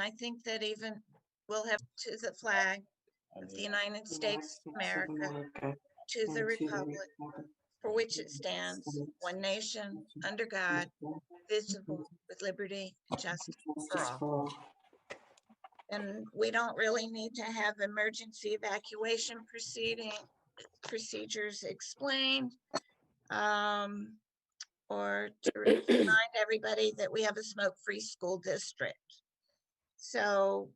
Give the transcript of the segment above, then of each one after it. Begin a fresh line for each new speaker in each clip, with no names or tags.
I think that even we'll have to the flag of the United States of America, to the republic for which it stands, one nation, under God, visible, with liberty and justice for all. And we don't really need to have emergency evacuation procedures explained, or to remind everybody that we have a smoke-free school district. So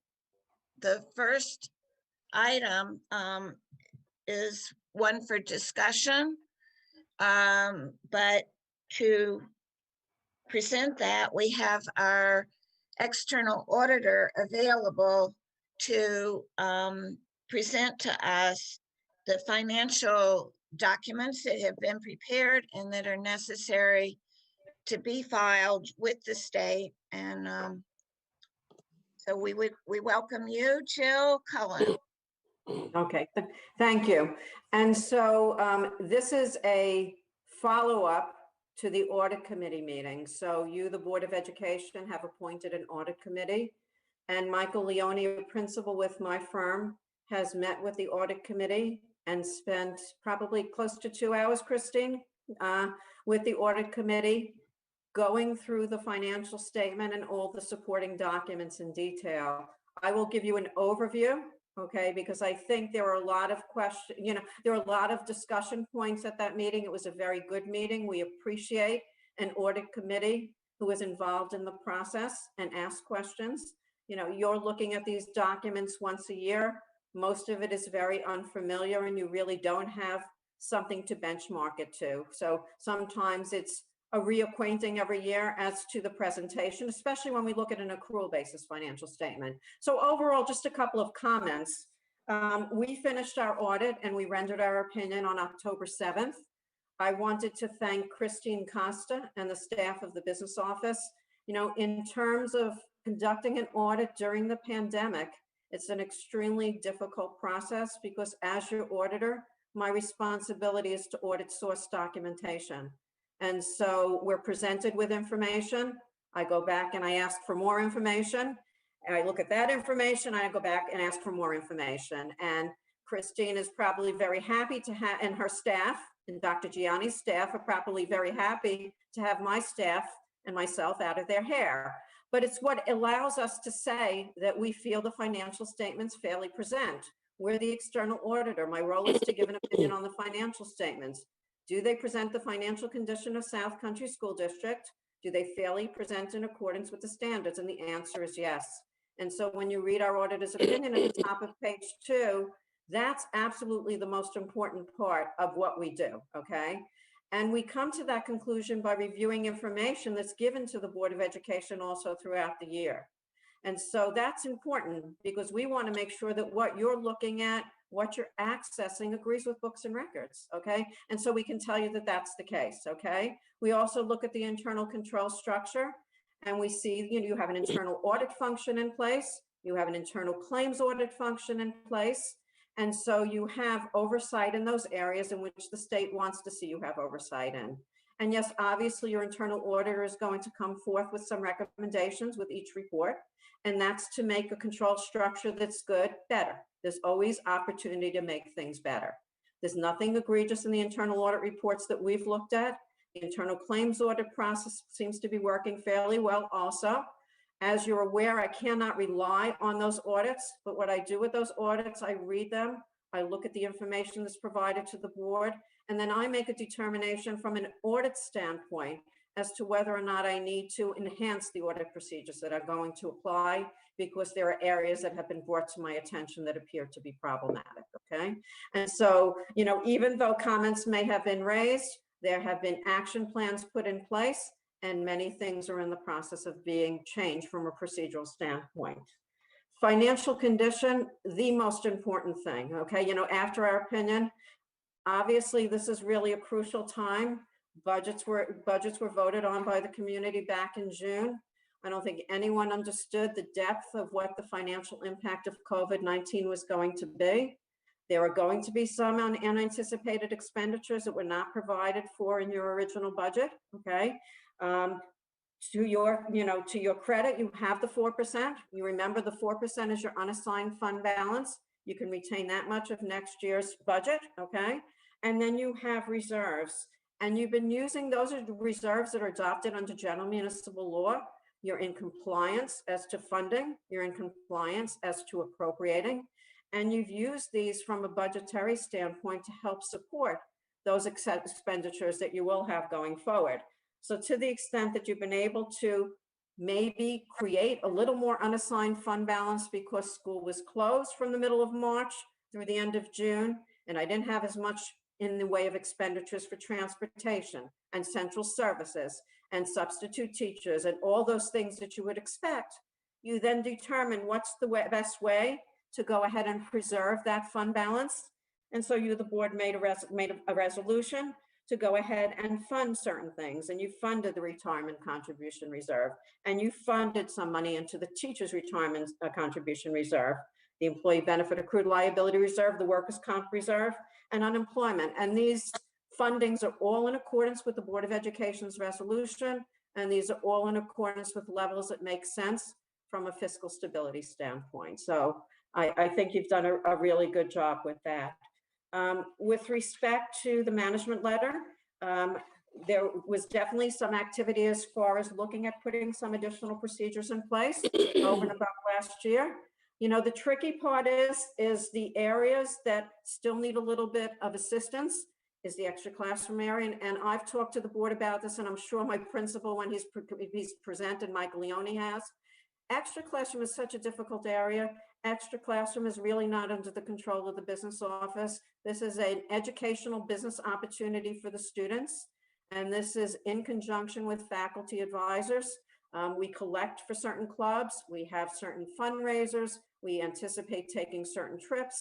the first item is one for discussion, but to present that, we have our external auditor available to present to us the financial documents that have been prepared and that are necessary to be filed with the state. And so we welcome you, Jill Cullen.
Okay, thank you. And so this is a follow-up to the audit committee meeting. So you, the Board of Education, have appointed an audit committee, and Michael Leone, a principal with my firm, has met with the audit committee and spent probably close to 2 hours, Christine, with the audit committee, going through the financial statement and all the supporting documents in detail. I will give you an overview, okay, because I think there were a lot of questions, there were a lot of discussion points at that meeting. It was a very good meeting. We appreciate an audit committee who is involved in the process and asks questions. You're looking at these documents once a year. Most of it is very unfamiliar and you really don't have something to benchmark it to. So sometimes it's a reacquainting every year as to the presentation, especially when we look at an accrual basis financial statement. So overall, just a couple of comments. We finished our audit and we rendered our opinion on October 7th. I wanted to thank Christine Costa and the staff of the business office. In terms of conducting an audit during the pandemic, it's an extremely difficult process because as your auditor, my responsibility is to audit source documentation. And so we're presented with information. I go back and I ask for more information. And I look at that information, I go back and ask for more information. And Christine is probably very happy to have, and her staff, and Dr. Gianni's staff are probably very happy to have my staff and myself out of their hair. But it's what allows us to say that we feel the financial statements fairly present. We're the external auditor. My role is to give an opinion on the financial statements. Do they present the financial condition of South Country School District? Do they fairly present in accordance with the standards? And the answer is yes. And so when you read our auditor's opinion at the top of page 2, that's absolutely the most important part of what we do, okay? And we come to that conclusion by reviewing information that's given to the Board of Education also throughout the year. And so that's important because we want to make sure that what you're looking at, what you're accessing agrees with books and records, okay? And so we can tell you that that's the case, okay? We also look at the internal control structure and we see, you have an internal audit function in place, you have an internal claims audit function in place, and so you have oversight in those areas in which the state wants to see you have oversight in. And yes, obviously your internal auditor is going to come forth with some recommendations with each report, and that's to make a control structure that's good better. There's always opportunity to make things better. There's nothing egregious in the internal audit reports that we've looked at. The internal claims audit process seems to be working fairly well also. As you're aware, I cannot rely on those audits, but what I do with those audits, I read them, I look at the information that's provided to the board, and then I make a determination from an audit standpoint as to whether or not I need to enhance the audit procedures that are going to apply, because there are areas that have been brought to my attention that appear to be problematic, okay? And so, even though comments may have been raised, there have been action plans put in place, and many things are in the process of being changed from a procedural standpoint. Financial condition, the most important thing, okay? After our opinion, obviously this is really a crucial time. Budgets were voted on by the community back in June. I don't think anyone understood the depth of what the financial impact of COVID-19 was going to be. There are going to be some unanticipated expenditures that were not provided for in your original budget, okay? to your, to your credit, you have the 4%. You remember the 4% is your unassigned fund balance. You can retain that much of next year's budget, okay? And then you have reserves. And you've been using, those are the reserves that are adopted under general municipal law. You're in compliance as to funding. You're in compliance as to appropriating. And you've used these from a budgetary standpoint to help support those expenditures that you will have going forward. So to the extent that you've been able to maybe create a little more unassigned fund balance because school was closed from the middle of March through the end of June, and I didn't have as much in the way of expenditures for transportation and central services and substitute teachers and all those things that you would expect, you then determine what's the best way to go ahead and preserve that fund balance. And so you, the board, made a resolution to go ahead and fund certain things. And you funded the retirement contribution reserve, and you funded some money into the teacher's retirement contribution reserve, the employee benefit accrued liability reserve, the workers' comp reserve, and unemployment. And these fundings are all in accordance with the Board of Education's resolution, and these are all in accordance with levels that make sense from a fiscal stability standpoint. So I think you've done a really good job with that. With respect to the management letter, there was definitely some activity as far as looking at putting some additional procedures in place over and above last year. The tricky part is the areas that still need a little bit of assistance is the extra classroom area. And I've talked to the board about this, and I'm sure my principal, when he's presented, Mike Leone has. Extra classroom is such a difficult area. Extra classroom is really not under the control of the business office. This is an educational business opportunity for the students. And this is in conjunction with faculty advisors. We collect for certain clubs. We have certain fundraisers. We anticipate taking certain trips.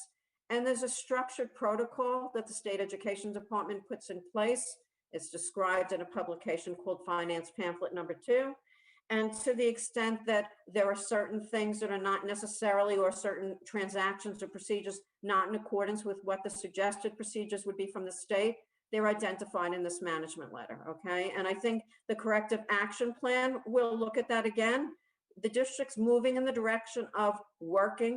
And there's a structured protocol that the State Education Department puts in place. It's described in a publication called Finance Pamphlet number 2. And to the extent that there are certain things that are not necessarily, or certain transactions or procedures not in accordance with what the suggested procedures would be from the state, they're identified in this management letter, okay? And I think the corrective action plan will look at that again. The district's moving in the direction of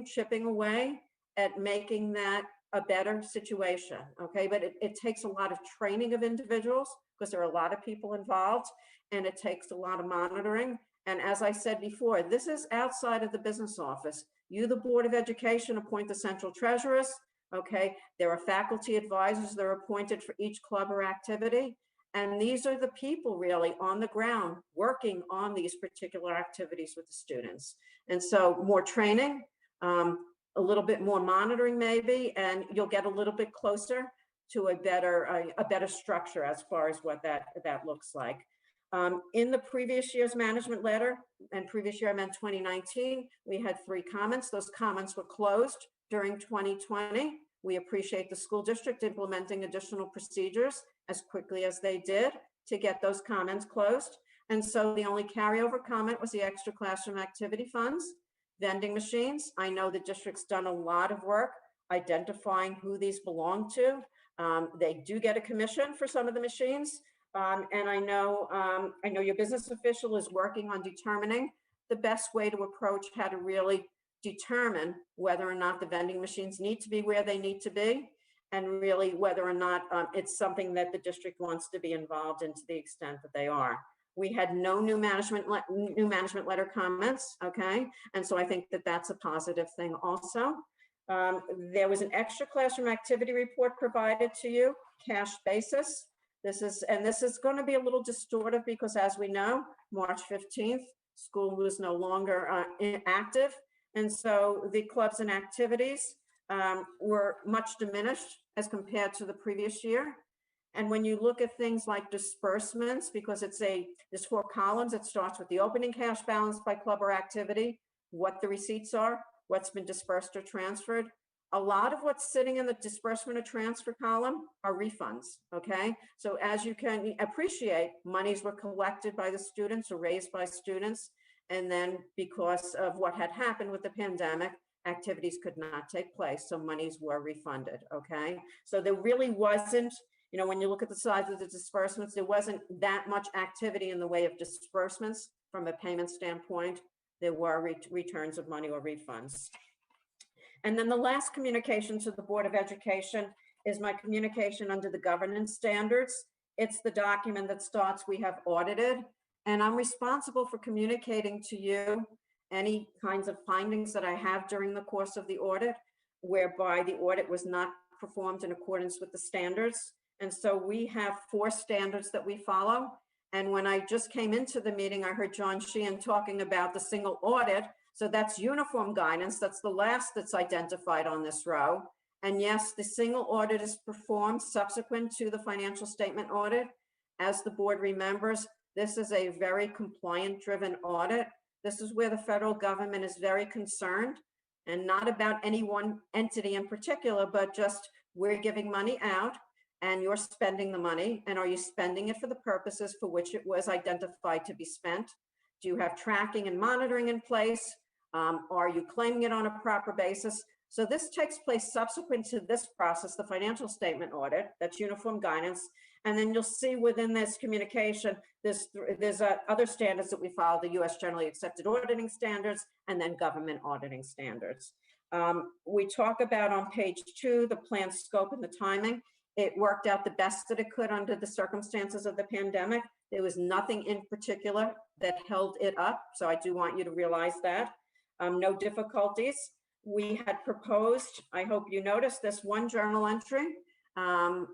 chipping away at making that a better situation, okay? But it takes a lot of training of individuals because there are a lot of people involved, and it takes a lot of monitoring. And as I said before, this is outside of the business office. You, the Board of Education, appoint the central treasurers, okay? There are faculty advisors that are appointed for each club or activity. And these are the people really on the ground working on these particular activities with the students. And so more training, a little bit more monitoring maybe, and you'll get a little bit closer to a better structure as far as what that looks like. In the previous year's management letter, and previous year I meant 2019, we had 3 comments. Those comments were closed during 2020. We appreciate the school district implementing additional procedures as quickly as they did to get those comments closed. And so the only carryover comment was the extra classroom activity funds, vending machines. I know the district's done a lot of work identifying who these belong to. They do get a commission for some of the machines. And I know your business official is working on determining the best way to approach how to really determine whether or not the vending machines need to be where they need to be, and really whether or not it's something that the district wants to be involved in to the extent that they are. We had no new management letter comments, okay? And so I think that that's a positive thing also. There was an extra classroom activity report provided to you, cash basis. This is going to be a little distortive because, as we know, March 15th, school was no longer active. And so the clubs and activities were much diminished as compared to the previous year. And when you look at things like disbursements, because there's 4 columns, it starts with the opening cash balance by club or activity, what the receipts are, what's been dispersed or transferred. A lot of what's sitting in the disbursement or transfer column are refunds, okay? So as you can appreciate, monies were collected by the students or raised by students. And then because of what had happened with the pandemic, activities could not take place. So monies were refunded, okay? So there really wasn't You know, when you look at the size of the disbursements, there wasn't that much activity in the way of disbursements from a payment standpoint. There were returns of money or refunds. And then the last communication to the Board of Education is my communication under the governance standards. It's the document that starts, we have audited, and I'm responsible for communicating to you any kinds of findings that I have during the course of the audit, whereby the audit was not performed in accordance with the standards. And so we have 4 standards that we follow. And when I just came into the meeting, I heard John Sheehan talking about the single audit. So that's uniform guidance. That's the last that's identified on this row. And yes, the single audit is performed subsequent to the financial statement audit. As the board remembers, this is a very compliant-driven audit. This is where the federal government is very concerned, and not about any one entity in particular, but just we're giving money out and you're spending the money. And are you spending it for the purposes for which it was identified to be spent? Do you have tracking and monitoring in place? Are you claiming it on a proper basis? So this takes place subsequent to this process, the financial statement audit, that's uniform guidance. And then you'll see within this communication, there's other standards that we follow, the US generally accepted auditing standards, and then government auditing standards. We talk about on page 2, the plan scope and the timing. It worked out the best that it could under the circumstances of the pandemic. There was nothing in particular that held it up. So I do want you to realize that. No difficulties. We had proposed, I hope you noticed this, 1 journal entry.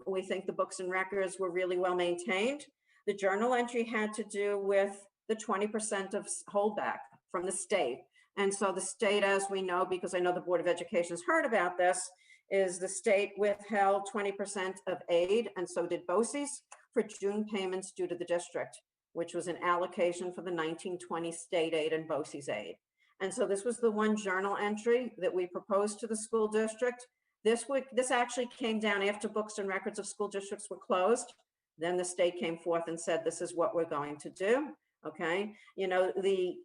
We think the books and records were really well maintained. The journal entry had to do with the 20% of holdback from the state. And so the state, as we know, because I know the Board of Education has heard about this, is the state withheld 20% of aid, and so did BOCES, for June payments due to the district, which was an allocation for the 1920 state aid and BOCES aid. And so this was the 1 journal entry that we proposed to the school district. This actually came down after books and records of school districts were closed. Then the state came forth and said, this is what we're going to do, okay? You know, the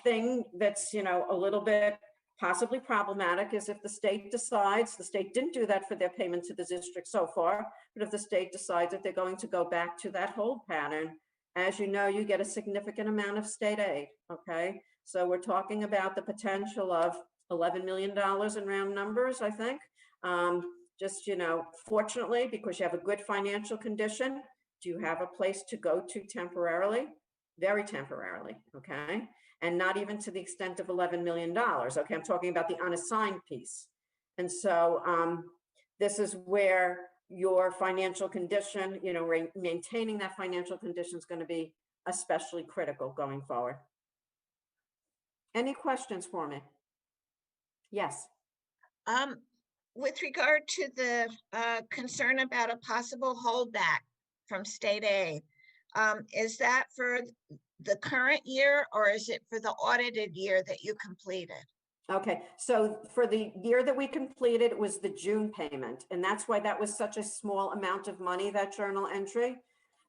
thing that's, you know, a little bit possibly problematic is if the state decides, the state didn't do that for their payment to the district so far, but if the state decides that they're going to go back to that hold pattern, as you know, you get a significant amount of state aid, okay? So we're talking about the potential of $11 million in round numbers, I think. Just, you know, fortunately, because you have a good financial condition, do you have a place to go to temporarily? Very temporarily, okay? And not even to the extent of $11 million, okay? I'm talking about the unassigned piece. And so this is where your financial condition, you know, maintaining that financial condition is going to be especially critical going forward. Any questions for me? Yes.
With regard to the concern about a possible holdback from state aid, is that for the current year or is it for the audited year that you completed?
Okay, so for the year that we completed, it was the June payment, and that's why that was such a small amount of money, that journal entry.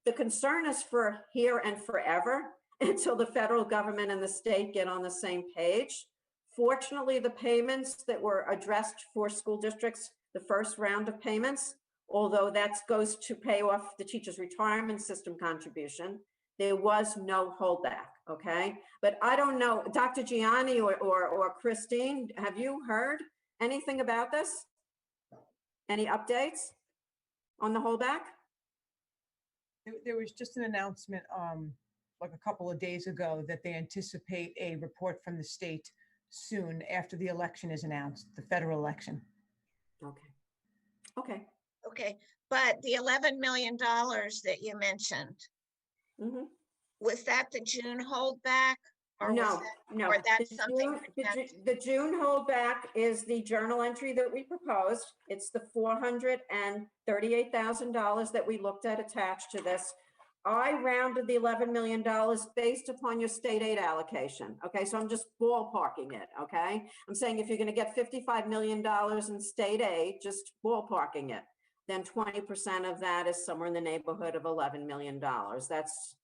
The concern is for here and forever until the federal government and the state get on the same page. Fortunately, the payments that were addressed for school districts, the first round of payments, although that goes to pay off the teachers' retirement system contribution, there was no holdback, okay? But I don't know, Dr. Gianni or Christine, have you heard anything about this? Any updates on the holdback?
There was just an announcement like a couple of days ago that they anticipate a report from the state soon after the election is announced, the federal election.
Okay.
Okay, but the $11 million that you mentioned, was that the June holdback? Or
No.
or that's something?
The June holdback is the journal entry that we proposed. It's the $438,000 that we looked at attached to this. I rounded the $11 million based upon your state aid allocation. Okay, so I'm just ballparking it. Okay, I'm saying if you're going to get $55 million in state aid, just ballparking it, then 20% of that is somewhere in the neighborhood of $11 million. That's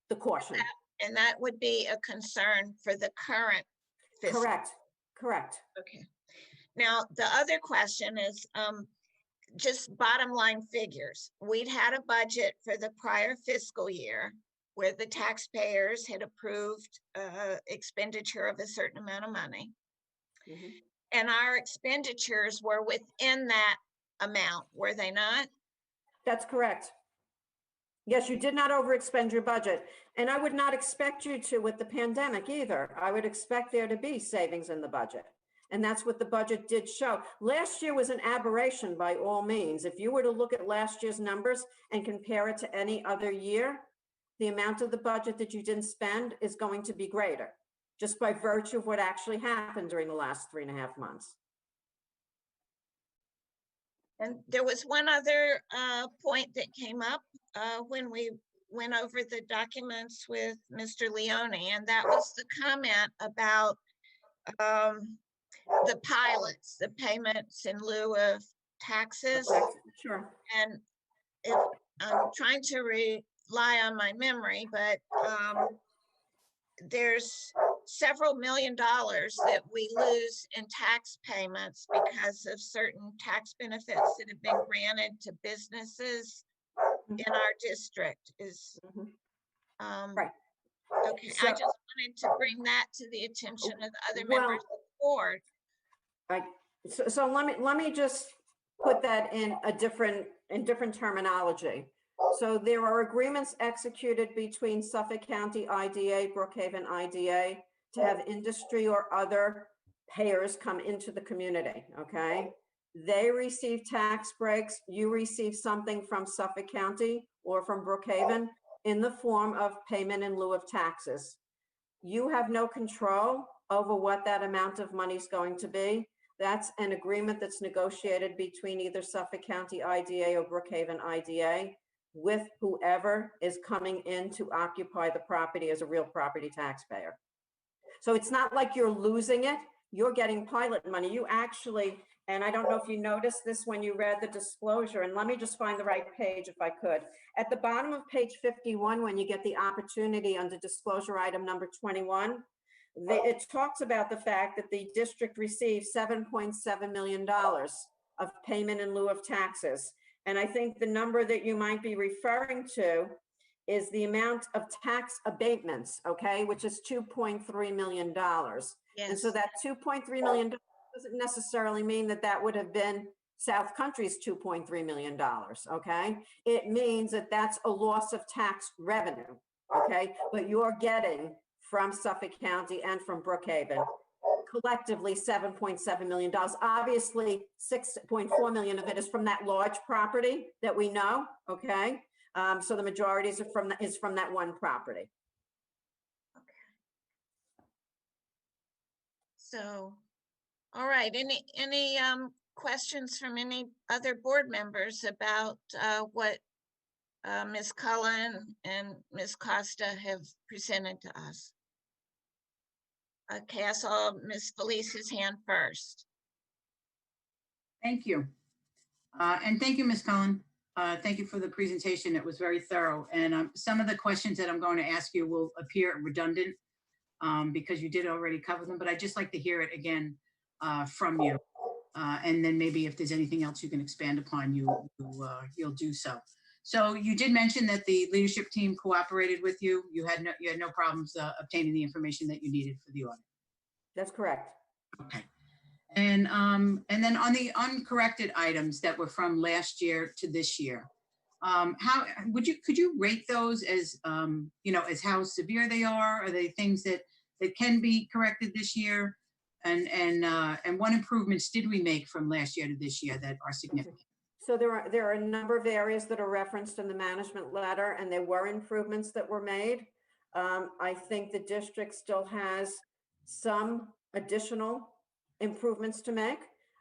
the caution.
And that would be a concern for the current fiscal.
Correct.
Okay. Now, the other question is, just bottom line figures. We'd had a budget for the prior fiscal year where the taxpayers had approved expenditure of a certain amount of money.
Mhm.
And our expenditures were within that amount, were they not?
That's correct. Yes, you did not overexpend your budget. And I would not expect you to with the pandemic either. I would expect there to be savings in the budget. And that's what the budget did show. Last year was an aberration by all means. If you were to look at last year's numbers and compare it to any other year, the amount of the budget that you didn't spend is going to be greater, just by virtue of what actually happened during the last 3.5 months.
And there was one other point that came up when we went over the documents with Mr. Leone, and that was the comment about the pilots, the payments in lieu of taxes.
Sure.
And if I'm trying to rely on my memory, but there's several $1 million that we lose in tax payments because of certain tax benefits that have been granted to businesses in our district. Is
Right.
okay.
So-
I just wanted to bring that to the attention of the other
Well,
members of the board.
Right. So let me just put that in different terminology. So there are agreements executed between Suffolk County IDA, Brookhaven IDA, to have industry or other payers come into the community, okay? They receive tax breaks, you receive something from Suffolk County or from Brookhaven in the form of payment in lieu of taxes. You have no control over what that amount of money is going to be. That's an agreement that's negotiated between either Suffolk County IDA or Brookhaven IDA with whoever is coming in to occupy the property as a real property taxpayer. So it's not like you're losing it, you're getting pilot money. You actually, and I don't know if you noticed this when you read the disclosure, and let me just find the right page if I could. At the bottom of page 51, when you get the opportunity under disclosure item number 21, it talks about the fact that the district received $7.7 million of payment in lieu of taxes. And I think the number that you might be referring to is the amount of tax abatements, okay, which is $2.3 million.
Yes.
And so that $2.3 million doesn't necessarily mean that that would have been South Country's $2.3 million, okay? It means that that's a loss of tax revenue, okay? But you're getting from Suffolk County and from Brookhaven collectively $7.7 million. Obviously, $6.4 million of it is from that large property that we know, okay? So the majority is from that one property.
So, all right, any questions from any other board members about what Ms. Cullen and Ms. Costa have presented to us? Okay, I saw Ms. Felice's hand first.
Thank you. And thank you, Ms. Cullen. Thank you for the presentation. It was very thorough. And some of the questions that I'm going to ask you will appear redundant because you did already cover them, but I'd just like to hear it again from you. And then maybe if there's anything else you can expand upon, you'll do so. So you did mention that the leadership team cooperated with you. You had no problems obtaining the information that you needed for the audit.
That's correct.
Okay. And then on the uncorrected items that were from last year to this year, how could you rate those as as how severe they are? Are they things that can be corrected this year? And what improvements did we make from last year to this year that are significant?
So there are a number of areas that are referenced in the management letter, and there were improvements that were made. I think the district still has some additional improvements to make.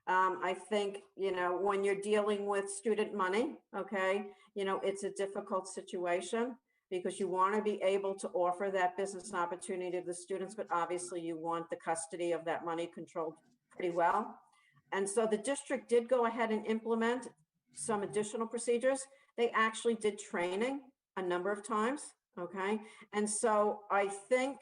I think, when you're dealing with student money, okay, it's a difficult situation because you want to be able to offer that business opportunity to the students, but obviously you want the custody of that money controlled pretty well. And so the district did go ahead and implement some additional procedures. They actually did training a number of times, okay? And so I think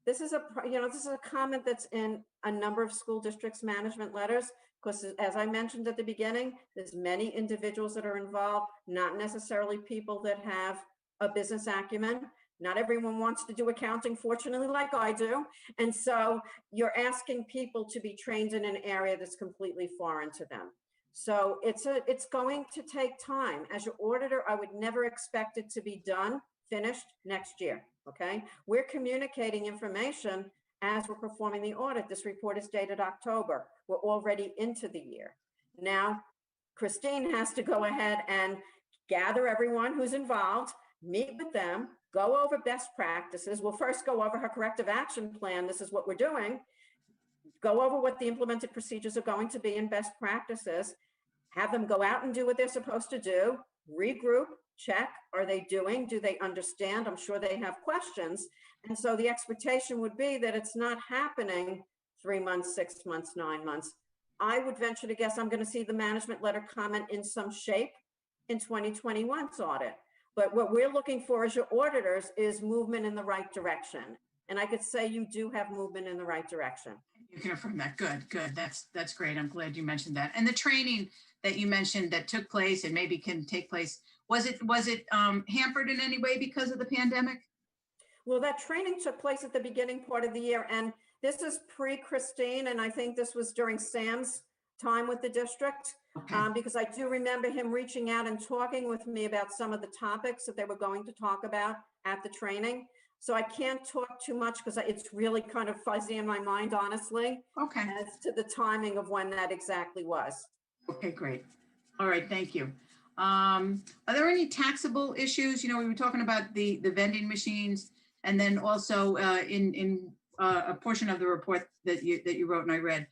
This is this is a comment that's in a number of school districts' management letters, because as I mentioned at the beginning, there's many individuals that are involved, not necessarily people that have a business acumen. Not everyone wants to do accounting, fortunately, like I do. And so you're asking people to be trained in an area that's completely foreign to them. So it's going to take time. As your auditor, I would never expect it to be done, finished next year, okay? We're communicating information as we're performing the audit. This report is dated October. We're already into the year. Now, Christine has to go ahead and gather everyone who's involved, meet with them, go over best practices. We'll first go over her corrective action plan. This is what we're doing. Go over what the implemented procedures are going to be in best practices, have them go out and do what they're supposed to do, regroup, check, are they doing, do they understand? I'm sure they have questions. And so the expectation would be that it's not happening 3 months, 6 months, 9 months. I would venture to guess I'm going to see the management letter comment in some shape in 2021's audit. But what we're looking for as your auditors is movement in the right direction. And I could say you do have movement in the right direction.
You can affirm that. Good. That's great. I'm glad you mentioned that. And the training that you mentioned that took place and maybe can take place, was it hampered in any way because of the pandemic?
Well, that training took place at the beginning part of the year, and this is pre-Christine, and I think this was during Sam's time with the district.
Okay.
Because I do remember him reaching out and talking with me about some of the topics that they were going to talk about at the training. So I can't talk too much because it's really kind of fuzzy in my mind, honestly,
Okay.
as to the timing of when that exactly was.
Okay, great. All right, thank you. Are there any taxable issues? You know, we were talking about the vending machines, and then also in a portion of the report that you wrote and I read,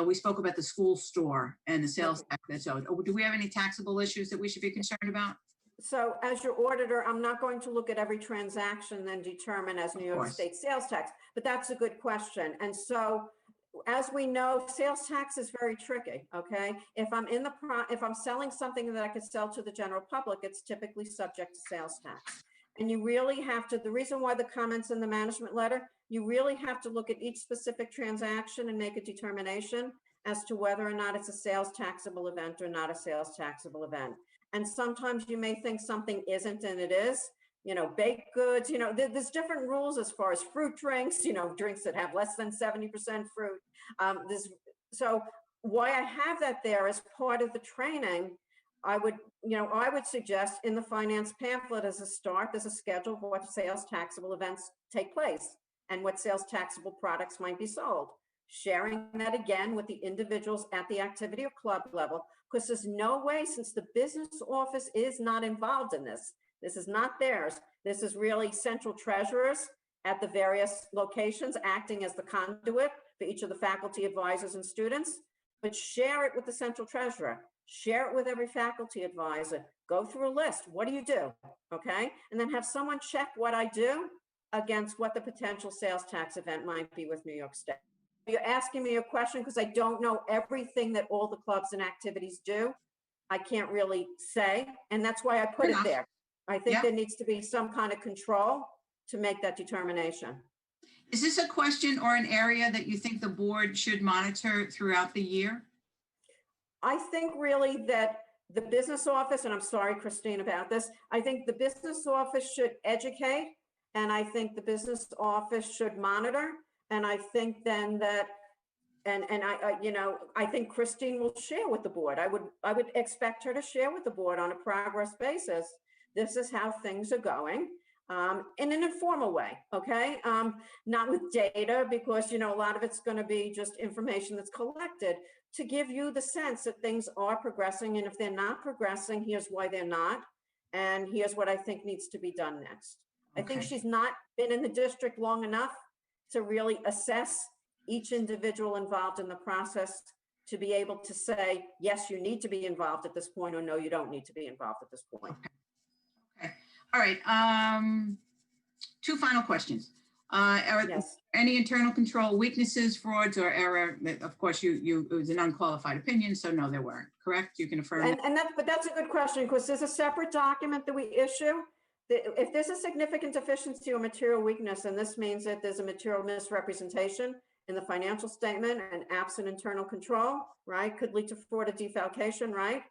we spoke about the school store and the sales tax that's owed. Do we have any taxable issues that we should be concerned about?
So as your auditor, I'm not going to look at every transaction and determine as New York
course.
State sales tax, but that's a good question. And so as we know, sales tax is very tricky, okay? If I'm selling something that I could sell to the general public, it's typically subject to sales tax. And you really have to, the reason why the comments in the management letter, you really have to look at each specific transaction and make a determination as to whether or not it's a sales taxable event or not a sales taxable event. And sometimes you may think something isn't and it is. You know, baked goods, you know, there's different rules as far as fruit drinks, you know, drinks that have less than 70% fruit. So why I have that there as part of the training, I would suggest in the finance pamphlet as a start, there's a schedule for what sales taxable events take place and what sales taxable products might be sold. Sharing that again with the individuals at the activity or club level, because there's no way, since the business office is not involved in this. This is not theirs. This is really central treasurers at the various locations acting as the conduit for each of the faculty advisors and students, but share it with the central treasurer, share it with every faculty advisor, go through a list. What do you do? Okay. And then have someone check what I do against what the potential sales tax event might be with New York State. You're asking me a question because I don't know everything that all the clubs and activities do. I can't really say, and that's why I put it there. I think there needs to be some kind of control to make that determination.
Is this a question or an area that you think the board should monitor throughout the year?
I think really that the business office, and I'm sorry, Christine, about this, I think the business office should educate, and I think the business office should monitor, and I think then that, I think Christine will share with the board. I would expect her to share with the board on a progress basis. This is how things are going. In an informal way, okay? Not with data, because, a lot of it's going to be just information that's collected to give you the sense that things are progressing. And if they're not progressing, here's why they're not. And here's what I think needs to be done next. Okay. I think she's not been in the district long enough to really assess each individual involved in the process to be able to say, yes, you need to be involved at this point, or no, you don't need to be involved at this point.
Okay. All right. 2 final questions. Are there any internal control weaknesses, frauds, or error? Of course, it was an unqualified opinion, so no, there weren't. Correct? You can affirm.
But that's a good question, because there's a separate document that we issue If there's a significant deficiency or material weakness, and this means that there's a material misrepresentation in the financial statement and absent internal control, right, could lead to fraud or defalcation, right?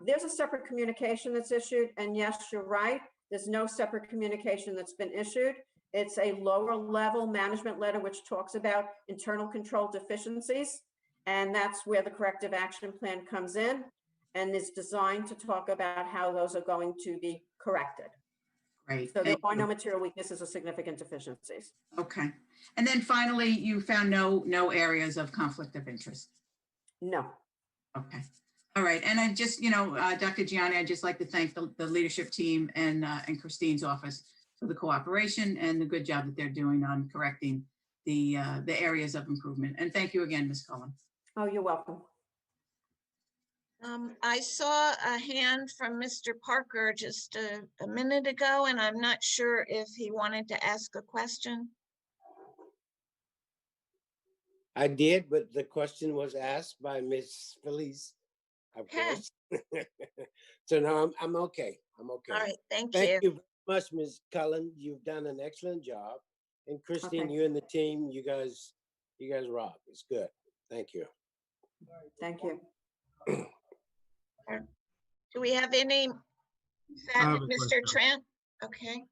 There's a separate communication that's issued, and yes, you're right, there's no separate communication that's been issued. It's a lower level management letter which talks about internal control deficiencies, and that's where the corrective action plan comes in and is designed to talk about how those are going to be corrected.
Great.
So there
thank
are
you.
no material weaknesses or significant deficiencies.
Okay. And then finally, you found no areas of conflict of interest.
No.
Okay. All right. And I just, Dr. Gianni, I'd just like to thank the leadership team and Christine's office for the cooperation and the good job that they're doing on correcting the areas of improvement. And thank you again, Ms. Cullen.
Oh, you're welcome.
I saw a hand from Mr. Parker just a minute ago, and I'm not sure if he wanted to ask a question.
I did, but the question was asked by Miss Felice, of
Okay.
course. So no, I'm okay. I'm okay.
All right, thank
Thank
you.
you very much, Ms. Cullen. You've done an excellent job. And Christine,
Okay.
you and the team, you guys rock. It's good. Thank you.
Thank you.
Do we have any,
have a
Mr.
question.
Trent? Okay.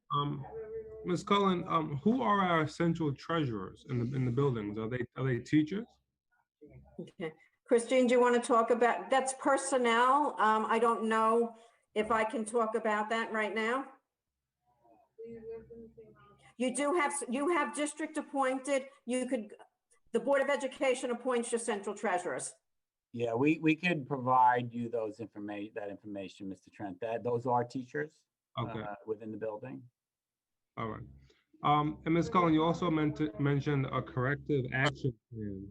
Ms. Cullen, who are our central treasurers in the buildings? Are they teachers?
Okay. Christine, do you want to talk about, that's personnel. I don't know if I can talk about that right now. You have district appointed, the Board of Education appoints your central treasurers.
Yeah, we could provide you that information, Mr. Trent. Those are teachers
Okay,
within the building.
all right. And Ms. Cullen, you also mentioned a corrective action plan.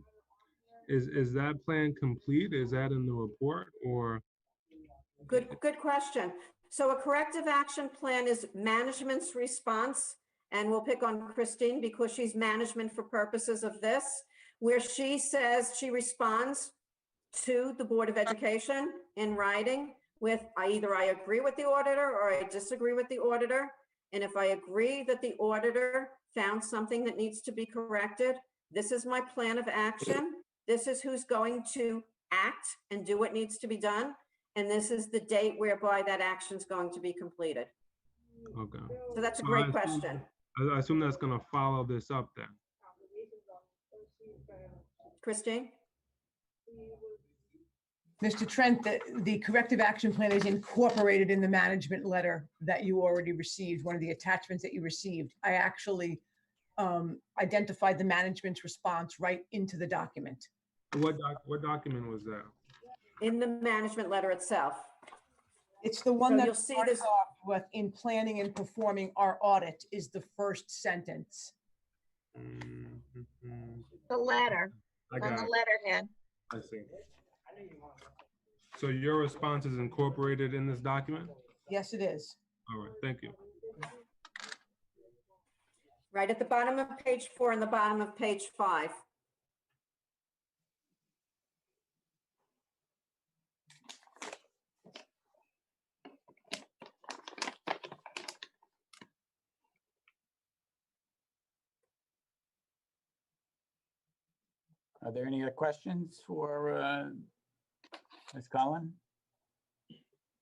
Is that plan complete? Is that in the report or?
Good question. So a corrective action plan is management's response, and we'll pick on Christine because she's management for purposes of this, where she says she responds to the Board of Education in writing with either I agree with the auditor or I disagree with the auditor. And if I agree that the auditor found something that needs to be corrected, this is my plan of action. This is who's going to act and do what needs to be done. And this is the date whereby that action is going to be completed.
Okay.
So that's a
So
great question.
I assume that's gonna follow this up then.
Christine?
Mr. Trent, the corrective action plan is incorporated in the management letter that you already received, one of the attachments that you received. I actually identified the management's response right into the document.
What document was that?
In the management letter itself.
It's the one
So
that
you'll see
starts
this-
off with, in planning and performing our audit is the first sentence.
The letter,
I
on
got
the
it.
letterhead.
I see. So your response is incorporated in this document?
Yes, it is.
All right, thank you.
Right at the bottom of page 4 and the bottom of page 5.
Are there any other questions for Ms. Cullen?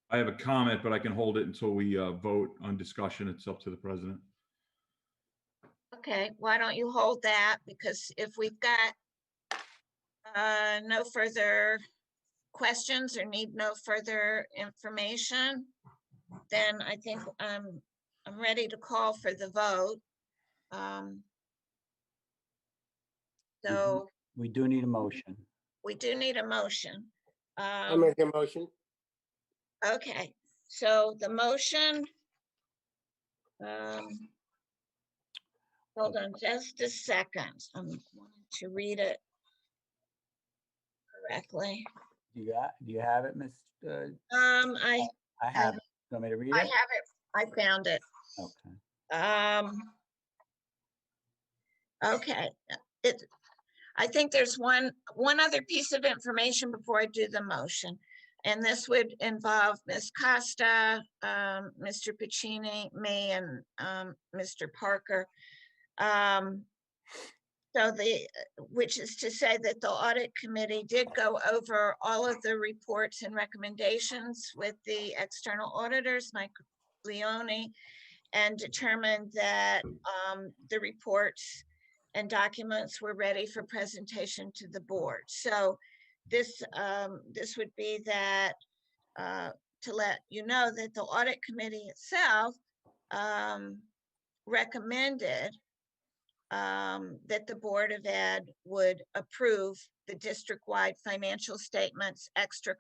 I have a comment, but I can hold it until we vote on discussion. It's up to the president.
Okay, why don't you hold that? Because if we've got no further questions or need no further information, then I think I'm ready to call for the vote. So
We do need a motion.
we do need a motion.
I'll make a motion.
Okay, so the motion. Hold on just a second. I wanted to read it correctly.
Do you have it, Ms.?
I
I have it. You want me to read
I
it?
have it. I found it.
Okay.
Okay, I think there's one other piece of information before I do the motion. And this would involve Ms. Costa, Mr. Pacini, me, and Mr. Parker. Which is to say that the audit committee did go over all of the reports and recommendations with the external auditors, Mike Leone, and determined that the reports and documents were ready for presentation to the board. So this would be that to let you know that the audit committee itself recommended that the Board of Ed would approve the district-wide financial statements, extra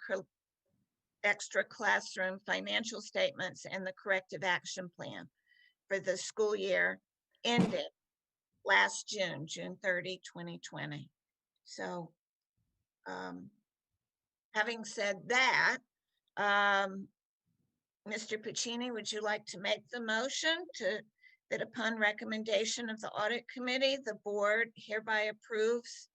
classroom financial statements, and the corrective action plan for the school year ended last June 30, 2020. So having said that, Mr. Pacini, would you like to make the motion that upon recommendation of the audit committee, the board hereby approves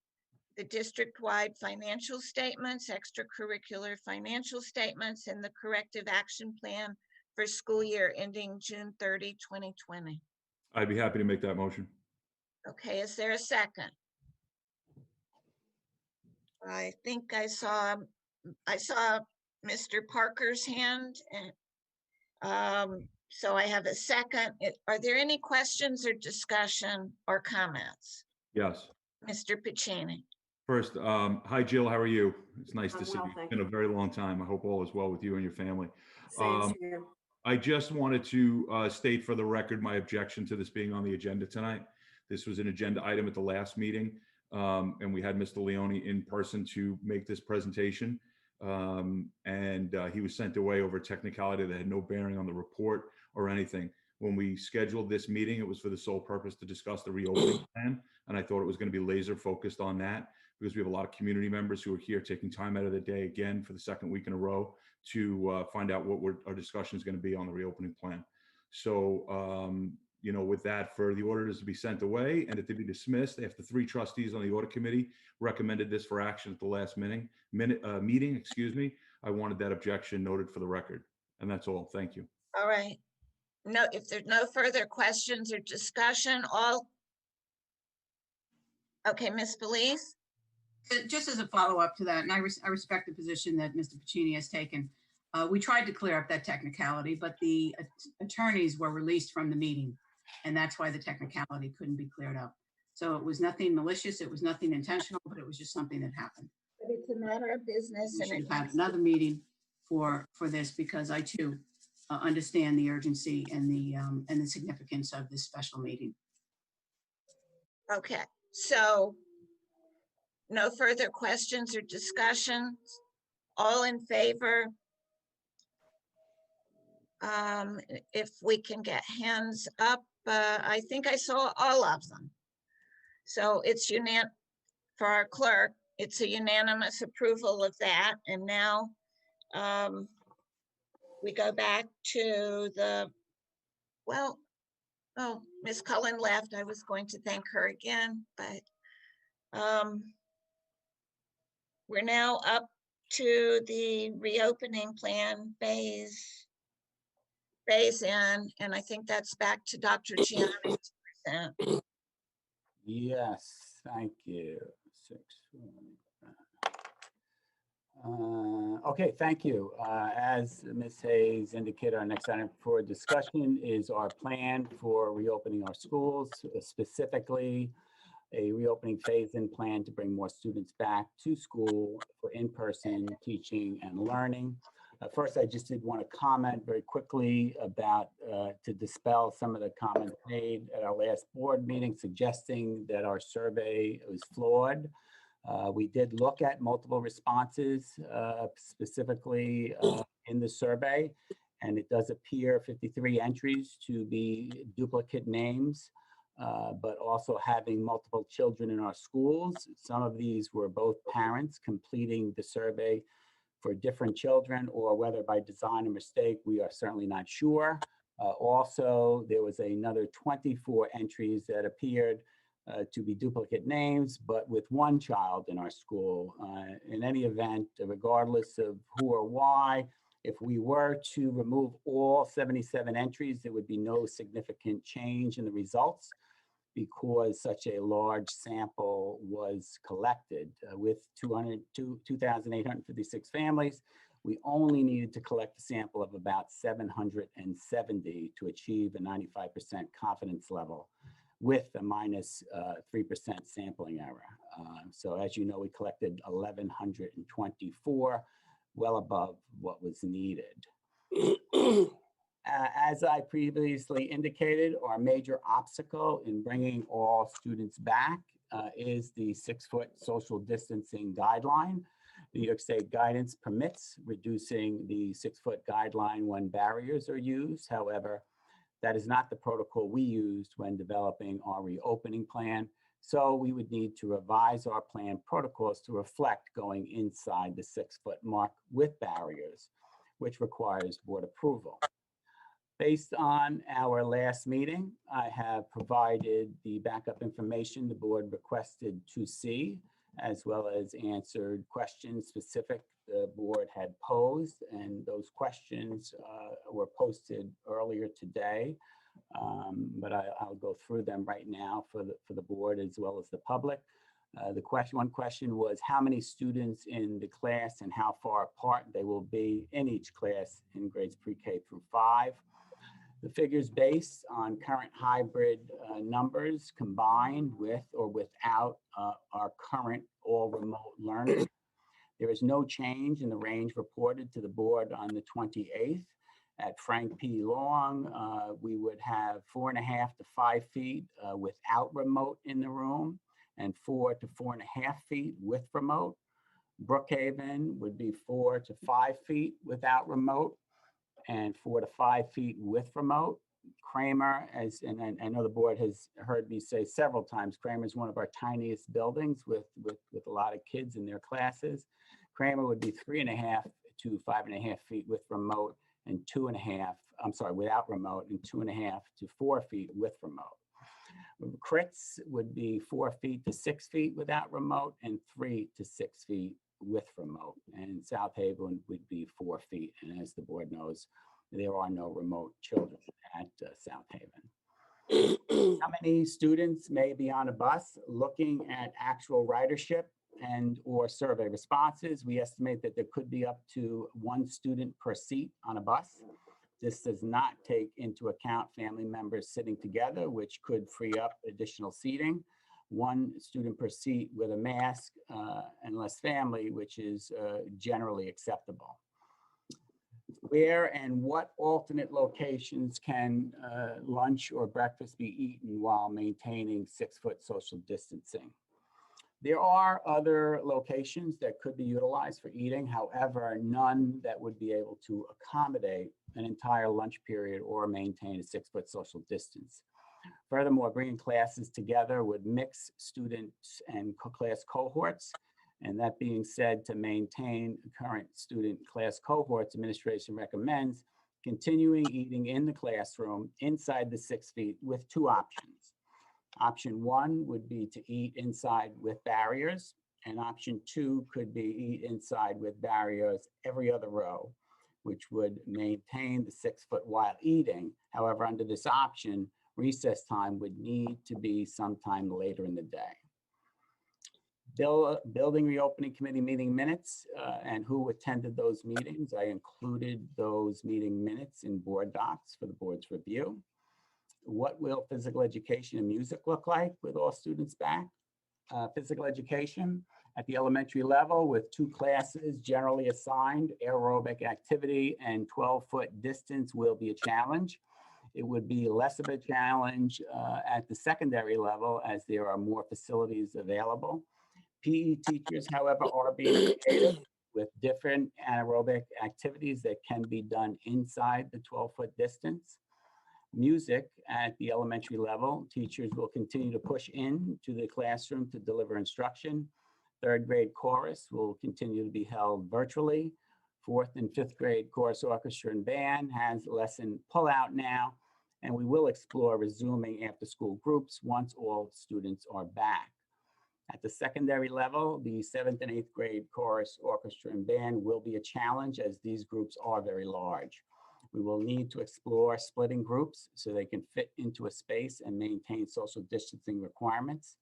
the district-wide financial statements, extracurricular financial statements, and the corrective action plan for school year ending June 30, 2020?
I'd be happy to make that motion.
Okay, is there a second? I think I saw Mr. Parker's hand, and so I have a second. Are there any questions or discussion or comments?
Yes.
Mr. Pacini.
First, hi, Jill. How are you? It's nice
I'm
to see
well,
you. It's
thank
been a very long time. I hope all is well with you and your family.
Same to you.
I just wanted to state for the record my objection to this being on the agenda tonight. This was an agenda item at the last meeting, and we had Mr. Leone in person to make this presentation. And he was sent away over technicality that had no bearing on the report or anything. When we scheduled this meeting, it was for the sole purpose to discuss the reopening plan, and I thought it was going to be laser focused on that because we have a lot of community members who are here taking time out of the day again for the second week in a row to find out what our discussion is going to be on the reopening plan. So, you know, with that, for the auditors to be sent away and it to be dismissed after 3 trustees on the audit committee recommended this for action at the last meeting, excuse me, I wanted that objection noted for the record. And that's all. Thank you.
All right. No, if there's no further questions or discussion, okay, Ms. Felice?
Just as a follow-up to that, and I respect the position that Mr. Pacini has taken. We tried to clear up that technicality, but the attorneys were released from the meeting, and that's why the technicality couldn't be cleared up. So it was nothing malicious, it was nothing intentional, but it was just something that happened.
But it's a matter of business.
We
And
should have had another meeting for this because I too understand the urgency and the significance of this special meeting.
Okay, so no further questions or discussions? All in favor? If we can get hands up, I think I saw all of them. So it's for our clerk, it's a unanimous approval of that. And now we go back to oh, Ms. Cullen left. I was going to thank her again, but we're now up to the reopening plan phase in, and I think that's back to Dr. Gianni to present.
Yes, thank you. Okay, thank you. As Ms. Hayes indicated, our next item for discussion is our plan for reopening our schools, specifically a reopening phase-in plan to bring more students back to school for in-person teaching and learning. First, I just did want to comment very quickly about, to dispel some of the comments made at our last board meeting suggesting that our survey was flawed. We did look at multiple responses, specifically in the survey, and it does appear 53 entries to be duplicate names, but also having multiple children in our schools. Some of these were both parents completing the survey for different children, or whether by design or mistake, we are certainly not sure. Also, there was another 24 entries that appeared to be duplicate names, but with one child in our school. In any event, regardless of who or why, if we were to remove all 77 entries, there would be no significant change in the results because such a large sample was collected. With 2,856 families, we only needed to collect a sample of about 770 to achieve a 95% confidence level with a minus 3% sampling error. So as you know, we collected 1,124, well above what was needed. As I previously indicated, our major obstacle in bringing all students back is the 6-foot social distancing guideline. New York State guidance permits reducing the 6-foot guideline when barriers are used. However, that is not the protocol we used when developing our reopening plan. So we would need to revise our plan protocols to reflect going inside the 6-foot mark with barriers, which requires board approval. Based on our last meeting, I have provided the backup information the board requested to see, as well as answered questions specific the board had posed, and those questions were posted earlier today. But I'll go through them right now for the board as well as the public. One question was how many students in the class and how far apart they will be in each class in grades pre-K through 5. The figures based on current hybrid numbers combined with or without our current all remote learning. There is no change in the range reported to the board on the 28th. At Frank P. Long, we would have 4.5 to 5 feet without remote in the room and 4 to 4.5 feet with remote. Brookhaven would be 4 to 5 feet without remote and 4 to 5 feet with remote. Kramer, and I know the board has heard me say several times, Kramer is one of our tiniest buildings with a lot of kids in their classes. Kramer would be 3.5 to 5.5 feet with remote and 2.5, I'm sorry, without remote, and 2.5 to 4 feet with remote. Crits would be 4 feet to 6 feet without remote and 3 to 6 feet with remote. And South Haven would be 4 feet. And as the board knows, there are no remote children at South Haven. How many students may be on a bus? Looking at actual ridership and or survey responses, we estimate that there could be up to 1 student per seat on a bus. This does not take into account family members sitting together, which could free up additional seating. 1 student per seat with a mask and less family, which is generally acceptable. Where and what alternate locations can lunch or breakfast be eaten while maintaining 6-foot social distancing? There are other locations that could be utilized for eating, however, none that would be able to accommodate an entire lunch period or maintain a 6-foot social distance. Furthermore, bringing classes together would mix students and class cohorts. And that being said, to maintain current student class cohorts, administration recommends continuing eating in the classroom inside the 6 feet with 2 options. Option 1 would be to eat inside with barriers, and option 2 could be eat inside with barriers every other row, which would maintain the 6 foot while eating. However, under this option, recess time would need to be sometime later in the day. Building reopening committee meeting minutes and who attended those meetings. I included those meeting minutes in board docs for the board's review. What will physical education and music look like with all students back? Physical education at the elementary level with 2 classes generally assigned, aerobic activity and 12-foot distance will be a challenge. It would be less of a challenge at the secondary level as there are more facilities available. PE teachers, however, are being creative with different anaerobic activities that can be done inside the 12-foot distance. Music at the elementary level, teachers will continue to push into the classroom to deliver instruction. 3rd grade chorus will continue to be held virtually. 4th and 5th grade chorus, orchestra, and band has lesson pullout now. And we will explore resuming after-school groups once all students are back. At the secondary level, the 7th and 8th grade chorus, orchestra, and band will be a challenge as these groups are very large. We will need to explore splitting groups so they can fit into a space and maintain social distancing requirements.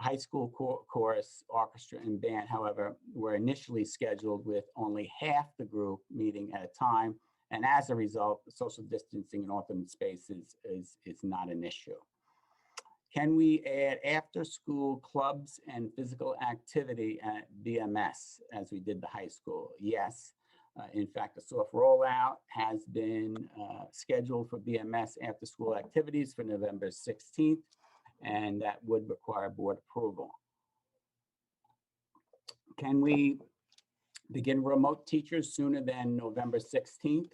High school chorus, orchestra, and band, however, were initially scheduled with only half the group meeting at a time. And as a result, social distancing in alternate spaces is not an issue. Can we add after-school clubs and physical activity at BMS as we did the high school? Yes. In fact, a soft rollout has been scheduled for BMS after-school activities for November 16th, and that would require board approval. Can we begin remote teachers sooner than November 16th?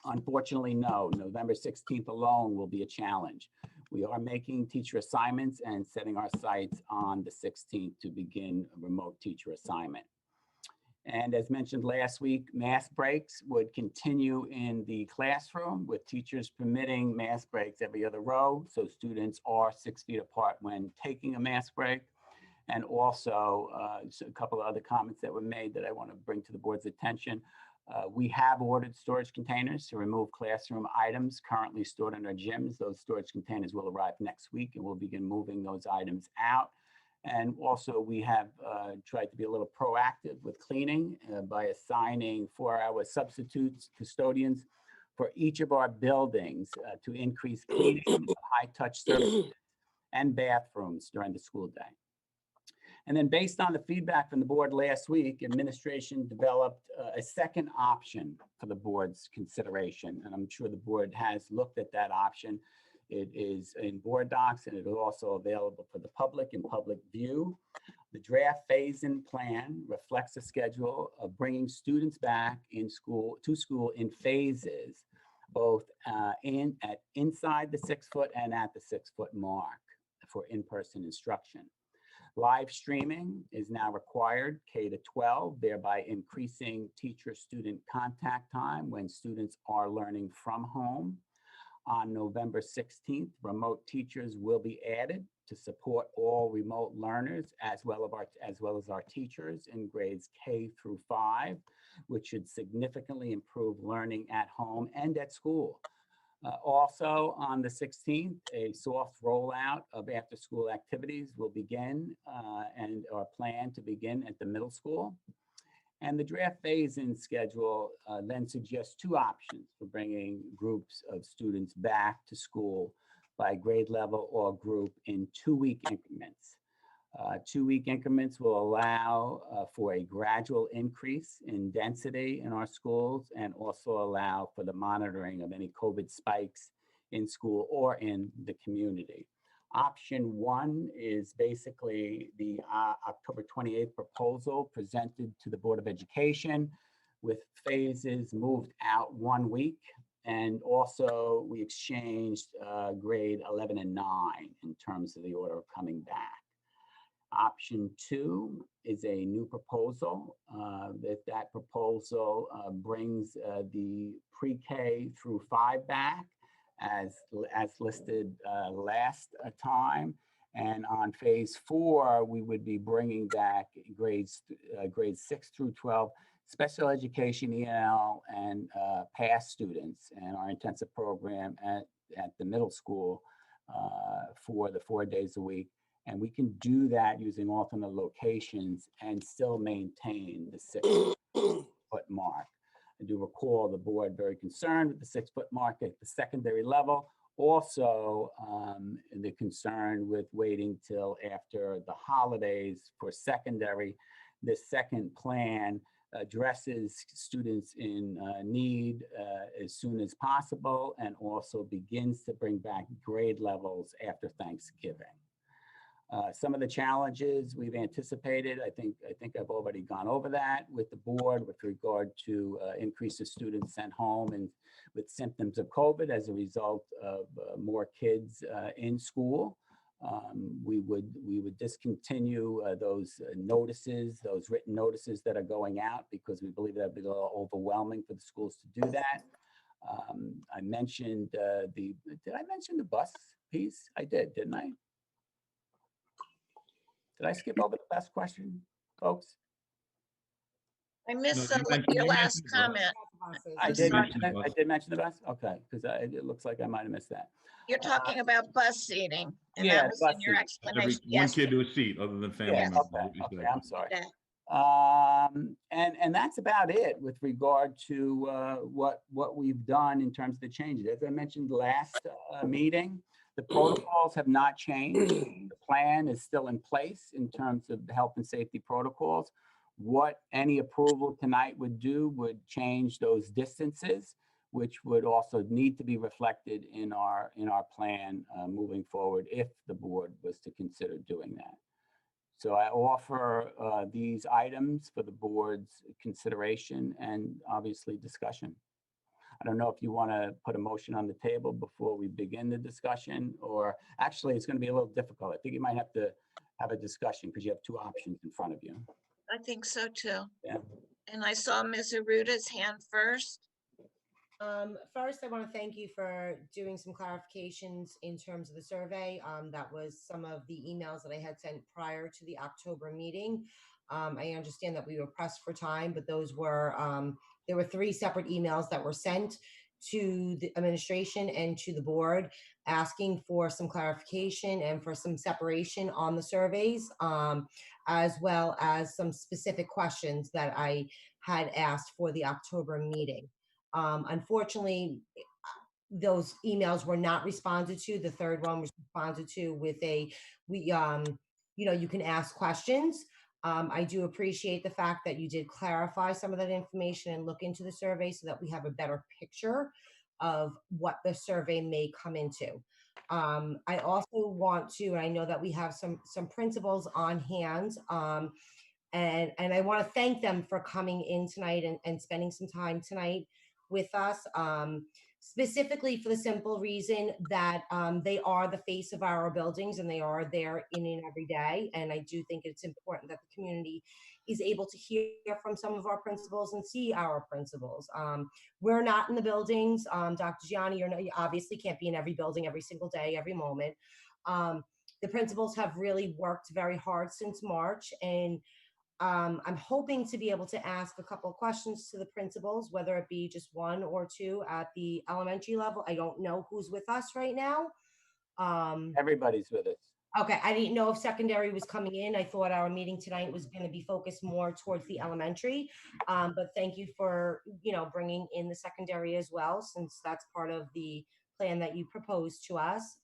Unfortunately, no. November 16th alone will be a challenge. We are making teacher assignments and setting our sights on the 16th to begin a remote teacher assignment. And as mentioned last week, mask breaks would continue in the classroom with teachers permitting mask breaks every other row. So students are 6 feet apart when taking a mask break. And also a couple of other comments that were made that I want to bring to the board's attention. We have ordered storage containers to remove classroom items currently stored in our gyms. Those storage containers will arrive next week and we'll begin moving those items out. And also we have tried to be a little proactive with cleaning by assigning 4-hour substitutes custodians for each of our buildings to increase cleaning, high-touch services, and bathrooms during the school day. And then based on the feedback from the board last week, administration developed a second option for the board's consideration. And I'm sure the board has looked at that option. It is in board docs and it is also available for the public in public view. The draft phase-in plan reflects a schedule of bringing students back to school in phases, both inside the 6 foot and at the 6 foot mark for in-person instruction. Live streaming is now required K-12, thereby increasing teacher-student contact time when students are learning from home. On November 16th, remote teachers will be added to support all remote learners as well as our teachers in grades K through 5, which should significantly improve learning at home and at school. Also on the 16th, a soft rollout of after-school activities will begin and are planned to begin at the middle school. And the draft phase-in schedule then suggests 2 options for bringing groups of students back to school by grade level or group in 2-week increments. 2-week increments will allow for a gradual increase in density in our schools and also allow for the monitoring of any COVID spikes in school or in the community. Option 1 is basically the October 28th proposal presented to the Board of Education with phases moved out 1 week. And also we exchanged grade 11 and 9 in terms of the order of coming back. Option 2 is a new proposal. That proposal brings the pre-K through 5 back as listed last time. And on phase 4, we would be bringing back grades 6 through 12, special education, EL, and PASS students and our intensive program at the middle school for the 4 days a week. And we can do that using alternate locations and still maintain the 6 foot mark. I do recall the board very concerned with the 6 foot mark at the secondary level. Also, the concern with waiting till after the holidays for secondary. This second plan addresses students in need as soon as possible and also begins to bring back grade levels after Thanksgiving. Some of the challenges we've anticipated, I think I've already gone over that with the board with regard to increase of students sent home and with symptoms of COVID as a result of more kids in school. We would discontinue those notices, those written notices that are going out because we believe that would be a little overwhelming for the schools to do that. I mentioned did I mention the bus piece? I did, didn't I? Did I skip over the bus question, folks?
I missed
No, you mentioned-
your
you
last
mentioned the bus.
comment.
I
I'm
did
sorry.
mention it. I did mention the bus? Okay, because it looks like I might have missed that.
You're talking about bus seating, and
yeah,
that was
bus
in your
seating.
Every
explanation.
one
Yes.
kid to a seat, other than family
Yeah,
members.
okay,
what you
okay,
said.
I'm sorry.
that.
And that's about it with regard to what we've done in terms of the changes. As I mentioned last meeting, the protocols have not changed. The plan is still in place in terms of the health and safety protocols. What any approval tonight would do would change those distances, which would also need to be reflected in our plan moving forward if the board was to consider doing that. So I offer these items for the board's consideration and obviously discussion. I don't know if you want to put a motion on the table before we begin the discussion, or actually it's going to be a little difficult. I think you might have to have a discussion because you have two options in front of you.
I think so too.
Yeah.
And I saw Ms. Aruta's hand first.
First, I want to thank you for doing some clarifications in terms of the survey. That was some of the emails that I had sent prior to the October meeting. I understand that we were pressed for time, but those were, there were 3 separate emails that were sent to the administration and to the board asking for some clarification and for some separation on the surveys, as well as some specific questions that I had asked for the October meeting. Unfortunately, those emails were not responded to. The third one was responded to with you can ask questions. I do appreciate the fact that you did clarify some of that information and look into the survey so that we have a better picture of what the survey may come into. I also want to, and I know that we have some principals on hand, and I want to thank them for coming in tonight and spending some time tonight with us, specifically for the simple reason that they are the face of our buildings and they are there in and every day. And I do think it's important that the community is able to hear from some of our principals and see our principals. We're not in the buildings. Dr. Gianni, you obviously can't be in every building every single day, every moment. The principals have really worked very hard since March, and I'm hoping to be able to ask a couple of questions to the principals, whether it be just 1 or 2 at the elementary level. I don't know who's with us right now.
Everybody's with us.
Okay, I didn't know if secondary was coming in. I thought our meeting tonight was going to be focused more towards the elementary. But thank you for, bringing in the secondary as well, since that's part of the plan that you proposed to us.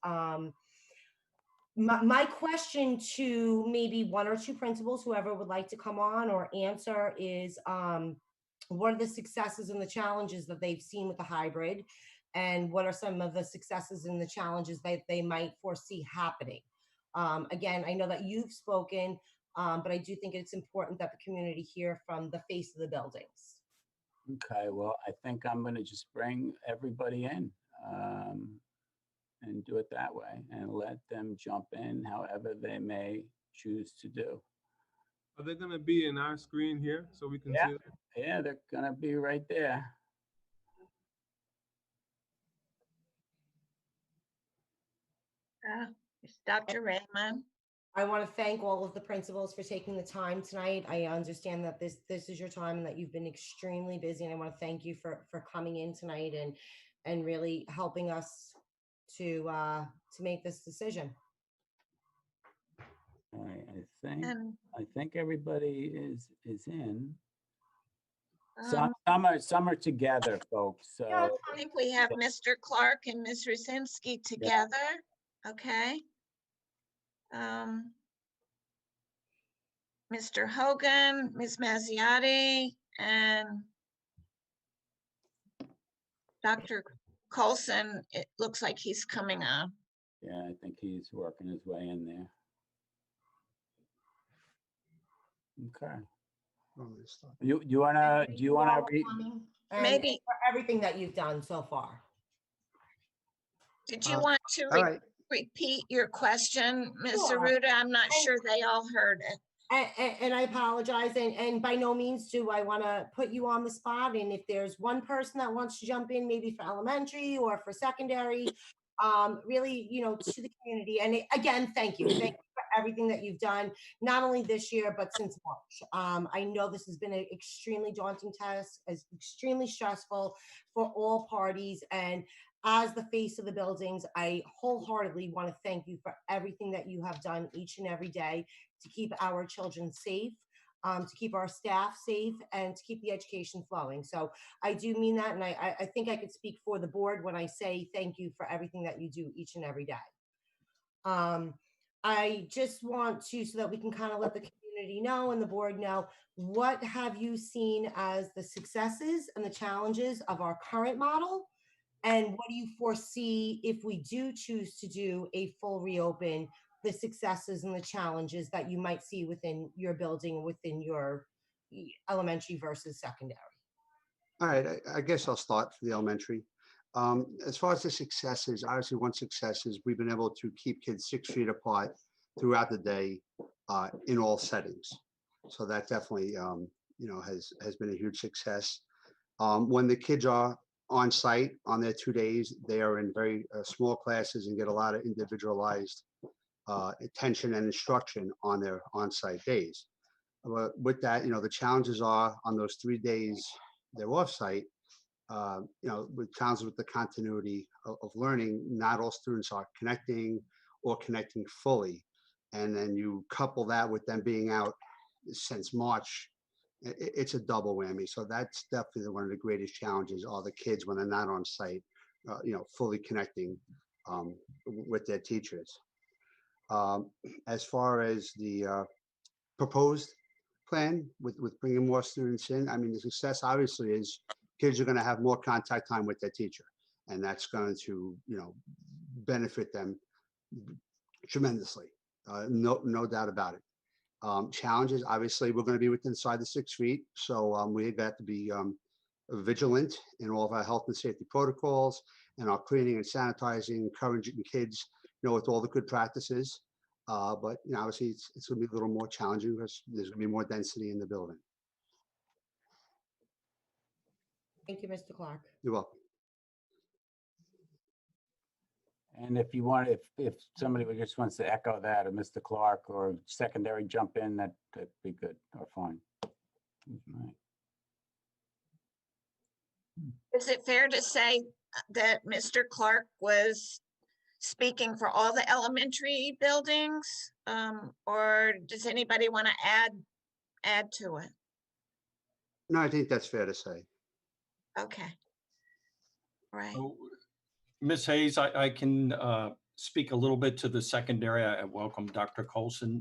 My question to maybe 1 or 2 principals, whoever would like to come on or answer, is what are the successes and the challenges that they've seen with the hybrid? And what are some of the successes and the challenges that they might foresee happening? Again, I know that you've spoken, but I do think it's important that the community hear from the face of the buildings.
Okay, well, I think I'm going to just bring everybody in. And do it that way and let them jump in however they may choose to do.
Are they going to be in our screen here so we can see them?
Yeah, they're going to be right there.
It's Dr. Raymond.
I want to thank all of the principals for taking the time tonight. I understand that this is your time and that you've been extremely busy, and I want to thank you for coming in tonight and really helping us to make this decision.
All right,
And
I think everybody is in.
um,
Some are together, folks. So
I think we have Mr. Clark and Ms. Rusinski together. Okay. Mr. Hogan, Ms. Mazziotti, and Dr. Colson, it looks like he's coming on.
yeah, I think he's working his way in there. Okay. Do you wanna
And
Maybe-
for everything that you've done so far.
Did you want to
All right.
repeat your question, Ms.
Sure.
Aruta? I'm not sure they all heard it.
And I apologize, and by no means do I want to put you on the spot. And if there's one person that wants to jump in, maybe for elementary or for secondary, really, to the community. And again, thank you. Thank you for everything that you've done, not only this year, but since March. I know this has been an extremely daunting task, as extremely stressful for all parties. And as the face of the buildings, I wholeheartedly want to thank you for everything that you have done each and every day to keep our children safe, to keep our staff safe, and to keep the education flowing. So I do mean that, and I think I could speak for the board when I say thank you for everything that you do each and every day. I just want to, so that we can kind of let the community know and the board know, what have you seen as the successes and the challenges of our current model? And what do you foresee if we do choose to do a full reopen, the successes and the challenges that you might see within your building, within your elementary versus secondary?
All right, I guess I'll start for the elementary. As far as the successes, obviously one success is we've been able to keep kids 6 feet apart throughout the day in all settings. So that definitely, has been a huge success. When the kids are on site on their 2 days, they are in very small classes and get a lot of individualized attention and instruction on their on-site days. But with that, the challenges are on those 3 days they're off-site, with challenges with the continuity of learning. Not all students are connecting or connecting fully. And then you couple that with them being out since March, it's a double whammy. So that's definitely one of the greatest challenges, are the kids when they're not on site, fully connecting with their teachers. As far as the proposed plan with bringing more students in, I mean, the success obviously is kids are going to have more contact time with their teacher, and that's going to, benefit them tremendously. No doubt about it. Challenges, obviously, we're going to be inside the 6 feet, so we got to be vigilant in all of our health and safety protocols and our cleaning and sanitizing, encouraging kids, with all the good practices. But obviously, it's going to be a little more challenging because there's going to be more density in the building.
Thank you, Mr. Clark.
You're welcome.
And if you want, if somebody just wants to echo that, or Mr. Clark or secondary jump in, that'd be good or fine. Right.
Is it fair to say that Mr. Clark was speaking for all the elementary buildings? Or does anybody want to add to it?
No, I think that's fair to say.
Okay. Right.
So, Ms. Hayes, I can speak a little bit to the secondary. I welcome Dr. Colson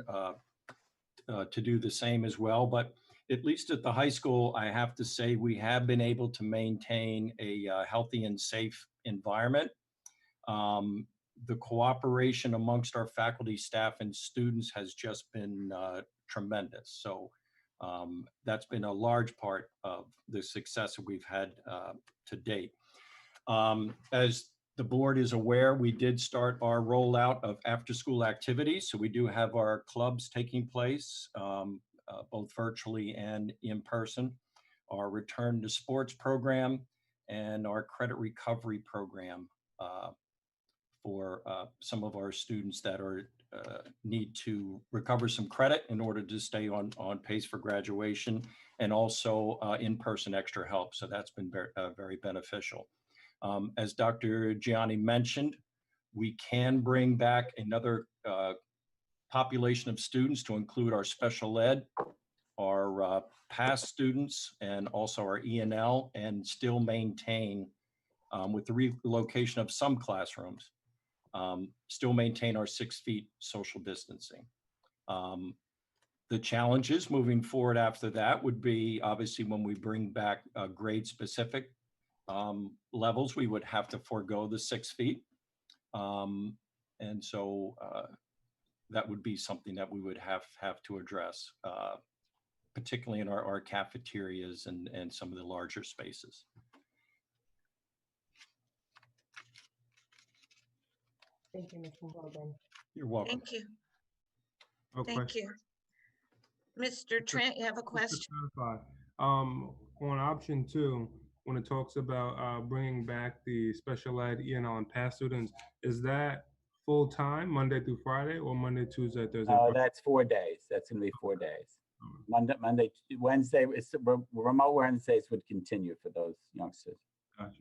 to do the same as well. But at least at the high school, I have to say we have been able to maintain a healthy and safe environment. The cooperation amongst our faculty, staff, and students has just been tremendous. So that's been a large part of the success that we've had to date. As the board is aware, we did start our rollout of after-school activities. So we do have our clubs taking place, both virtually and in person, our return to sports program, and our credit recovery program for some of our students that are need to recover some credit in order to stay on pace for graduation, and also in-person extra help. So that's been very beneficial. As Dr. Gianni mentioned, we can bring back another population of students to include our special ed, our past students, and also our E&L, and still maintain, with the relocation of some classrooms, still maintain our 6 feet social distancing. The challenges moving forward after that would be, obviously, when we bring back grade specific levels, we would have to forego the 6 feet. And so that would be something that we would have to address, particularly in our cafeterias and some of the larger spaces.
Thank you, Mr. Hogan.
You're welcome.
Thank you.
No
Thank
question.
you. Mr. Trent, you have a
Just to
question?
clarify, on option 2, when it talks about bringing back the special ed, ENL, and PASS students, is that full time, Monday through Friday, or Monday, Tuesday, Thursday? Friday?
That's 4 days. That's going to be 4 days. Monday, Wednesday, remote Wednesdays would continue for those youngsters.
Gotcha.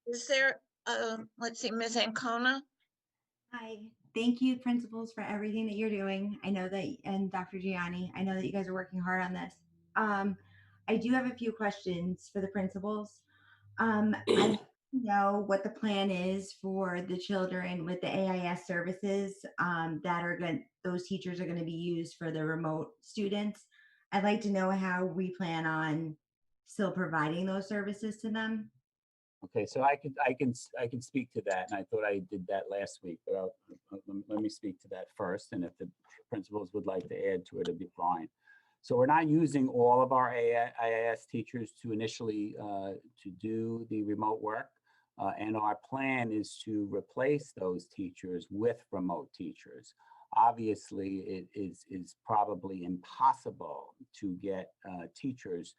Is there, let's see, Ms. Ancona?
Hi, thank you, principals, for everything that you're doing. I know that, and Dr. Gianni, I know that you guys are working hard on this. I do have a few questions for the principals. I know what the plan is for the children with the AIS services that are going, those teachers are going to be used for the remote students. I'd like to know how we plan on still providing those services to them.
Okay, so I can speak to that, and I thought I did that last week, but let me speak to that first, and if the principals would like to add to it, it'd be fine. So we're not using all of our AIS teachers to initially to do the remote work, and our plan is to replace those teachers with remote teachers. Obviously, it is probably impossible to get teachers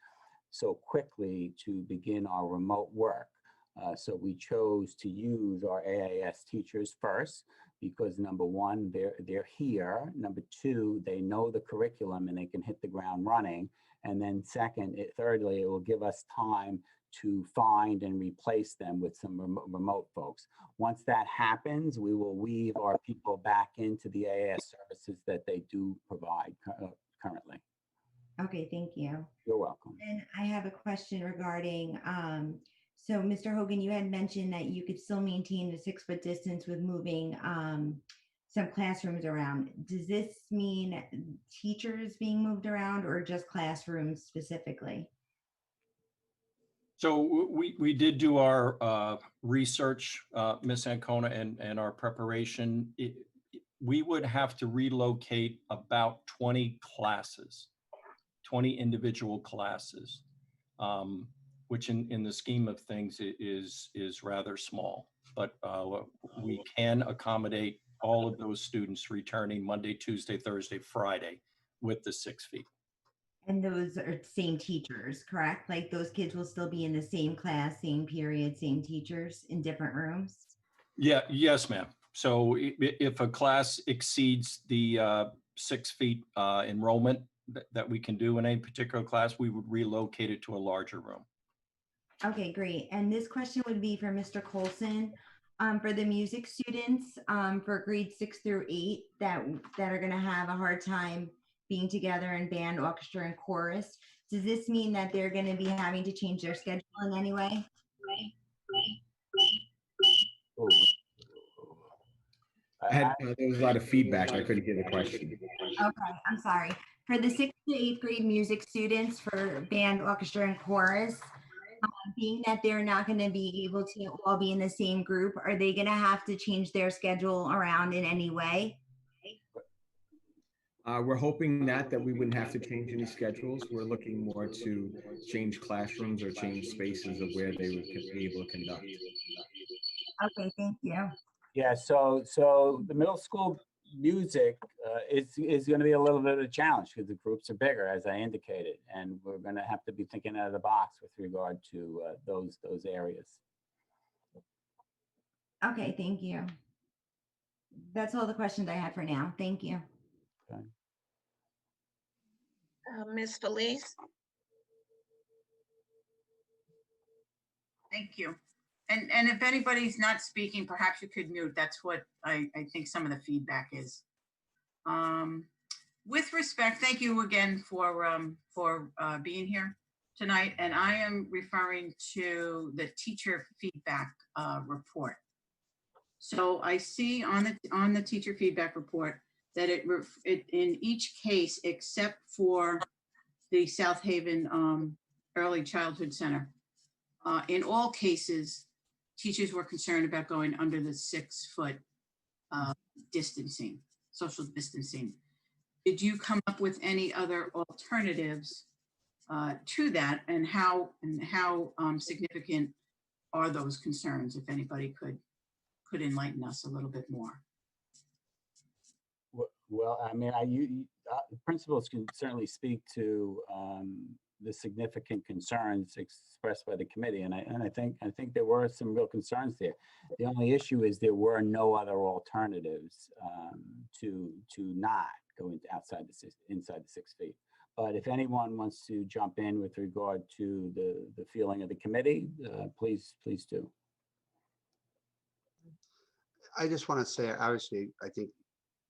so quickly to begin our remote work. So we chose to use our AIS teachers first because number one, they're here. Number two, they know the curriculum and they can hit the ground running. And then thirdly, it will give us time to find and replace them with some remote folks. Once that happens, we will weave our people back into the AIS services that they do provide currently.
Okay, thank you.
You're welcome.
And I have a question regarding, so Mr. Hogan, you had mentioned that you could still maintain the 6-foot distance with moving some classrooms around. Does this mean teachers being moved around or just classrooms specifically?
So we did do our research, Ms. Ancona, and our preparation. We would have to relocate about 20 classes, 20 individual classes, which in the scheme of things is rather small. But we can accommodate all of those students returning Monday, Tuesday, Thursday, Friday with the 6 feet.
And those are same teachers, correct? Like those kids will still be in the same class, same period, same teachers in different rooms?
Yeah, yes, ma'am. So if a class exceeds the 6 feet enrollment that we can do in any particular class, we would relocate it to a larger room.
Okay, great. And this question would be for Mr. Colson. For the music students for grades 6 through 8 that are going to have a hard time being together in band, orchestra, and chorus, does this mean that they're going to be having to change their schedule in any way?
There was a lot of feedback. I couldn't hear the question.
Okay, I'm sorry. For the 6th to 8th grade music students for band, orchestra, and chorus, being that they're not going to be able to all be in the same group, are they going to have to change their schedule around in any way?
We're hoping that we wouldn't have to change any schedules. We're looking more to change classrooms or change spaces of where they would be able to conduct.
Okay, thank you.
Yeah, so the middle school music is going to be a little bit of a challenge because the groups are bigger, as I indicated, and we're going to have to be thinking out of the box with regard to those areas.
Okay, thank you. That's all the questions I had for now. Thank you.
Okay.
Ms. Felice?
Thank you. And if anybody's not speaking, perhaps you could mute. That's what I think some of the feedback is. With respect, thank you again for being here tonight. And I am referring to the teacher feedback report. So I see on the teacher feedback report that it in each case, except for the South Haven Early Childhood Center, in all cases, teachers were concerned about going under the 6-foot distancing, social distancing. Did you come up with any other alternatives to that, and how significant are those concerns, if anybody could enlighten us a little bit more.
Well, I mean, principals can certainly speak to the significant concerns expressed by the committee, and I think there were some real concerns there. The only issue is there were no other alternatives to not go inside the 6 feet. But if anyone wants to jump in with regard to the feeling of the committee, please do.
I just want to say, obviously, I think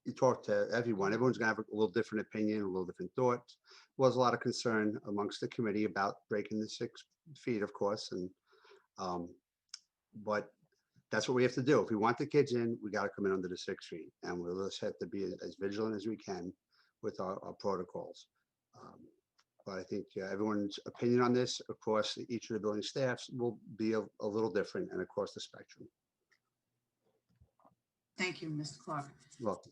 you talk to everyone, everyone's gonna have a little different opinion, a little different thoughts. Was a lot of concern amongst the committee about breaking the 6 feet, of course, and but that's what we have to do. If we want the kids in, we got to come in under the 6 feet, and we'll just have to be as vigilant as we can with our protocols. But I think everyone's opinion on this across each of the building staffs will be a little different and across the spectrum.
Thank you, Mr. Clark.
Welcome.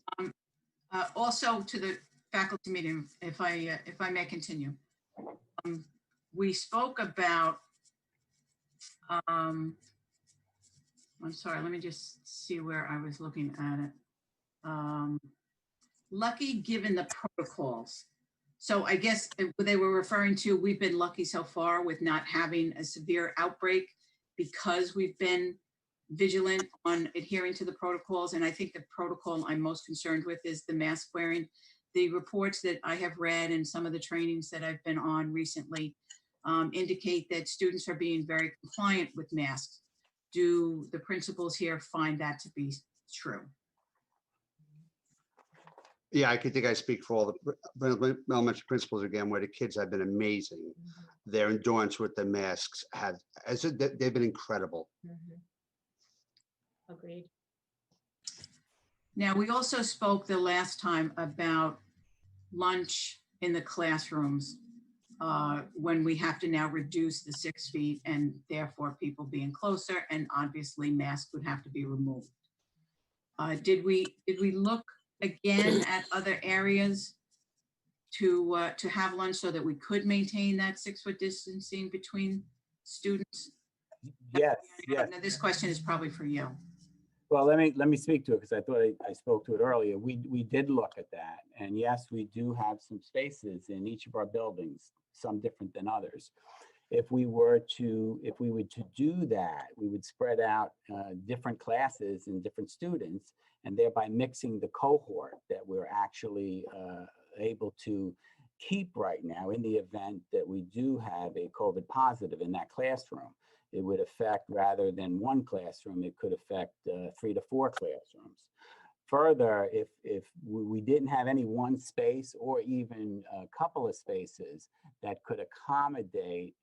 Also to the faculty meeting, if I may continue. We spoke about, I'm sorry, let me just see where I was looking at it. Lucky given the protocols. So I guess they were referring to, we've been lucky so far with not having a severe outbreak because we've been vigilant on adhering to the protocols. And I think the protocol I'm most concerned with is the mask wearing. The reports that I have read and some of the trainings that I've been on recently indicate that students are being very compliant with masks. Do the principals here find that to be true?
Yeah, I think I speak for all the elementary principals again, where the kids have been amazing. Their endurance with the masks they've been incredible.
Agreed.
Now, we also spoke the last time about lunch in the classrooms when we have to now reduce the 6 feet and therefore people being closer, and obviously masks would have to be removed. Did we look again at other areas to have lunch so that we could maintain that 6 foot distancing between students?
Yes.
Now, this question is probably for you.
Well, let me speak to it because I thought I spoke to it earlier. We did look at that, and yes, we do have some spaces in each of our buildings, some different than others. If we were to do that, we would spread out different classes and different students, and thereby mixing the cohort that we're actually able to keep right now in the event that we do have a COVID positive in that classroom. It would affect, rather than one classroom, it could affect 3 to 4 classrooms. Further, if we didn't have any one space or even a couple of spaces that could accommodate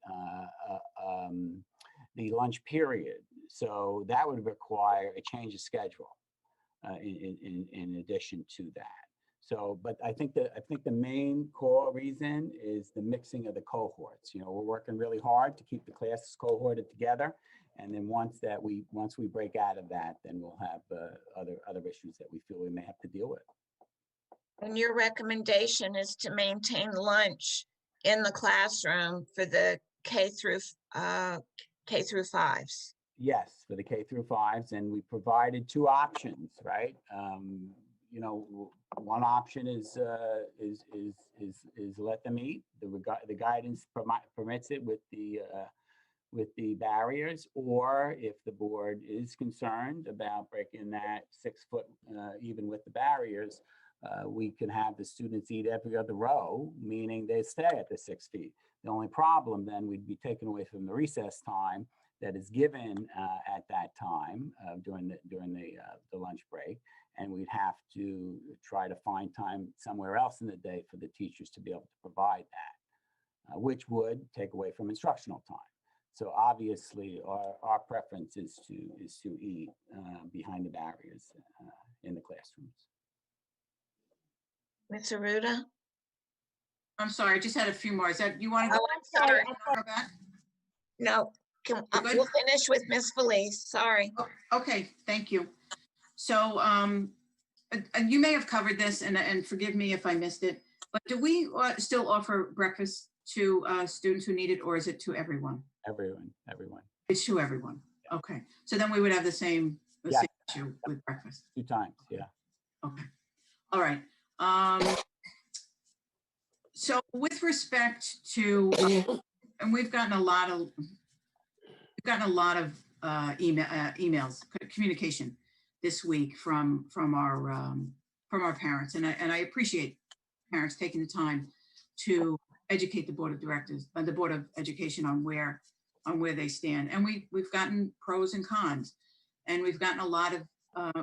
the lunch period, so that would require a change of schedule in addition to that. So, but I think the main core reason is the mixing of the cohorts. You know, we're working really hard to keep the classes cohorted together, and then once we break out of that, then we'll have other issues that we feel we may have to deal with.
And your recommendation is to maintain lunch in the classroom for the K through 5s.
Yes, for the K through 5s, and we provided 2 options, right? You know, one option is let them eat. The guidance permits it with the barriers, or if the board is concerned about breaking that 6 foot even with the barriers, we can have the students eat every other row, meaning they stay at the 6 feet. The only problem then we'd be taken away from the recess time that is given at that time during the lunch break. And we'd have to try to find time somewhere else in the day for the teachers to be able to provide that, which would take away from instructional time. So obviously, our preference is to eat behind the barriers in the classrooms.
Ms. Aruda?
I'm sorry, I just had a few more. Is that you want to go?
Oh, I'm sorry.
Go back?
No, we'll finish with Ms. Felice. Sorry.
Okay, thank you. So you may have covered this, and forgive me if I missed it, but do we still offer breakfast to students who need it, or is it to everyone?
Everyone.
It's to everyone. Okay, so then we would have the same
Yeah.
issue with breakfast.
2 times, yeah.
Okay, all right. So with respect to, and we've gotten a lot of emails, communication this week from our parents, and I appreciate parents taking the time to educate the board of directors, the Board of Education on where they stand. And we've gotten pros and cons, and we've gotten a lot of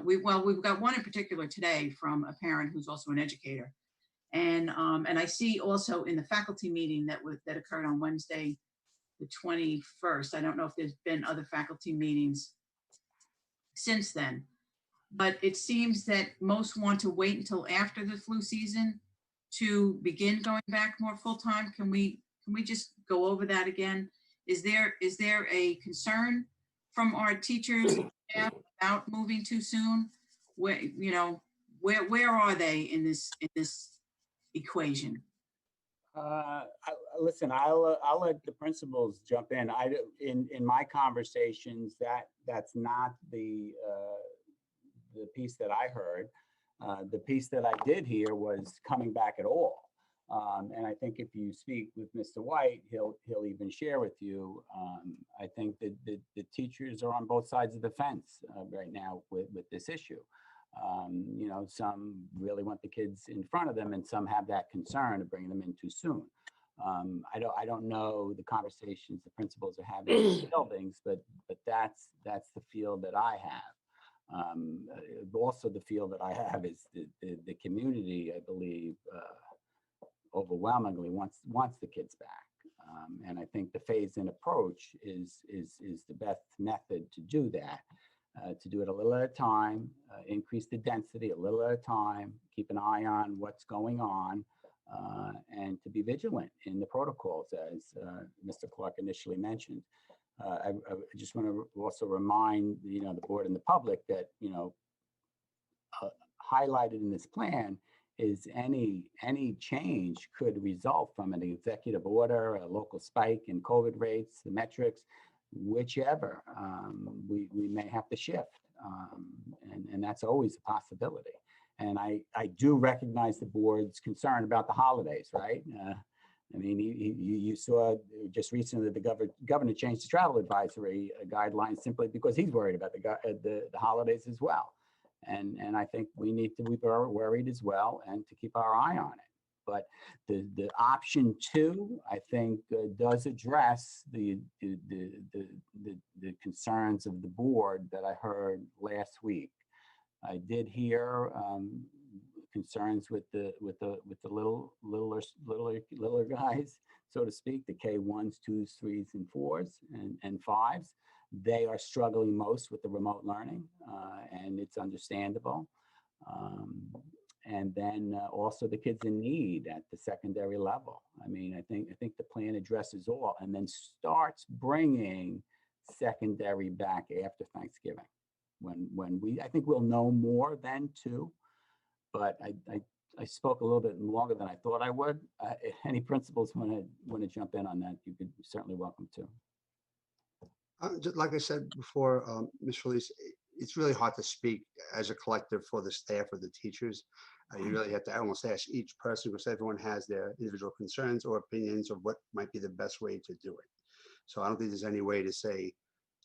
we've got one in particular today from a parent who's also an educator. And I see also in the faculty meeting that occurred on Wednesday, the 21st. I don't know if there's been other faculty meetings since then, but it seems that most want to wait until after the flu season to begin going back more full time. Can we just go over that again? Is there a concern from our teachers and staff about moving too soon? Where are they in this equation?
Listen, I'll let the principals jump in. In my conversations, that's not the piece that I heard. The piece that I did hear was coming back at all. And I think if you speak with Mr. White, he'll even share with you. I think that the teachers are on both sides of the fence right now with this issue. Some really want the kids in front of them, and some have that concern of bringing them in too soon. I don't know the conversations the principals are having in the buildings, but that's the feel that I have. Also, the feel that I have is the community, I believe, overwhelmingly wants the kids back. And I think the phase-in approach is the best method to do that. To do it a little at a time, increase the density a little at a time, keep an eye on what's going on, and to be vigilant in the protocols, as Mr. Clark initially mentioned. I just want to also remind the board and the public that highlighted in this plan is any change could result from an executive order, a local spike in COVID rates, the metrics, whichever, we may have to shift. And that's always a possibility. And I do recognize the board's concern about the holidays, right? I mean, you saw just recently the governor changed the travel advisory guidelines simply because he's worried about the holidays as well. And I think we need to be worried as well and to keep our eye on it. But the option 2, I think, does address the concerns of the board that I heard last week. I did hear concerns with the littler guys, so to speak, the K1s, 2s, 3s, and 4s, and 5s. They are struggling most with the remote learning, and it's understandable. And then also the kids in need at the secondary level. I mean, I think the plan addresses all, and then starts bringing secondary back after Thanksgiving, when I think we'll know more then too. But I spoke a little bit longer than I thought I would. Any principals want to jump in on that? You could certainly welcome to.
Just like I said before, Ms. Felice, it's really hard to speak as a collective for the staff or the teachers. You really have to almost ask each person, because everyone has their individual concerns or opinions of what might be the best way to do it. So I don't think there's any way to say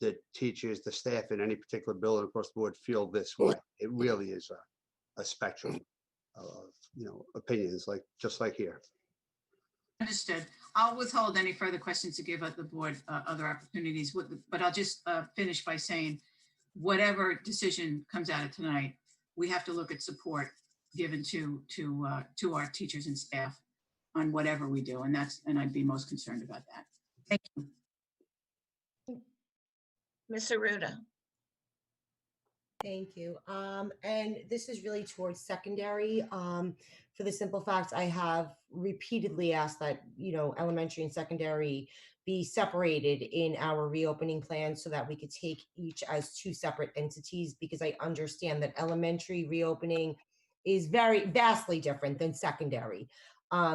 that teachers, the staff in any particular building across the board feel this way. It really is a spectrum of opinions, just like here.
Understood. I'll withhold any further questions to give the board other opportunities, but I'll just finish by saying, whatever decision comes out of tonight, we have to look at support given to our teachers and staff on whatever we do, and I'd be most concerned about that. Thank you.
Ms. Aruda.
Thank you. And this is really towards secondary. For the simple fact, I have repeatedly asked that, elementary and secondary be separated in our reopening plan so that we could take each as 2 separate entities, because I understand that elementary reopening is vastly different than secondary.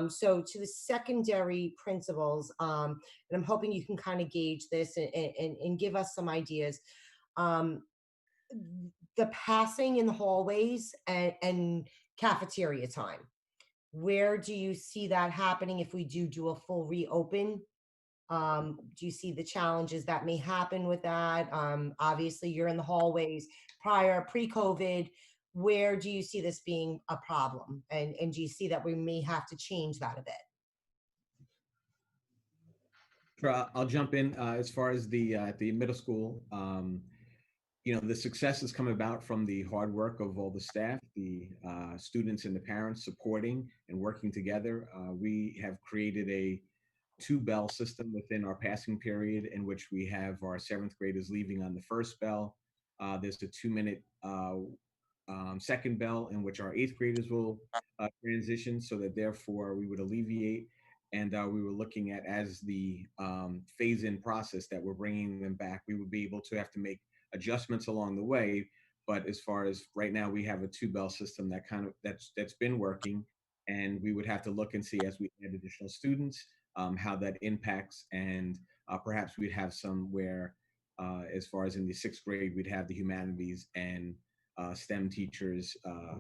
So to the secondary principals, and I'm hoping you can kind of gauge this and give us some ideas. The passing in the hallways and cafeteria time. Where do you see that happening if we do a full reopen? Do you see the challenges that may happen with that? Obviously, you're in the hallways pre-COVID. Where do you see this being a problem? And do you see that we may have to change that a bit?
Sure, I'll jump in. As far as the middle school, the success has come about from the hard work of all the staff, the students and the parents supporting and working together. We have created a 2-bell system within our passing period in which we have our 7th graders leaving on the first bell. There's a 2-minute second bell in which our 8th graders will transition, so that therefore we would alleviate. And we were looking at, as the phase-in process that we're bringing them back, we would be able to have to make adjustments along the way. But as far as right now, we have a 2-bell system that's been working, and we would have to look and see, as we add additional students, how that impacts. And perhaps we'd have some where, as far as in the 6th grade, we'd have the humanities and STEM teachers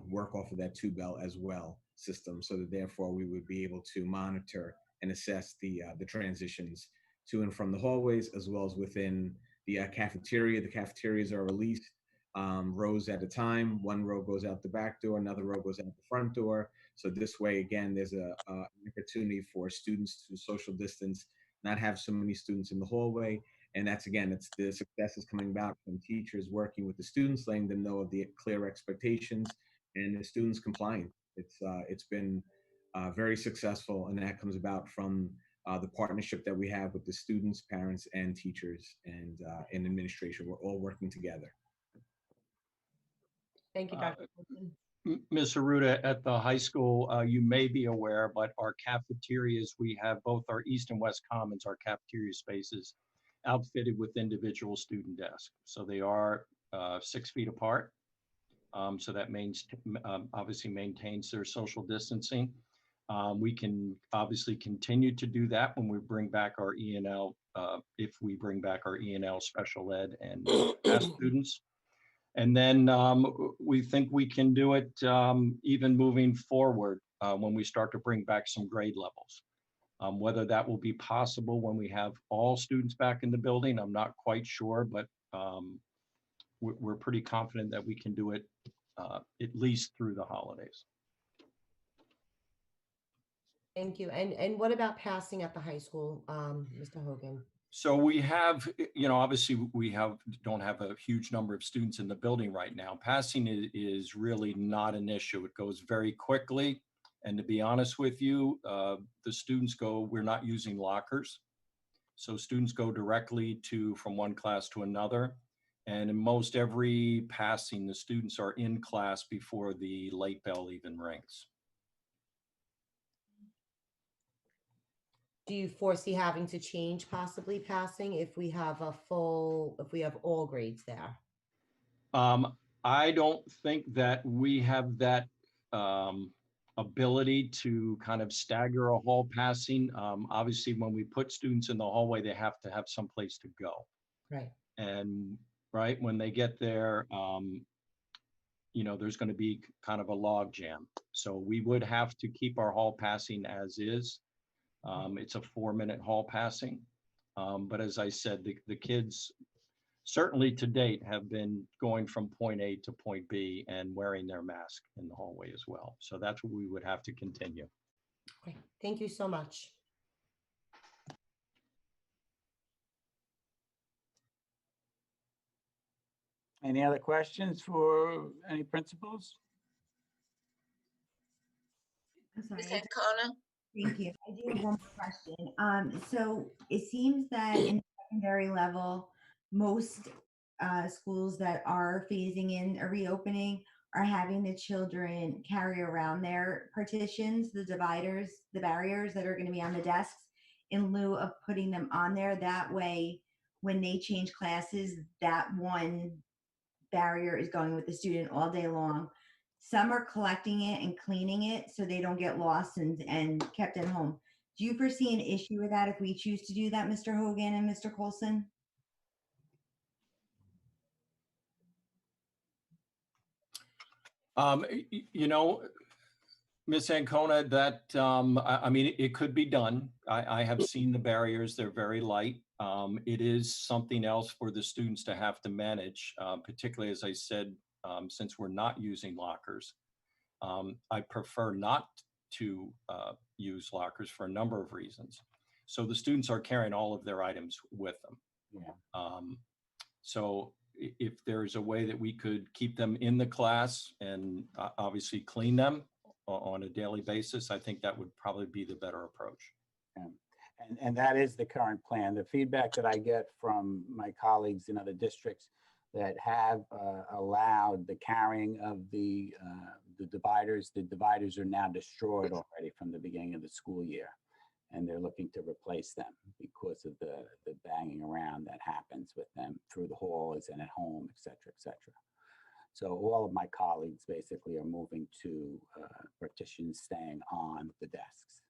work off of that 2-bell as well system, so that therefore we would be able to monitor and assess the transitions to and from the hallways, as well as within the cafeteria. The cafeterias are released rows at a time. One row goes out the back door, another row goes out the front door. So this way, again, there's an opportunity for students to social distance, not have so many students in the hallway. And that's, again, it's the success is coming about from teachers working with the students, letting them know of the clear expectations, and the students complying. It's been very successful, and that comes about from the partnership that we have with the students, parents, and teachers, and administration. We're all working together.
Thank you, Dr. Wilson.
Ms. Aruda, at the high school, you may be aware, but our cafeterias, we have both our East and West Commons, our cafeteria spaces, outfitted with individual student desks. So they are 6 feet apart. So that means obviously maintains their social distancing. We can obviously continue to do that when we bring back our E&L, if we bring back our E&L special ed and PASS students. And then we think we can do it even moving forward when we start to bring back some grade levels. Whether that will be possible when we have all students back in the building, I'm not quite sure, but we're pretty confident that we can do it at least through the holidays.
Thank you. And what about passing at the high school, Mr. Hogan?
So we have, obviously we don't have a huge number of students in the building right now. Passing is really not an issue. It goes very quickly. And to be honest with you, the students we're not using lockers. So students go directly from one class to another. And in most every passing, the students are in class before the late bell even rings.
Do you foresee having to change possibly passing if we have all grades there?
I don't think that we have that ability to kind of stagger a hall passing. Obviously, when we put students in the hallway, they have to have some place to go.
Right.
And when they get there, there's going to be kind of a log jam. So we would have to keep our hall passing as is. It's a 4-minute hall passing. But as I said, the kids certainly to date have been going from point A to point B and wearing their mask in the hallway as well. So that's what we would have to continue.
Okay. Thank you so much.
Any other questions for any principals?
I'm sorry.
Ms. Ancona?
Thank you. I do have one more question. So it seems that in secondary level, most schools that are phasing in a reopening are having the children carry around their partitions, the dividers, the barriers that are going to be on the desks, in lieu of putting them on there. That way, when they change classes, that one barrier is going with the student all day long. Some are collecting it and cleaning it so they don't get lost and kept at home. Do you foresee an issue with that if we choose to do that, Mr. Hogan and Mr. Colson?
You know, Ms. Ancona, that, I mean, it could be done. I have seen the barriers. They're very light. It is something else for the students to have to manage, particularly, as I said, since we're not using lockers. I prefer not to use lockers for a number of reasons. So the students are carrying all of their items with them.
Yeah.
So if there's a way that we could keep them in the class and obviously clean them on a daily basis, I think that would probably be the better approach.
Yeah. And that is the current plan. The feedback that I get from my colleagues in other districts that have allowed the carrying of the dividers are now destroyed already from the beginning of the school year. And they're looking to replace them because of the banging around that happens with them through the halls and at home, et cetera, et cetera. So all of my colleagues basically are moving to partitions staying on the desks.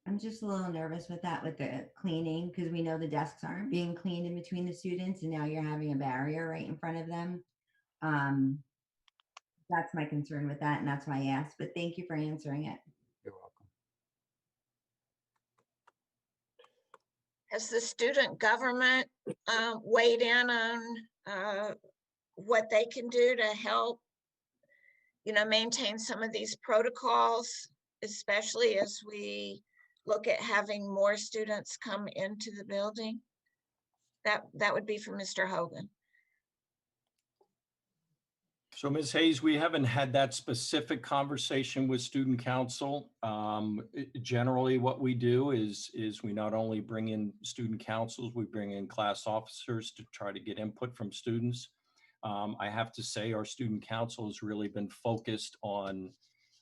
I'm just a little nervous with that, with the cleaning, because we know the desks aren't being cleaned in between the students, and now you're having a barrier right in front of them. That's my concern with that, and that's why I asked, but thank you for answering it.
You're welcome.
Has the student government weighed in on what they can do to help, maintain some of these protocols, especially as we look at having more students come into the building? That would be for Mr. Hogan.
So Ms. Hayes, we haven't had that specific conversation with student council. Generally what we do is we not only bring in student councils, we bring in class officers to try to get input from students. I have to say our student council has really been focused on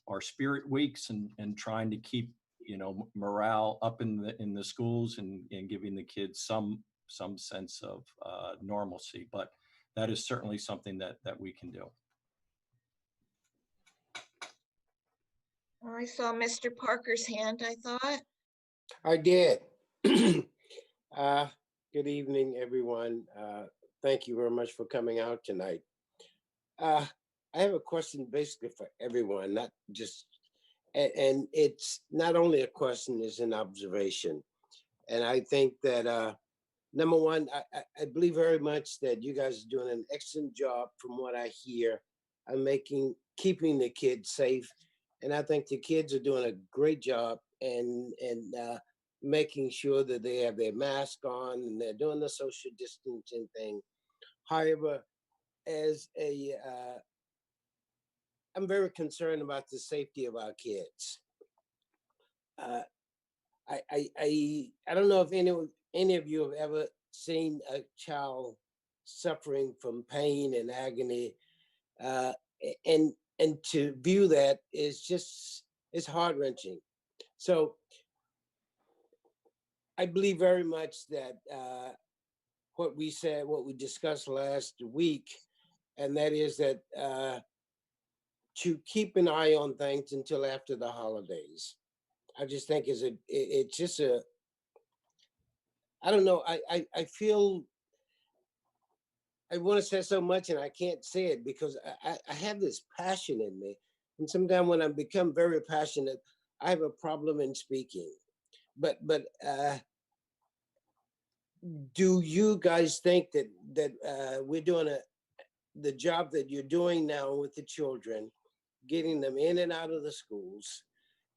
our spirit weeks and trying to keep, morale up in the schools and giving the kids some sense of normalcy. But that is certainly something that we can do.
I saw Mr. Parker's hand, I thought.
I did. Good evening, everyone. Thank you very much for coming out tonight. I have a question basically for everyone, not just, and it's not only a question, it's an observation. And I think that, number one, I believe very much that you guys are doing an excellent job from what I hear on keeping the kids safe. And I think the kids are doing a great job and making sure that they have their mask on and they're doing the social distancing thing. However, I'm very concerned about the safety of our kids. I don't know if any of you have ever seen a child suffering from pain and agony, and to view that it's heart-wrenching. So I believe very much that what we discussed last week, and that is that to keep an eye on things until after the holidays. I just think I don't know, I feel I want to say so much and I can't say it because I have this passion in me. And sometimes when I become very passionate, I have a problem in speaking. But do you guys think that we're doing the job that you're doing now with the children, getting them in and out of the schools,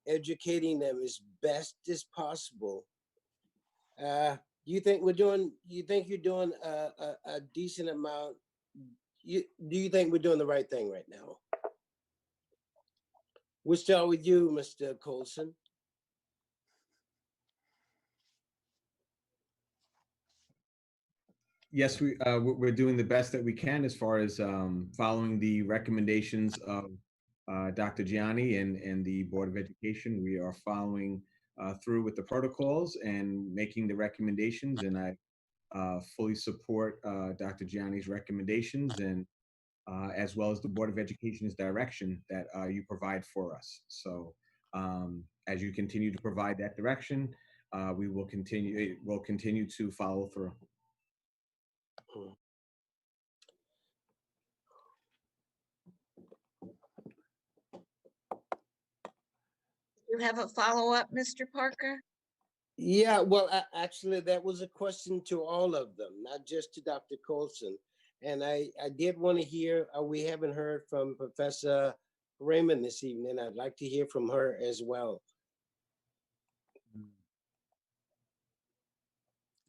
educating them as best as possible? You think you're doing a decent amount? Do you think we're doing the right thing right now? We'll start with you, Mr. Colson.
Yes, we're doing the best that we can as far as following the recommendations of Dr. Gianni and the Board of Education. We are following through with the protocols and making the recommendations, and I fully support Dr. Gianni's recommendations, and as well as the Board of Education's direction that you provide for us. So as you continue to provide that direction, we'll continue to follow through.
You have a follow-up, Mr. Parker?
Yeah, well, actually, that was a question to all of them, not just to Dr. Colson. And I did want to hear, we haven't heard from Professor Raymond this evening. I'd like to hear from her as well.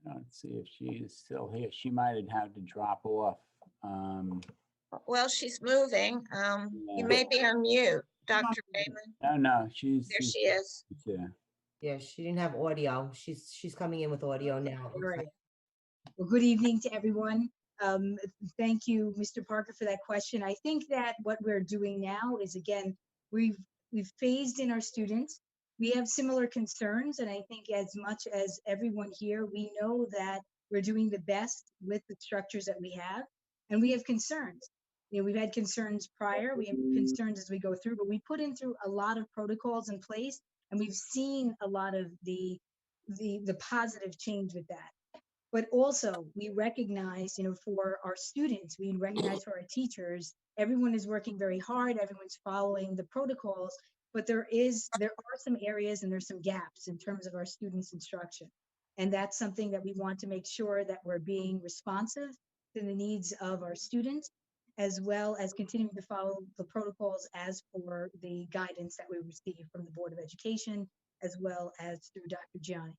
Let's see if she is still here. She might have had to drop off.
Well, she's moving.
Yeah.
You may be on mute, Dr. Raymond.
No,
There she is.
Yeah.
Yeah, she didn't have audio. She's coming in with audio now.
All right. Well, good evening to everyone. Thank you, Mr. Parker, for that question. I think that what we're doing now is, again, we've phased in our students. We have similar concerns, and I think as much as everyone here, we know that we're doing the best with the structures that we have, and we have concerns. You know, we've had concerns prior, we have concerns as we go through, but we put in through a lot of protocols in place, and we've seen a lot of the positive change with that. But also we recognize, you know, for our students, we recognize for our teachers, everyone is working very hard, everyone's following the protocols, but there are some areas and there's some gaps in terms of our students' instruction. And that's something that we want to make sure that we're being responsive to the needs of our students, as well as continuing to follow the protocols as for the guidance that we receive from the Board of Education, as well as through Dr. Gianni.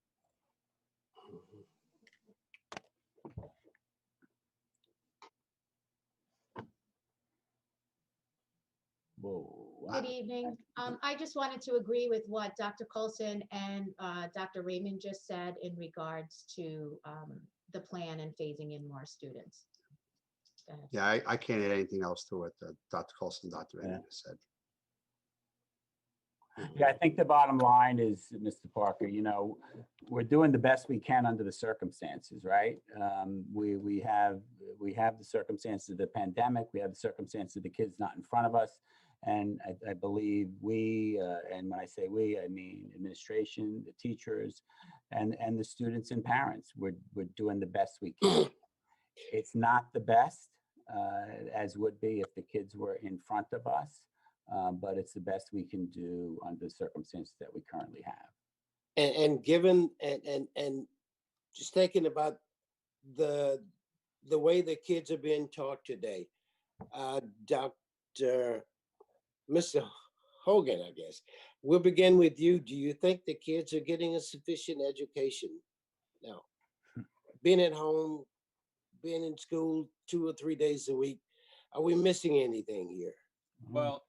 Good evening. I just wanted to agree with what Dr. Colson and Dr. Raymond just said in regards to the plan and phasing in more students. Go ahead.
Yeah, I can't add anything else to what Dr. Colson, Dr. Raymond has said.
Yeah, I think the bottom line is, Mr. Parker, you know, we're doing the best we can under the circumstances, right? We have the circumstances of the pandemic. We have the circumstances of the kids not in front of us. And I believe we, and when I say we, I mean administration, the teachers, and the students and parents. We're doing the best we can. It's not the best, as would be if the kids were in front of us, but it's the best we can do under the circumstances that we currently have.
And given, and just thinking about the way the kids are being taught today, Mr. Hogan, I guess, we'll begin with you. Do you think the kids are getting a sufficient education now? Being at home, being in school 2 or 3 days a week, are we missing anything here?
Well,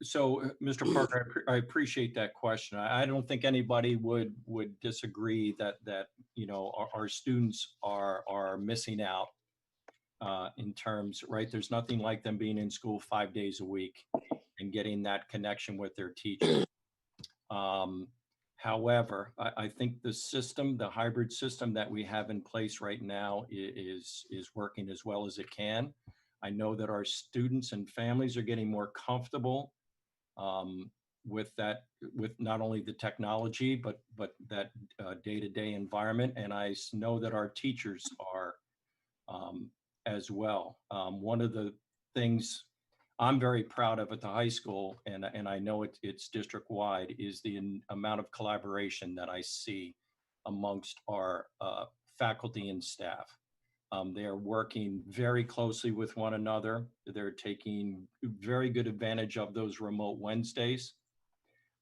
so Mr. Parker, I appreciate that question. I don't think anybody would disagree that you know our students are missing out in terms, right? There's nothing like them being in school 5 days a week and getting that connection with their teachers. However, I think the system, the hybrid system that we have in place right now is working as well as it can. I know that our students and families are getting more comfortable with that, with not only the technology, but that day-to-day environment. And I know that our teachers are as well. One of the things I'm very proud of at the high school, and I know it's district-wide, is the amount of collaboration that I see amongst our faculty and staff. They are working very closely with one another. They're taking very good advantage of those remote Wednesdays,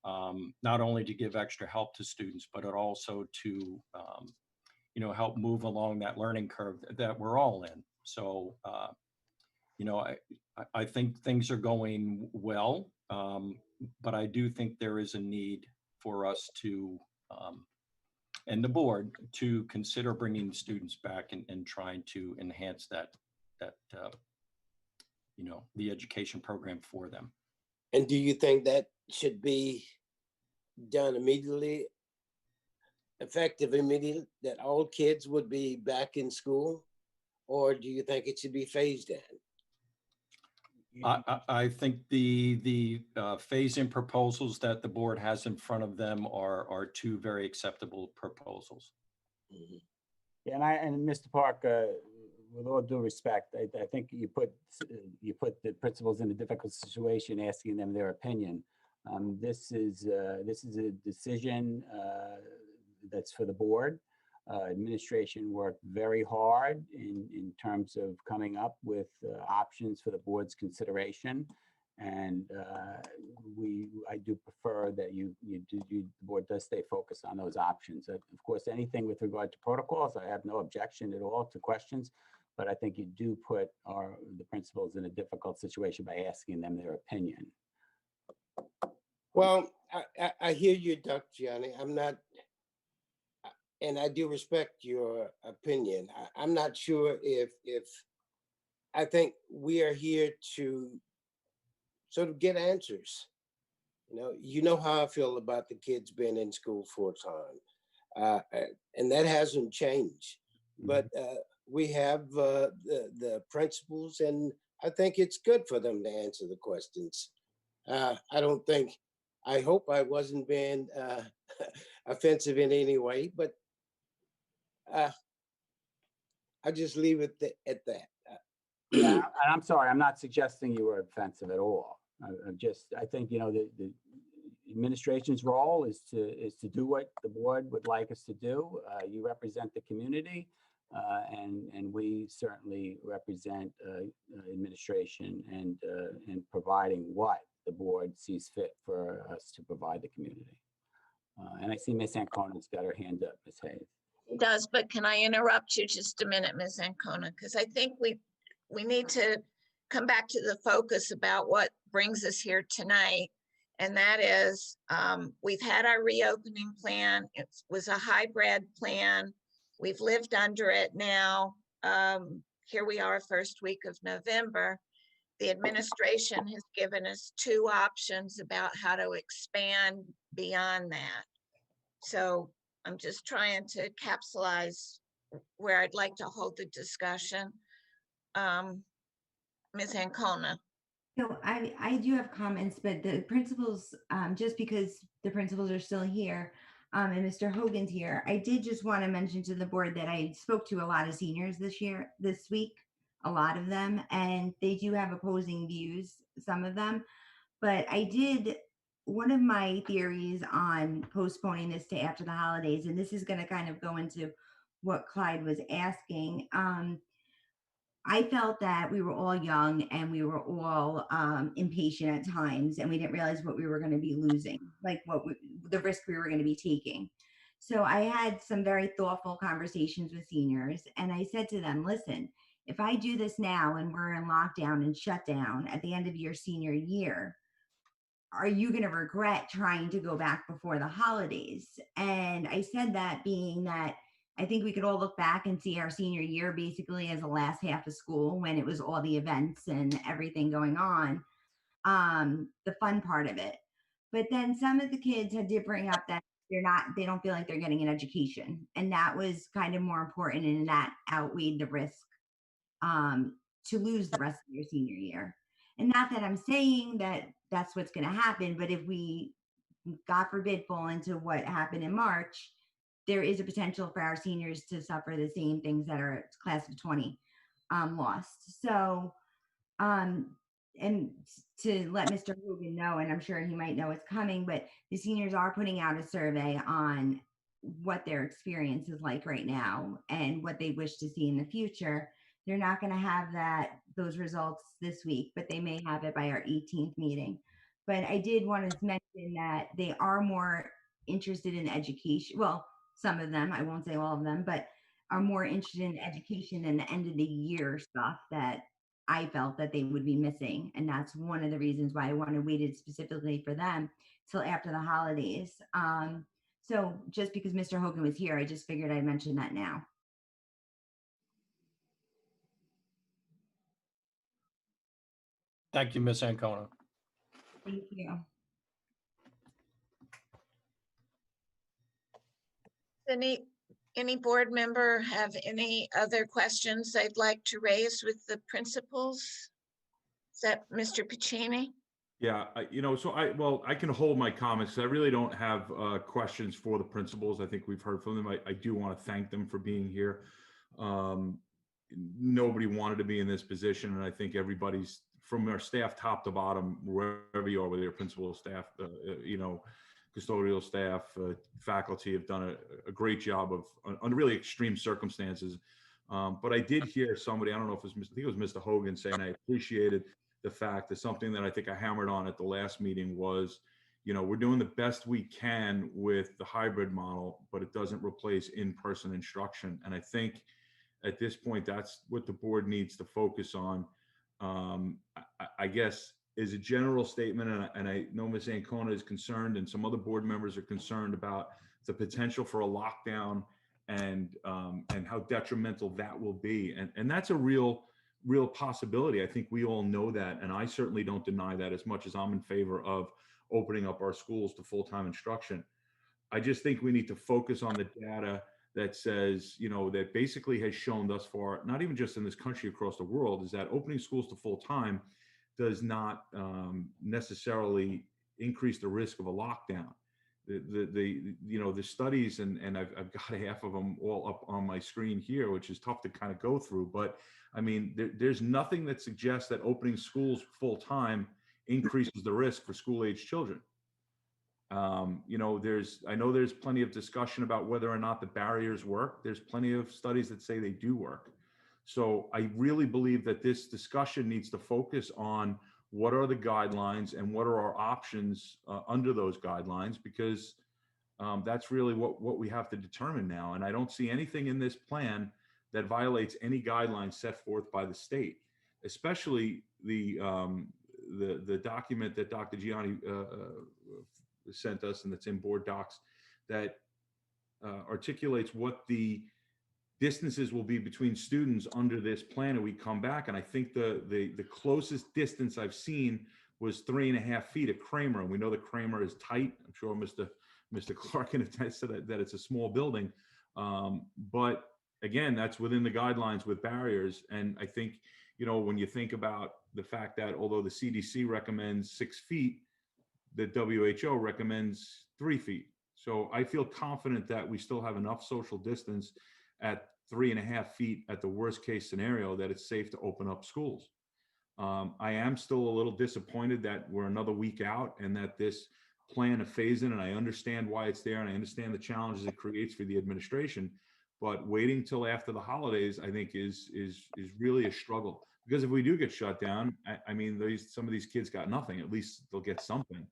not only to give extra help to students, but also to you know, help move along that learning curve that we're all in. So, you know, I think things are going well, but I do think there is a need for us to, and the board, to consider bringing students back and trying to enhance that you know, the education program for them.
And do you think that should be done immediately, effective immediately, that all kids would be back in school? Or do you think it should be phased in?
I think the phase-in proposals that the board has in front of them are two very acceptable proposals.
Yeah, and Mr. Park, with all due respect, I think you put the principals in a difficult situation, asking them their opinion. This is a decision that's for the board. Administration worked very hard in terms of coming up with options for the board's consideration. And I do prefer that the board does stay focused on those options. Of course, anything with regard to protocols, I have no objection at all to questions, but I think you do put the principals in a difficult situation by asking them their opinion.
Well, I hear you, Dr. Gianni. I'm not, and I do respect your opinion. I'm not sure if I think we are here to sort of get answers. You know how I feel about the kids being in school full time, and that hasn't changed. But we have the principals, and I think it's good for them to answer the questions. I hope I wasn't being offensive in any way, but I just leave it at that.
Yeah, and I'm sorry, I'm not suggesting you were offensive at all. I think, the administration's role is to do what the board would like us to do. You represent the community, and we certainly represent administration and providing what the board sees fit for us to provide the community. And I see Ms. Ancona's got her hand up, Ms. Hayes.
It does, but can I interrupt you just a minute, Ms. Ancona? Because I think we need to come back to the focus about what brings us here tonight. And that is, we've had our reopening plan. It was a hybrid plan. We've lived under it now. Here we are, first week of November. The administration has given us two options about how to expand beyond that. So I'm just trying to capsulize where I'd like to hold the discussion. Ms. Ancona.
So I do have comments, but the principals, just because the principals are still here, and Mr. Hogan's here, I did just want to mention to the board that I spoke to a lot of seniors this week, a lot of them, and they do have opposing views, some of them. But one of my theories on postponing this to after the holidays, and this is going to kind of go into what Clyde was asking. I felt that we were all young and we were all impatient at times, and we didn't realize what we were going to be losing, like the risk we were going to be taking. So I had some very thoughtful conversations with seniors, and I said to them, listen, if I do this now and we're in lockdown and shut down at the end of your senior year, are you going to regret trying to go back before the holidays? And I said that being that I think we could all look back and see our senior year basically as the last half of school when it was all the events and everything going on, the fun part of it. But then some of the kids had to bring up that they don't feel like they're getting an education. And that was kind of more important, and that outweighed the risk to lose the rest of your senior year. And not that I'm saying that that's what's going to happen, but if we, God forbid, fall into what happened in March, there is a potential for our seniors to suffer the same things that our class of 20 lost. So, and to let Mr. Hogan know, and I'm sure he might know it's coming, but the seniors are putting out a survey on what their experience is like right now and what they wish to see in the future. They're not going to have those results this week, but they may have it by our 18th meeting. But I did want to mention that they are more interested in education. Well, some of them, I won't say all of them, but are more interested in education than the end of the year stuff that I felt that they would be missing. And that's one of the reasons why I wanted waited specifically for them till after the holidays. So just because Mr. Hogan was here, I just figured I'd mention that now.
Thank you, Ms. Ancona.
Thank you.
Any board member have any other questions they'd like to raise with the principals? Is that Mr. Piccini?
Yeah, so I can hold my comments. I really don't have questions for the principals. I think we've heard from them. I do want to thank them for being here. Nobody wanted to be in this position, and I think everybody's, from our staff top to bottom, wherever you are, whether you're principal staff, custodial staff, faculty, have done a great job of under really extreme circumstances. But I did hear somebody, I don't know if it was, I think it was Mr. Hogan, saying I appreciated the fact that something that I think I hammered on at the last meeting was, we're doing the best we can with the hybrid model, but it doesn't replace in-person instruction. And I think at this point, that's what the board needs to focus on. I guess is a general statement, and I know Ms. Ancona is concerned, and some other board members are concerned about the potential for a lockdown and how detrimental that will be. And that's a real possibility. I think we all know that, and I certainly don't deny that, as much as I'm in favor of opening up our schools to full-time instruction. I just think we need to focus on the data that says, that basically has shown thus far, not even just in this country, across the world, is that opening schools to full-time does not necessarily increase the risk of a lockdown. The studies, and I've got half of them all up on my screen here, which is tough to kind of go through, but I mean, there's nothing that suggests that opening schools full-time increases the risk for school-age children. I know there's plenty of discussion about whether or not the barriers work. There's plenty of studies that say they do work. So I really believe that this discussion needs to focus on what are the guidelines and what are our options under those guidelines, because that's really what we have to determine now. And I don't see anything in this plan that violates any guidelines set forth by the state, especially the document that Dr. Gianni sent us, and that's in board docs, that articulates what the distances will be between students under this plan. And we come back, and I think the closest distance I've seen was 3.5 feet at Kramer. And we know that Kramer is tight. I'm sure Mr. Clark can attest to that it's a small building. But again, that's within the guidelines with barriers. And I think, when you think about the fact that although the CDC recommends 6 feet, the WHO recommends 3 feet. So I feel confident that we still have enough social distance at 3.5 feet at the worst case scenario that it's safe to open up schools. I am still a little disappointed that we're another week out and that this plan of phase-in, and I understand why it's there and I understand the challenges it creates for the administration, but waiting till after the holidays, I think is really a struggle. Because if we do get shut down, I mean, some of these kids got nothing. At least they'll get something.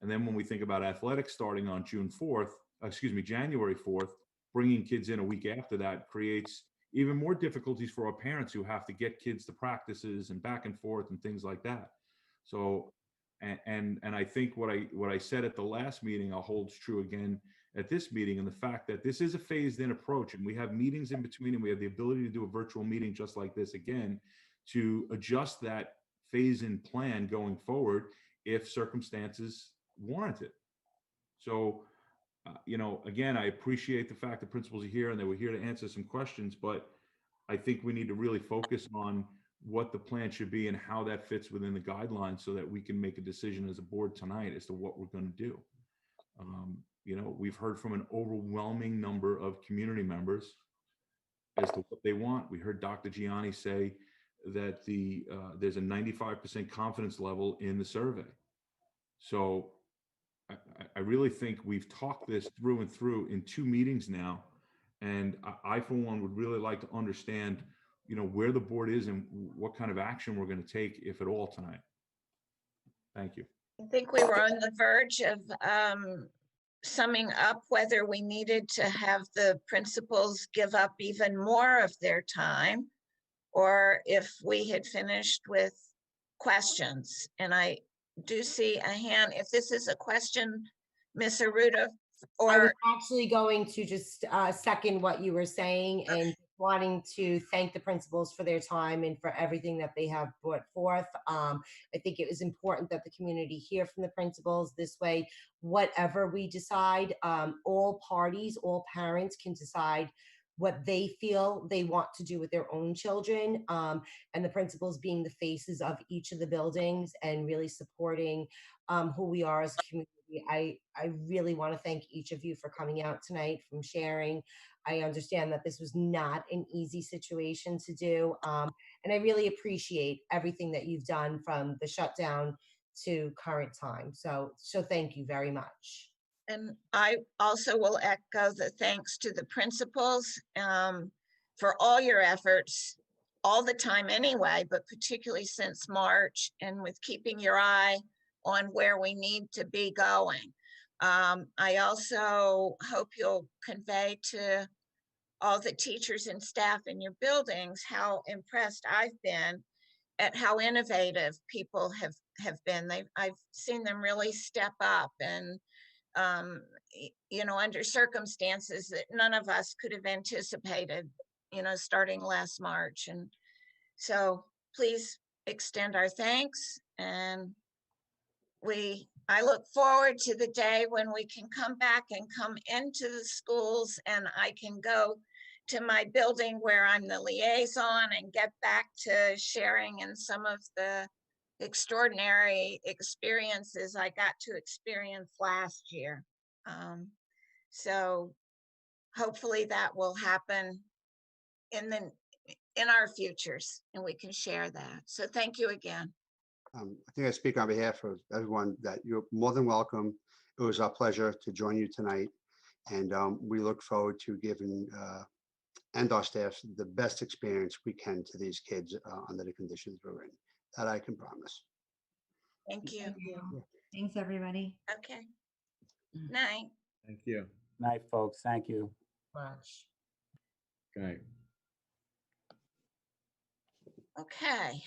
And then when we think about athletics starting on January 4th, bringing kids in a week after that creates even more difficulties for our parents who have to get kids to practices and back and forth and things like that. So, and I think what I said at the last meeting holds true again at this meeting, and the fact that this is a phased-in approach, and we have meetings in between, and we have the ability to do a virtual meeting just like this again to adjust that phase-in plan going forward if circumstances warrant it. So, again, I appreciate the fact that principals are here and they were here to answer some questions, but I think we need to really focus on what the plan should be and how that fits within the guidelines so that we can make a decision as a board tonight as to what we're going to do. We've heard from an overwhelming number of community members as to what they want. We heard Dr. Gianni say that there's a 95% confidence level in the survey. So I really think we've talked this through and through in 2 meetings now. And I, for one, would really like to understand, where the board is and what kind of action we're going to take, if at all, tonight. Thank you.
I think we were on the verge of summing up whether we needed to have the principals give up even more of their time, or if we had finished with questions. And I do see a hand. If this is a question, Ms. Aruda,
I was
or
actually going to just second what you were saying and wanting to thank the principals for their time and for everything that they have brought forth. I think it was important that the community hear from the principals. This way, whatever we decide, all parties, all parents can decide what they feel they want to do with their own children, and the principals being the faces of each of the buildings and really supporting who we are as a community. I really want to thank each of you for coming out tonight, from sharing. I understand that this was not an easy situation to do, and I really appreciate everything that you've done from the shutdown to current time. So thank you very much.
And I also will echo the thanks to the principals for all your efforts all the time anyway, but particularly since March, and with keeping your eye on where we need to be going. I also hope you'll convey to all the teachers and staff in your buildings how impressed I've been at how innovative people have been. I've seen them really step up, and under circumstances that none of us could have anticipated, starting last March. And so please extend our thanks. And I look forward to the day when we can come back and come into the schools, and I can go to my building where I'm the liaison and get back to sharing in some of the extraordinary experiences I got to experience last year. So hopefully that will happen in our futures, and we can share that. So thank you again.
I think I speak on behalf of everyone that you're more than welcome. It was our pleasure to join you tonight, and we look forward to giving and our staff the best experience we can to these kids under the conditions we're in. That I can promise.
Thank you.
Thank you. Thanks, everybody.
Okay. Night.
Thank you.
Night, folks. Thank you.
Much.
Okay.
Okay.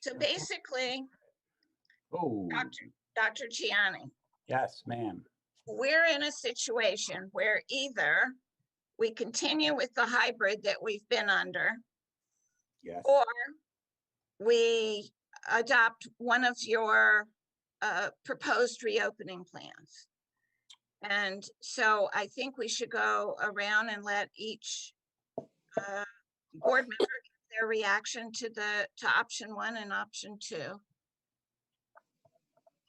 So basically,
Oh,
Dr. Gianni,
yes, ma'am.
we're in a situation where either we continue with the hybrid that we've been under,
Yes.
or we adopt one of your proposed reopening plans. And so I think we should go around and let each board member give their reaction to option 1 and option 2,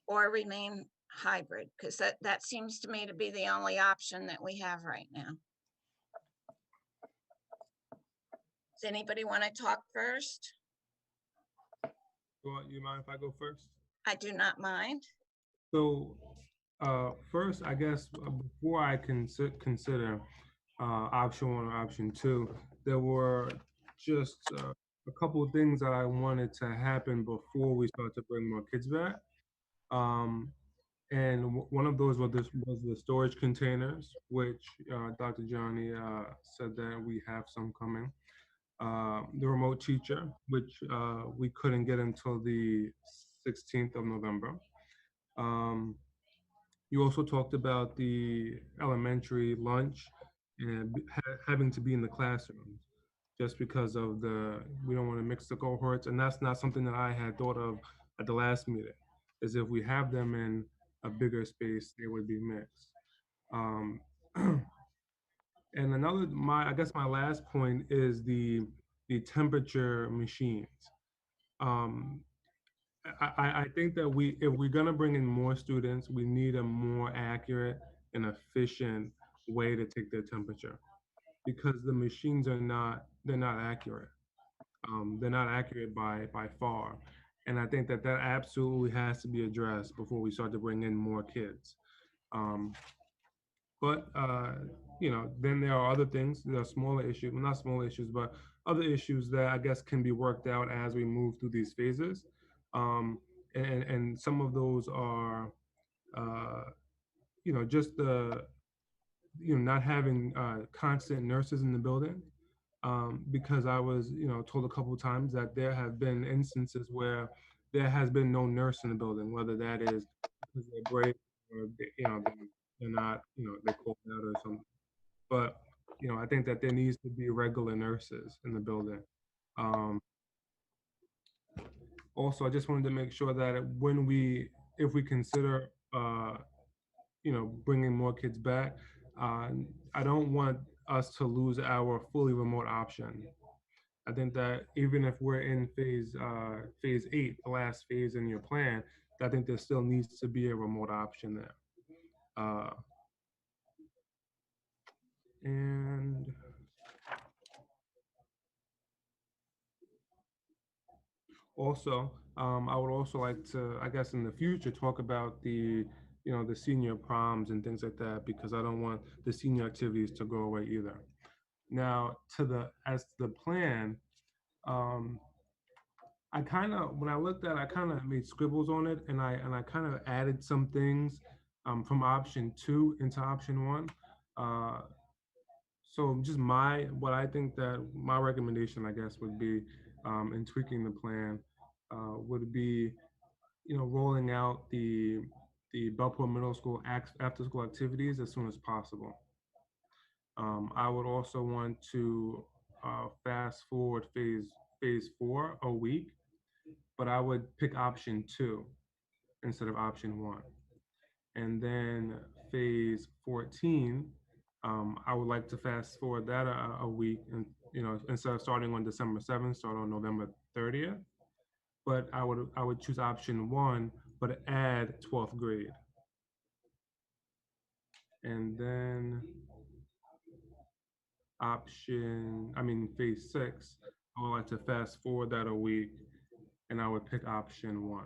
or remain hybrid, because that seems to me to be the only option that we have right now. Does anybody want to talk first?
You mind if I go first?
I do not mind.
So first, I guess before I consider option 1 or option 2, there were just a couple of things that I wanted to happen before we start to bring more kids back. And one of those was the storage containers, which Dr. Johnny said that we have some coming. The remote teacher, which we couldn't get until the 16th of November. You also talked about the elementary lunch and having to be in the classrooms, just because of we don't want to mix the cohorts. And that's not something that I had thought of at the last meeting, is if we have them in a bigger space, they would be mixed. And I guess my last point is the temperature machines. I think that if we're gonna bring in more students, we need a more accurate and efficient way to take their temperature, because the machines they're not accurate. They're not accurate by far. And I think that absolutely has to be addressed before we start to bring in more kids. But then there are other things, there are smaller issues, well, not smaller issues, but other issues that I guess can be worked out as we move through these phases. And some of those are, just not having constant nurses in the building. Because I was, told a couple of times that there have been instances where there has been no nurse in the building, whether that is because they're break or they're not, they're called out or something. But I think that there needs to be regular nurses in the building. Also, I just wanted to make sure that if we consider, bringing more kids back, I don't want us to lose our fully remote option. I think that even if we're in phase 8, the last phase in your plan, I think there still needs to be a remote option there. And also, I would also like to, I guess, in the future, talk about the senior proms and things like that, because I don't want the senior activities to go away either. Now, as to the plan, I kind of, when I looked at it, I kind of made scribbles on it, and I kind of added some things from option 2 into option 1. So just what I think that my recommendation, I guess, would be in tweaking the plan would be, rolling out the Bellport Middle School after school activities as soon as possible. I would also want to fast forward phase 4 a week, but I would pick option 2 instead of option 1. And then phase 14, I would like to fast forward that a week, and instead of starting on December 7th, start on November 30th. But I would choose option 1, but add 12th grade. And then phase 6, I would like to fast forward that a week, and I would pick option 1.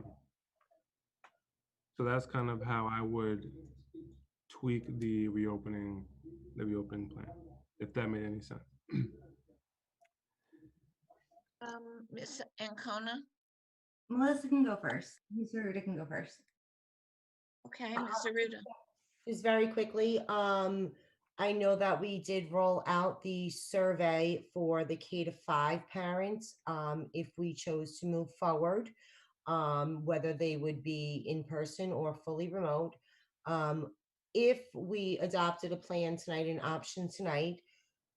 So that's kind of how I would tweak the reopening plan, if that made any sense.
Ms. Ancona?
Melissa can go first. Mr. Ruda can go first.
Okay, Ms. Aruda.
Just very quickly, I know that we did roll out the survey for the K-5 parents, if we chose to move forward, whether they would be in person or fully remote. If we adopted a plan tonight, an option tonight,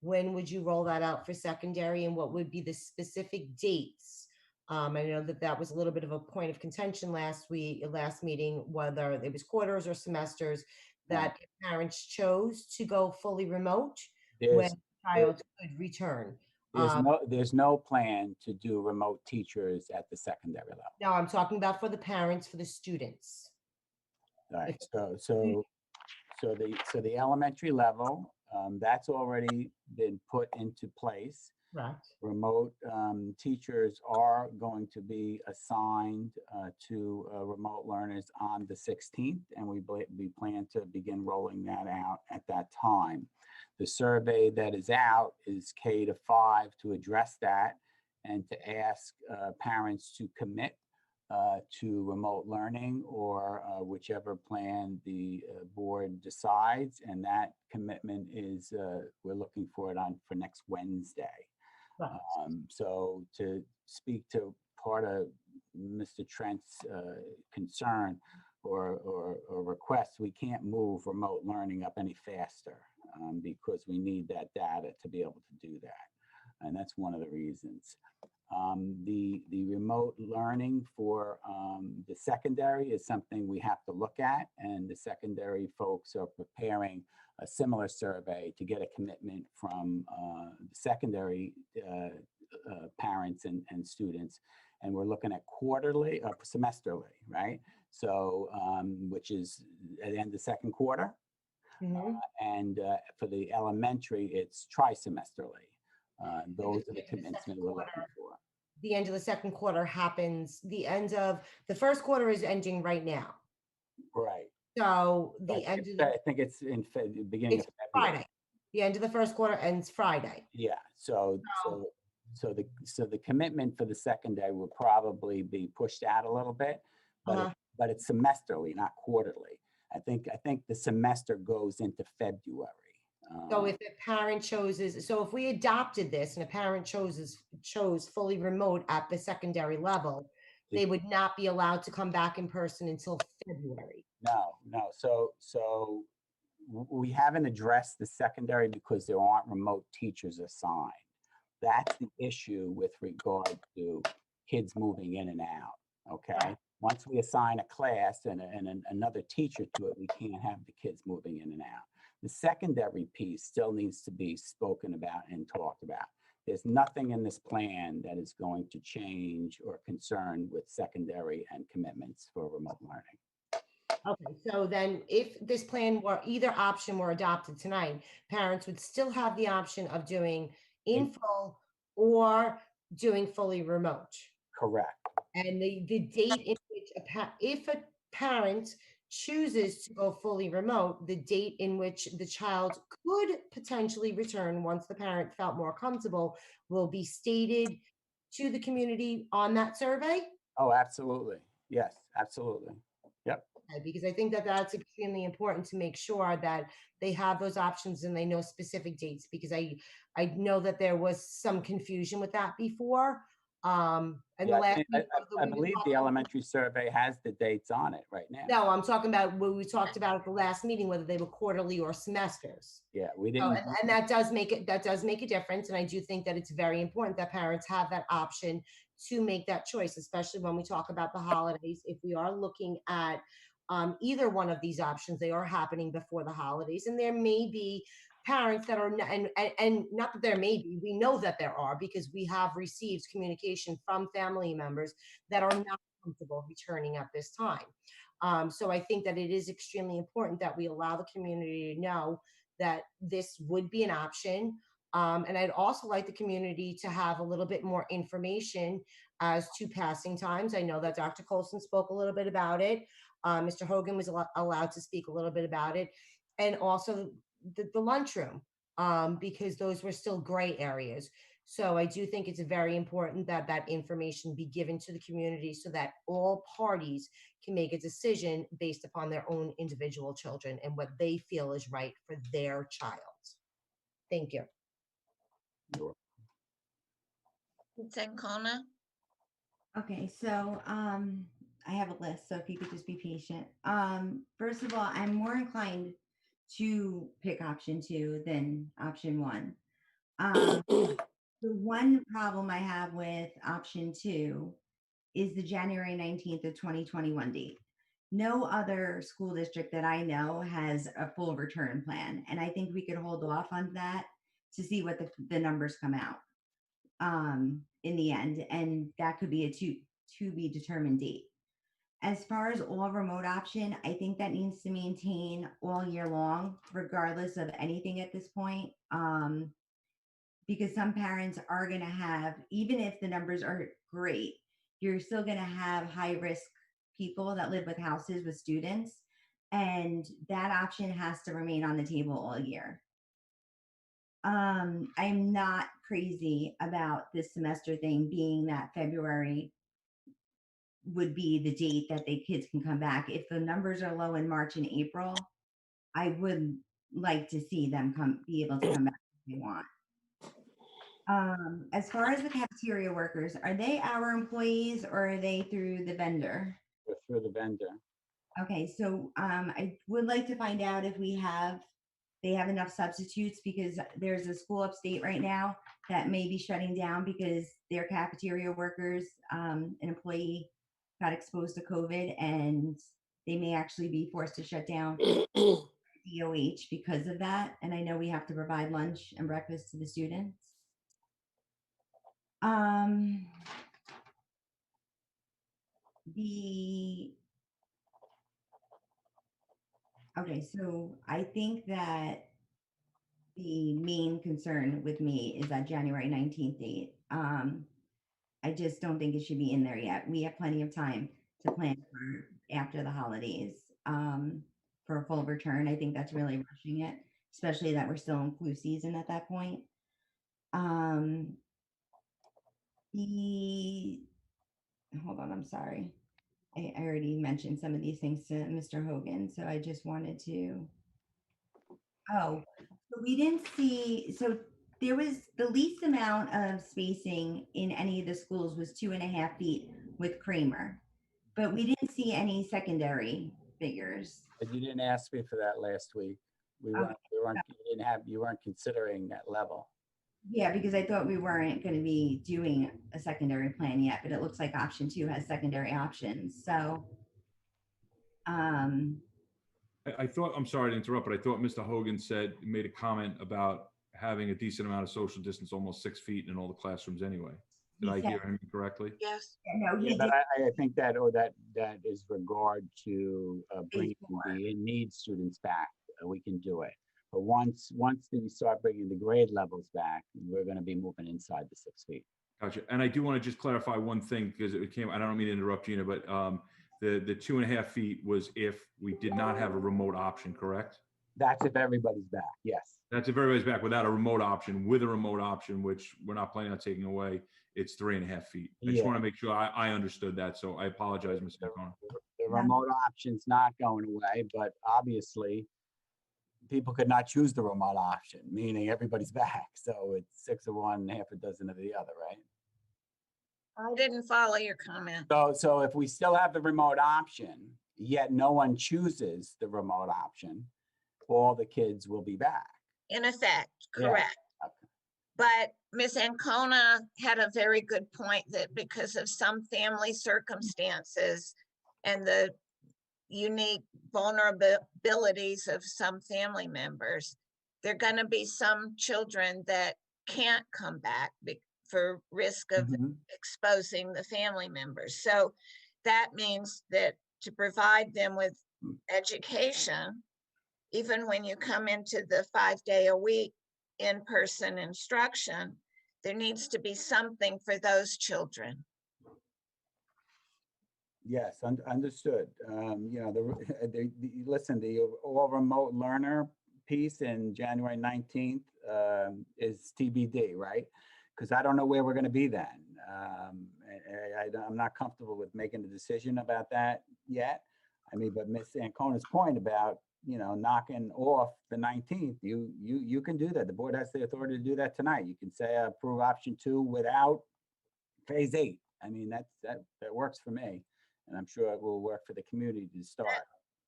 when would you roll that out for secondary, and what would be the specific dates? I know that was a little bit of a point of contention last meeting, whether it was quarters or semesters, that if parents chose to go fully remote, when
There's,
the child could return.
there's no plan to do remote teachers at the secondary level.
Now I'm talking about for the parents, for the students.
All right, so the elementary level, that's already been put into place.
Right.
Remote teachers are going to be assigned to remote learners on the 16th, and we plan to begin rolling that out at that time. The survey that is out is K-5 to address that and to ask parents to commit to remote learning or whichever plan the board decides, and that commitment is we're looking for it for next Wednesday.
Right.
So to speak to part of Mr. Trent's concern or request, we can't move remote learning up any faster because we need that data to be able to do that. And that's one of the reasons. The remote learning for the secondary is something we have to look at, and the secondary folks are preparing a similar survey to get a commitment from the secondary parents and students. And we're looking at quarterly, semesterly, right? So, which is at the end of the second quarter.
Mm-hmm.
And for the elementary, it's trisemesterly. Those are the commitments we're looking for.
The end of the second quarter happens, the first quarter is ending right now.
Right.
So
I think it's in the beginning of February.
Friday. The end of the first quarter ends Friday.
Yeah. So the commitment for the secondary will probably be pushed out a little bit, but it's semesterly, not quarterly. I think the semester goes into February.
So if a parent so if we adopted this and a parent chose fully remote at the secondary level, they would not be allowed to come back in person until February.
No. So we haven't addressed the secondary because there aren't remote teachers assigned. That's the issue with regard to kids moving in and out. Okay. Once we assign a class and another teacher to it, we can't have the kids moving in and out. The secondary piece still needs to be spoken about and talked about. There's nothing in this plan that is going to change or concern with secondary and commitments for remote learning.
Okay, so then if this plan were, either option were adopted tonight, parents would still have the option of doing in full or doing fully remote.
Correct.
And the date in which if a parent chooses to go fully remote, the date in which the child could potentially return once the parent felt more comfortable will be stated to the community on that survey.
Oh, absolutely. Yes, absolutely. Yep.
Because I think that that's extremely important to make sure that they have those options and they know specific dates, because I know that there was some confusion with that before. And
Yeah,
the last
I believe the elementary survey has the dates on it right now.
No, I'm talking about what we talked about at the last meeting, whether they were quarterly or semesters.
Yeah, we
So,
didn't.
and that does make a difference. And I do think that it's very important that parents have that option to make that choice, especially when we talk about the holidays. If we are looking at either one of these options, they are happening before the holidays, and there may be parents that are, and not that there may be, we know that there are, because we have received communication from family members that are not comfortable returning at this time. So I think that it is extremely important that we allow the community to know that this would be an option. And I'd also like the community to have a little bit more information as to passing times. I know that Dr. Colson spoke a little bit about it. Mr. Hogan was allowed to speak a little bit about it. And also the lunchroom, because those were still gray areas. So I do think it's very important that that information be given to the community so that all parties can make a decision based upon their own individual children and what they feel is right for their child. Thank you.
Ancona?
Okay, so I have a list, so if you could just be patient. First of all, I'm more inclined to pick option 2 than option 1. The one problem I have with option 2 is the January 19th of 2021 date. No other school district that I know has a full return plan, and I think we could hold off on that to see what the numbers come out in the end, and that could be a to be determined date. As far as all remote option, I think that needs to maintain all year long, regardless of anything at this point. Because some parents are going to have, even if the numbers are great, you're still going to have high risk people that live with houses with students. And that option has to remain on the table all year. I'm not crazy about this semester thing being that February would be the date that the kids can come back. If the numbers are low in March and April, I would like to see them be able to come back if they want. As far as the cafeteria workers, are they our employees or are they through the vendor?
They're through the vendor.
Okay, so I would like to find out if they have enough substitutes, because there's a school upstate right now that may be shutting down because their cafeteria workers, an employee got exposed to COVID, and they may actually be forced to shut down DOH because of that. And I know we have to provide lunch and breakfast to the students. Okay, so I think that the main concern with me is that January 19th date. I just don't think it should be in there yet. We have plenty of time to plan for after the holidays for a full return. I think that's really rushing it, especially that we're still in flu season at that point. Hold on, I'm sorry. I already mentioned some of these things to Mr. Hogan, so I just wanted to. Oh, so we didn't see, so there was the least amount of spacing in any of the schools was 2.5 feet with Kramer, but we didn't see any secondary figures.
But you didn't ask me for that last week. You weren't considering that level.
Yeah, because I thought we weren't going to be doing a secondary plan yet, but it looks like option 2 has secondary options. So,
I thought, I'm sorry to interrupt, but I thought Mr. Hogan made a comment about having a decent amount of social distance, almost 6 feet in all the classrooms anyway. Did I hear him correctly?
Yes.
No,
Yeah,
he
but
did.
I think that, or that is regard to bringing the in-need students back. We can do it. But once we start bringing the grade levels back, we're going to be moving inside the 6 feet.
Gotcha. And I do want to just clarify one thing because it came, I don't mean to interrupt Gina, but the 2.5 feet was if we did not have a remote option, correct?
That's if everybody's back, yes.
That's if everybody's back without a remote option. With a remote option, which we're not planning on taking away, it's 3.5 feet. I just
Yeah.
want to make sure I understood that. So I apologize, Mr. O'Connor.
The remote option's not going away, but obviously people could not choose the remote option, meaning everybody's back. So it's 6 of one, half a dozen of the other, right?
I didn't follow your comment.
So if we still have the remote option, yet no one chooses the remote option, all the kids will be back.
In effect,
Yeah.
correct. But Ms. Ancona had a very good point that because of some family circumstances and the unique vulnerabilities of some family members, there are going to be some children that can't come back for risk of exposing the family members. So that means that to provide them with education, even when you come into the 5-day-a-week in-person instruction, there needs to be something for those children.
Yes, understood. You know, listen, the all remote learner piece in January 19th is TBD, right? Because I don't know where we're going to be then. I'm not comfortable with making a decision about that yet. I mean, but Ms. Ancona's point about, you know, knocking off the 19th, you can do that. The board has the authority to do that tonight. You can say approve option 2 without phase 8. I mean, that works for me. And I'm sure it will work for the community to start.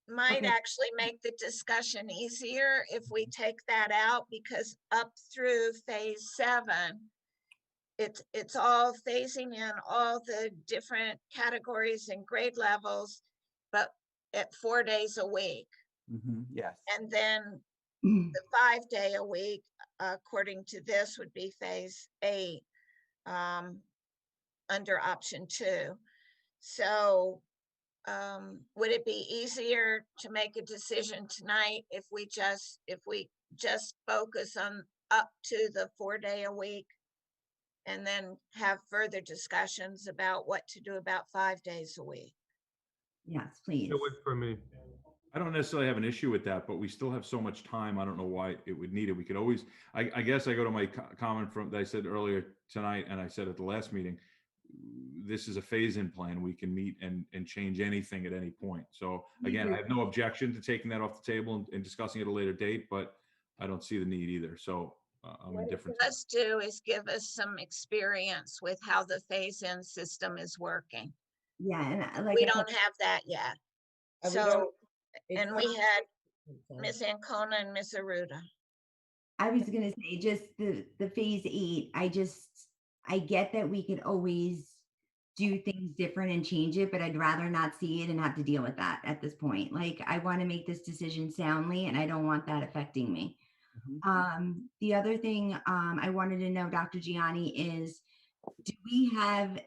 Might actually make the discussion easier if we take that out, because up through phase 7, it's all phasing in all the different categories and grade levels, but at 4 days a week.
Yes.
And then the 5-day-a-week, according to this, would be phase 8 under option 2. So would it be easier to make a decision tonight if we just focus on up to the 4-day-a-week and then have further discussions about what to do about 5 days a week?
Yes, please.
It would for me.
I don't necessarily have an issue with that, but we still have so much time. I don't know why it would need it. We could always, I guess I go to my comment that I said earlier tonight, and I said at the last meeting, this is a phase-in plan. We can meet and change anything at any point. So again, I have no objection to taking that off the table and discussing it at a later date, but I don't see the need either. So I'm indifferent.
What it does do is give us some experience with how the phase-in system is working.
Yeah, and
We don't have that yet.
And
So, and we had Ms. Ancona and Ms. Aruda.
I was going to say just the phase 8. I get that we could always do things different and change it, but I'd rather not see it and have to deal with that at this point. Like, I want to make this decision soundly, and I don't want that affecting me. The other thing I wanted to know, Dr. Gianni, is do we have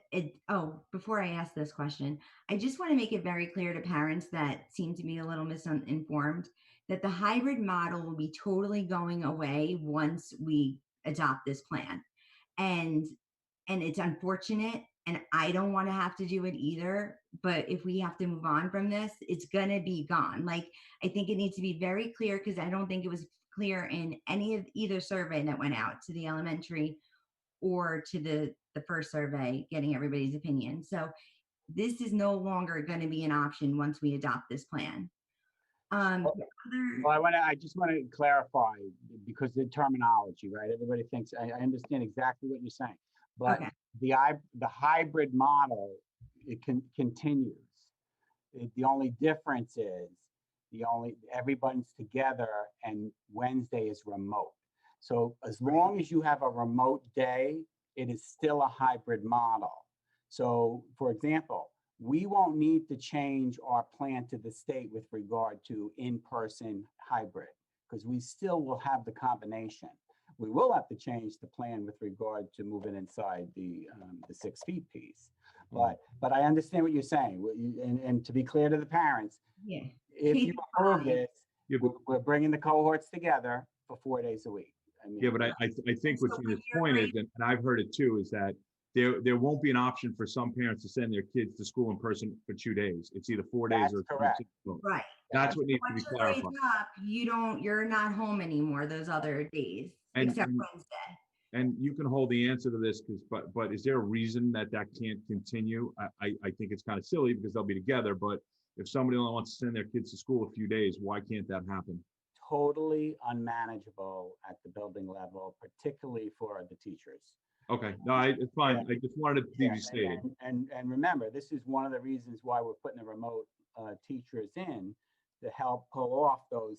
before I ask this question, I just want to make it very clear to parents that seem to be a little misinformed that the hybrid model will be totally going away once we adopt this plan. And it's unfortunate, and I don't want to have to do it either, but if we have to move on from this, it's going to be gone. Like, I think it needs to be very clear, because I don't think it was clear in any of either survey that went out to the elementary or to the first survey, getting everybody's opinion. So this is no longer going to be an option once we adopt this plan.
Well, I just want to clarify, because the terminology, right? Everybody thinks, I understand exactly what you're saying, but the hybrid model, it continues. The only difference is everybody's together and Wednesday is remote. So as long as you have a remote day, it is still a hybrid model. So for example, we won't need to change our plan to the state with regard to in-person hybrid, because we still will have the combination. We will have to change the plan with regard to moving inside the 6 feet piece. But I understand what you're saying. And to be clear to the parents,
Yeah.
if you approve this,
Yeah, but,
we're bringing the cohorts together for 4 days a week. I mean,
yeah, but I think what Gina's point is, and I've heard it too, is that there won't be an option for some parents to send their kids to school in person for 2 days. It's either 4 days
That's
or
correct.
Right.
That's what needs to be
Once you wake
clarified.
up, you're not home anymore those other days, except Wednesday.
And you can hold the answer to this, but is there a reason that can't continue? I think it's kind of silly because they'll be together, but if somebody only wants to send their kids to school a few days, why can't that happen?
Totally unmanageable at the building level, particularly for the teachers.
Okay, no, it's fine.
Yeah.
I just wanted to be stated.
And remember, this is one of the reasons why we're putting the remote teachers in to help pull off those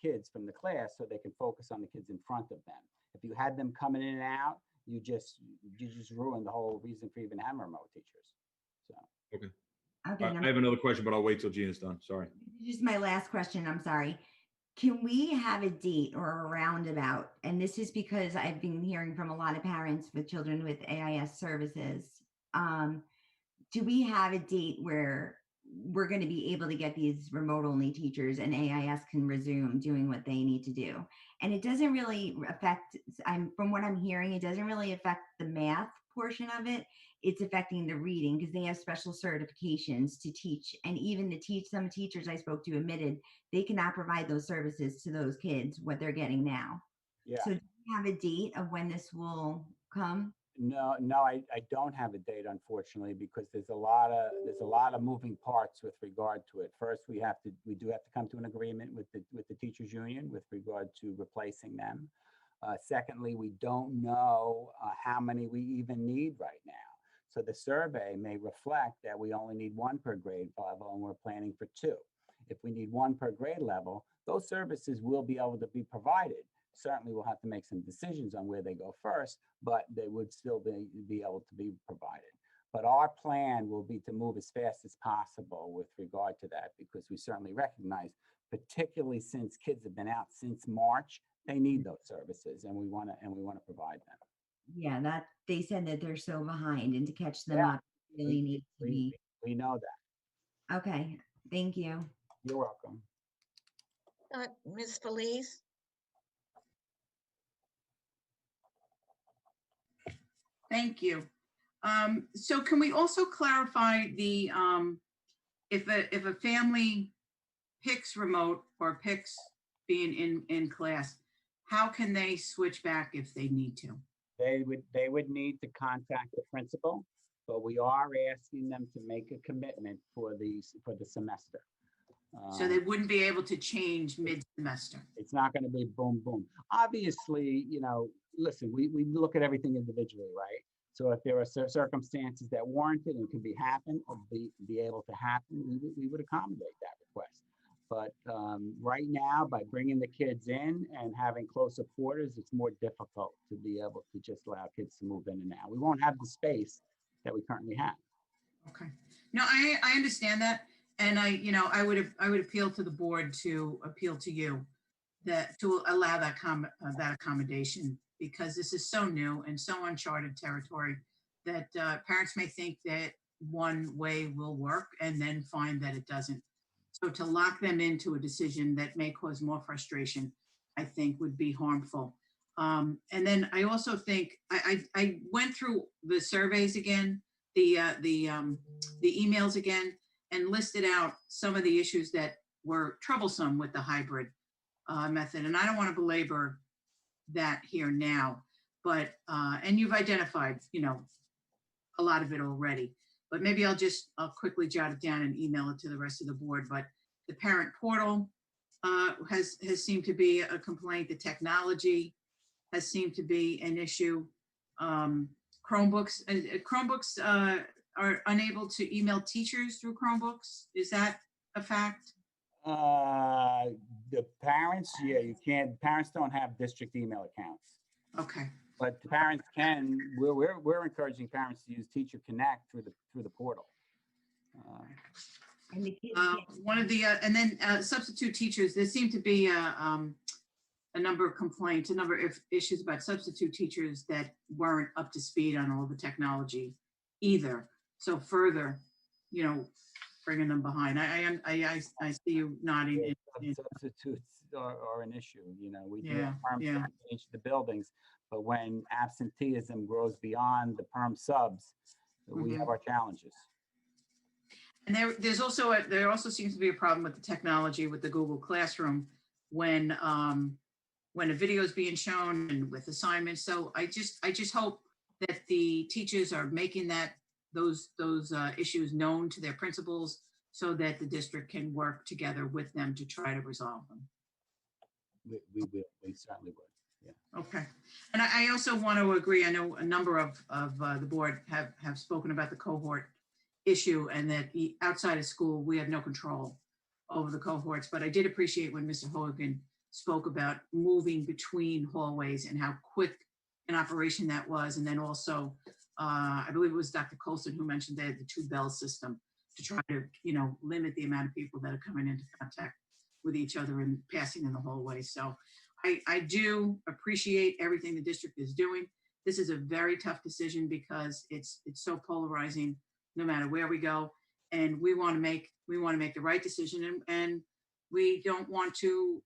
kids from the class so they can focus on the kids in front of them. If you had them coming in and out, you just ruined the whole reason for even having remote teachers. So.
Okay.
Okay.
I have another question, but I'll wait till Gina's done. Sorry.
This is my last question. I'm sorry. Can we have a date or a roundabout? And this is because I've been hearing from a lot of parents with children with AIS services. Do we have a date where we're going to be able to get these remote only teachers and AIS can resume doing what they need to do? And it doesn't really affect, from what I'm hearing, it doesn't really affect the math portion of it. It's affecting the reading because they have special certifications to teach. And even some teachers I spoke to admitted they cannot provide those services to those kids, what they're getting now.
Yeah.
So do you have a date of when this will come?
No, I don't have a date, unfortunately, because there's a lot of moving parts with regard to it. First, we do have to come to an agreement with the teachers union with regard to replacing them. Secondly, we don't know how many we even need right now. So the survey may reflect that we only need 1 per grade level and we're planning for 2. If we need 1 per grade level, those services will be able to be provided. Certainly we'll have to make some decisions on where they go first, but they would still be able to be provided. But our plan will be to move as fast as possible with regard to that, because we certainly recognize, particularly since kids have been out since March, they need those services and we want to provide them.
Yeah, that they said that they're so behind, and to catch them up really needs to be.
We know that.
Okay, thank you.
You're welcome.
Ms. Felice?
Thank you. So can we also clarify the, if a family picks remote or picks being in class, how can they switch back if they need to?
They would need to contact the principal, but we are asking them to make a commitment for the semester.
So they wouldn't be able to change mid-semester.
It's not going to be boom, boom. Obviously, listen, we look at everything individually, right? So if there are circumstances that warrant it and could be able to happen, we would accommodate that request. But right now, by bringing the kids in and having closer quarters, it's more difficult to be able to just allow kids to move in and out. We won't have the space that we currently have.
Okay. No, I understand that. And I would appeal to the board to appeal to you to allow that accommodation, because this is so new and so uncharted territory that parents may think that one way will work and then find that it doesn't. So to lock them into a decision that may cause more frustration, I think would be harmful. And then I also think I went through the surveys again, the emails again, and listed out some of the issues that were troublesome with the hybrid method. And I don't want to belabor that here now, but, and you've identified, a lot of it already, but maybe I'll quickly jot it down and email it to the rest of the board. But the parent portal has seemed to be a complaint. The technology has seemed to be an issue. Chromebooks are unable to email teachers through Chromebooks. Is that a fact?
The parents, yeah, you can't. Parents don't have district email accounts.
Okay.
But the parents can. We're encouraging parents to use Teacher Connect through the portal.
And the kids
One of the, and then substitute teachers, there seemed to be a number of complaints, a number of issues about substitute teachers that weren't up to speed on all the technology either. So further, bringing them behind. I see you nodding.
Substitutes are an issue, we do
Yeah,
have perm
yeah.
subs in each of the buildings, but when absenteeism grows beyond the perm subs, we have our challenges.
And there also seems to be a problem with the technology with the Google Classroom when a video is being shown and with assignments. So I just hope that the teachers are making those issues known to their principals so that the district can work together with them to try to resolve them.
We certainly would. Yeah.
Okay. And I also want to agree. I know a number of the board have spoken about the cohort issue and that outside of school, we have no control over the cohorts. But I did appreciate when Mr. Hogan spoke about moving between hallways and how quick an operation that was. And then also, I believe it was Dr. Colson who mentioned they had the 2-bell system to try to, limit the amount of people that are coming into contact with each other and passing in the hallway. So I do appreciate everything the district is doing. This is a very tough decision because it's so polarizing no matter where we go. And we want to make the right decision, and we don't want to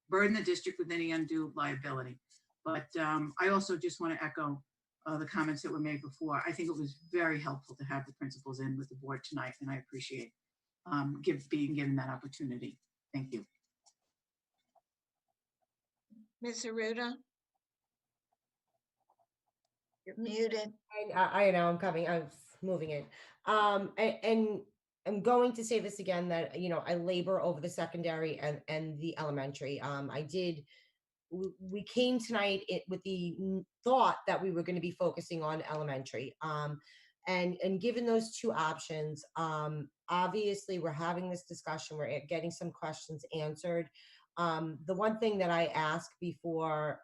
burden the district with any undue liability. But I also just want to echo the comments that were made before. I think it was very helpful to have the principals in with the board tonight, and I appreciate being given that opportunity. Thank you.
Ms. Aruda? You're muted.
I know, I'm coming, I was moving it. And I'm going to say this again, that, I labor over the secondary and the elementary. We came tonight with the thought that we were going to be focusing on elementary. And given those two options, obviously we're having this discussion, we're getting some questions answered. The one thing that I ask before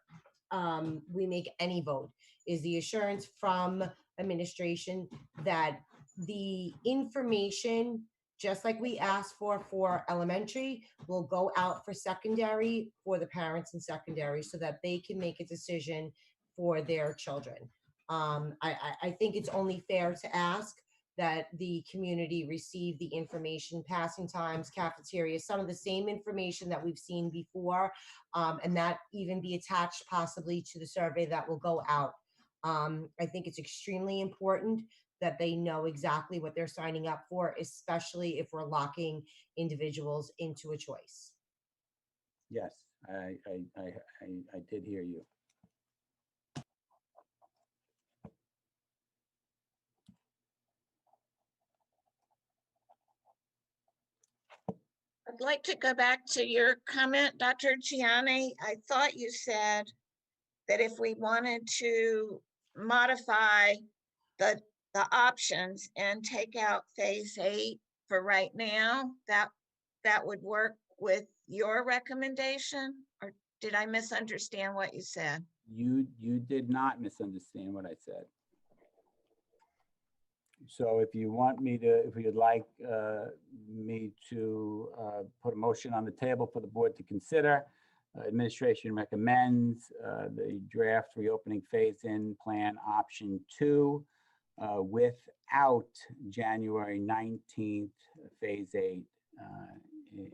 we make any vote is the assurance from administration that the information, just like we asked for elementary, will go out for secondary for the parents in secondary so that they can make a decision for their children. I think it's only fair to ask that the community receive the information, passing times, cafeteria, some of the same information that we've seen before, and that even be attached possibly to the survey that will go out. I think it's extremely important that they know exactly what they're signing up for, especially if we're locking individuals into a choice.
Yes, I did hear you.
I'd like to go back to your comment, Dr. Gianni. I thought you said that if we wanted to modify the options and take out phase 8 for right now, that would work with your recommendation? Or did I misunderstand what you said?
You did not misunderstand what I said. So if you want me to, if you'd like me to put a motion on the table for the board to consider, administration recommends the draft reopening phase-in plan option 2 without January 19th phase 8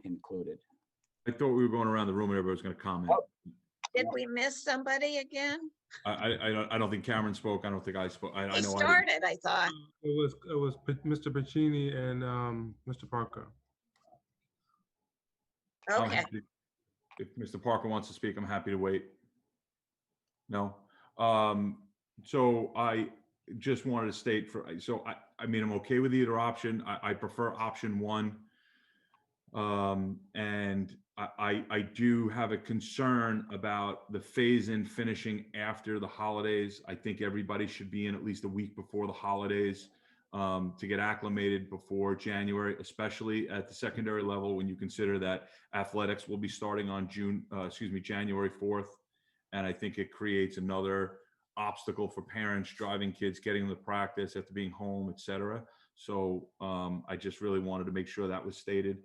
included.
I thought we were going around the room and everybody was going to comment.
Oh.
Did we miss somebody again?
I don't think Cameron spoke. I don't think I spoke. I
He
know
started, I thought.
It was Mr. Pacini and Mr. Parker.
Okay.
If Mr. Parker wants to speak, I'm happy to wait. No. So I just wanted to state I mean, I'm okay with either option. I prefer option 1. And I do have a concern about the phase-in finishing after the holidays. I think everybody should be in at least a week before the holidays to get acclimated before January, especially at the secondary level when you consider that athletics will be starting on January 4th. And I think it creates another obstacle for parents driving kids, getting them to practice after being home, et cetera. So I just really wanted to make sure that was stated.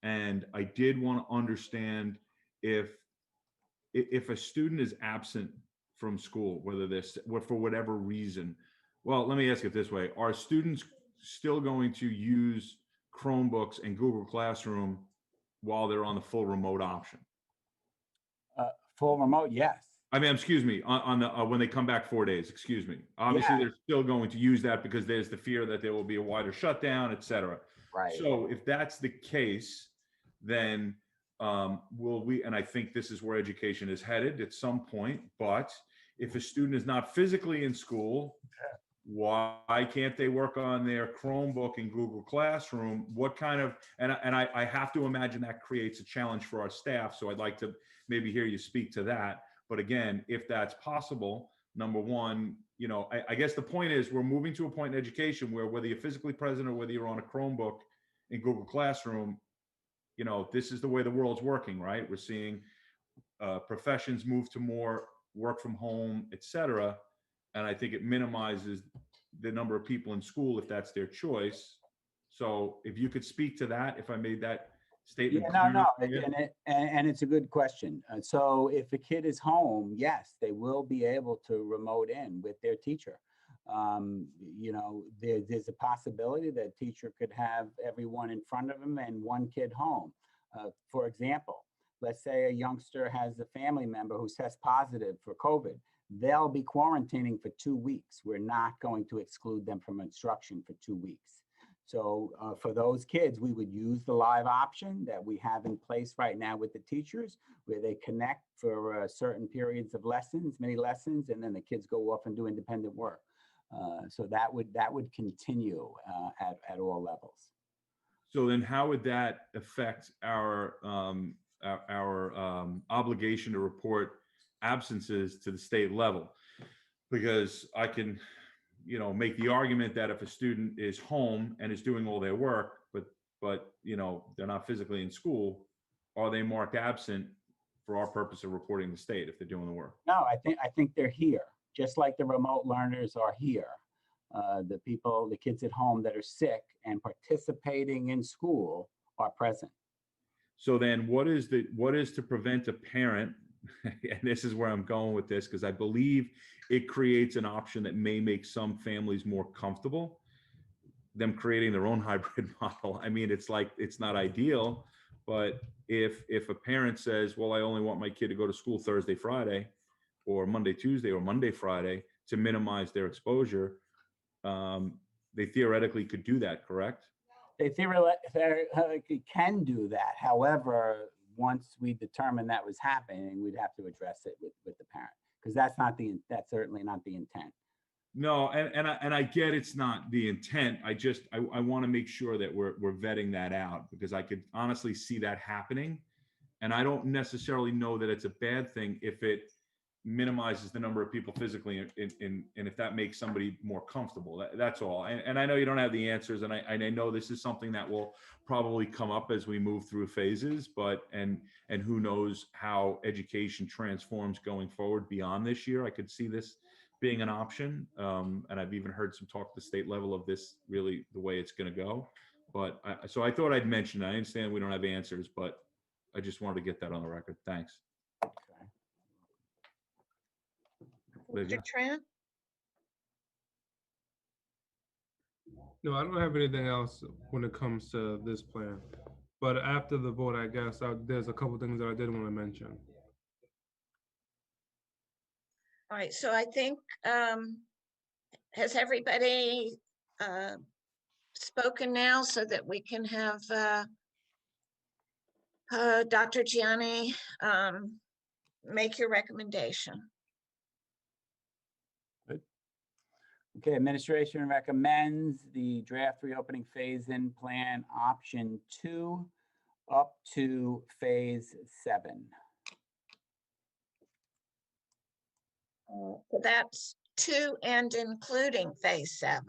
And I did want to understand if a student is absent from school, whether they're for whatever reason. Well, let me ask it this way. Are students still going to use Chromebooks and Google Classroom while they're on the full remote option?
Full remote, yes.
I mean, excuse me, on the when they come back 4 days, excuse me. Obviously,
Yeah.
they're still going to use that because there's the fear that there will be a wider shutdown, et cetera.
Right.
So if that's the case, then will we, and I think this is where education is headed at some point, but if a student is not physically in school, why can't they work on their Chromebook and Google Classroom? What kind of, and I have to imagine that creates a challenge for our staff. So I'd like to maybe hear you speak to that. But again, if that's possible, number one, you know, I guess the point is we're moving to a point in education where whether you're physically present or whether you're on a Chromebook in Google Classroom, you know, this is the way the world's working, right? We're seeing professions move to more work from home, et cetera. And I think it minimizes the number of people in school if that's their choice. So if you could speak to that, if I made that statement
Yeah, no,
clear for you.
and it's a good question. So if a kid is home, yes, they will be able to remote in with their teacher. You know, there's a possibility that a teacher could have everyone in front of them and one kid home. For example, let's say a youngster has a family member who tests positive for COVID. They'll be quarantining for 2 weeks. We're not going to exclude them from instruction for 2 weeks. So for those kids, we would use the live option that we have in place right now with the teachers, where they connect for certain periods of lessons, many lessons, and then the kids go off and do independent work. So that would continue at all levels.
So then how would that affect our obligation to report absences to the state level? Because I can, you know, make the argument that if a student is home and is doing all their work, but you know, they're not physically in school, are they marked absent for our purpose of reporting the state if they're doing the work?
No, I think they're here, just like the remote learners are here. The kids at home that are sick and participating in school are present.
So then what is to prevent a parent, and this is where I'm going with this, because I believe it creates an option that may make some families more comfortable, them creating their own hybrid model. I mean, it's like, it's not ideal, but if a parent says, well, I only want my kid to go to school Thursday, Friday, or Monday, Tuesday, or Monday, Friday, to minimize their exposure, they theoretically could do that, correct?
They theoretically can do that. However, once we determine that was happening, we'd have to address it with the parent, because that's certainly not the intent.
No, and I get it's not the intent. I want to make sure that we're vetting that out, because I could honestly see that happening. And I don't necessarily know that it's a bad thing if it minimizes the number of people physically and if that makes somebody more comfortable. That's all. And I know you don't have the answers, and I know this is something that will probably come up as we move through phases, but and who knows how education transforms going forward beyond this year. I could see this being an option. And I've even heard some talk at the state level of this really the way it's going to go. But so I thought I'd mention, I understand we don't have answers, but I just wanted to get that on the record. Thanks.
Mr. Trent?
No, I don't have anything else when it comes to this plan. But after the vote, I guess there's a couple things that I did want to mention.
All right, so I think, has everybody spoken now so that we can have Dr. Gianni make your recommendation?
Okay, administration recommends the draft reopening phase-in plan option 2 up to phase 7.
So that's 2 and including phase 7.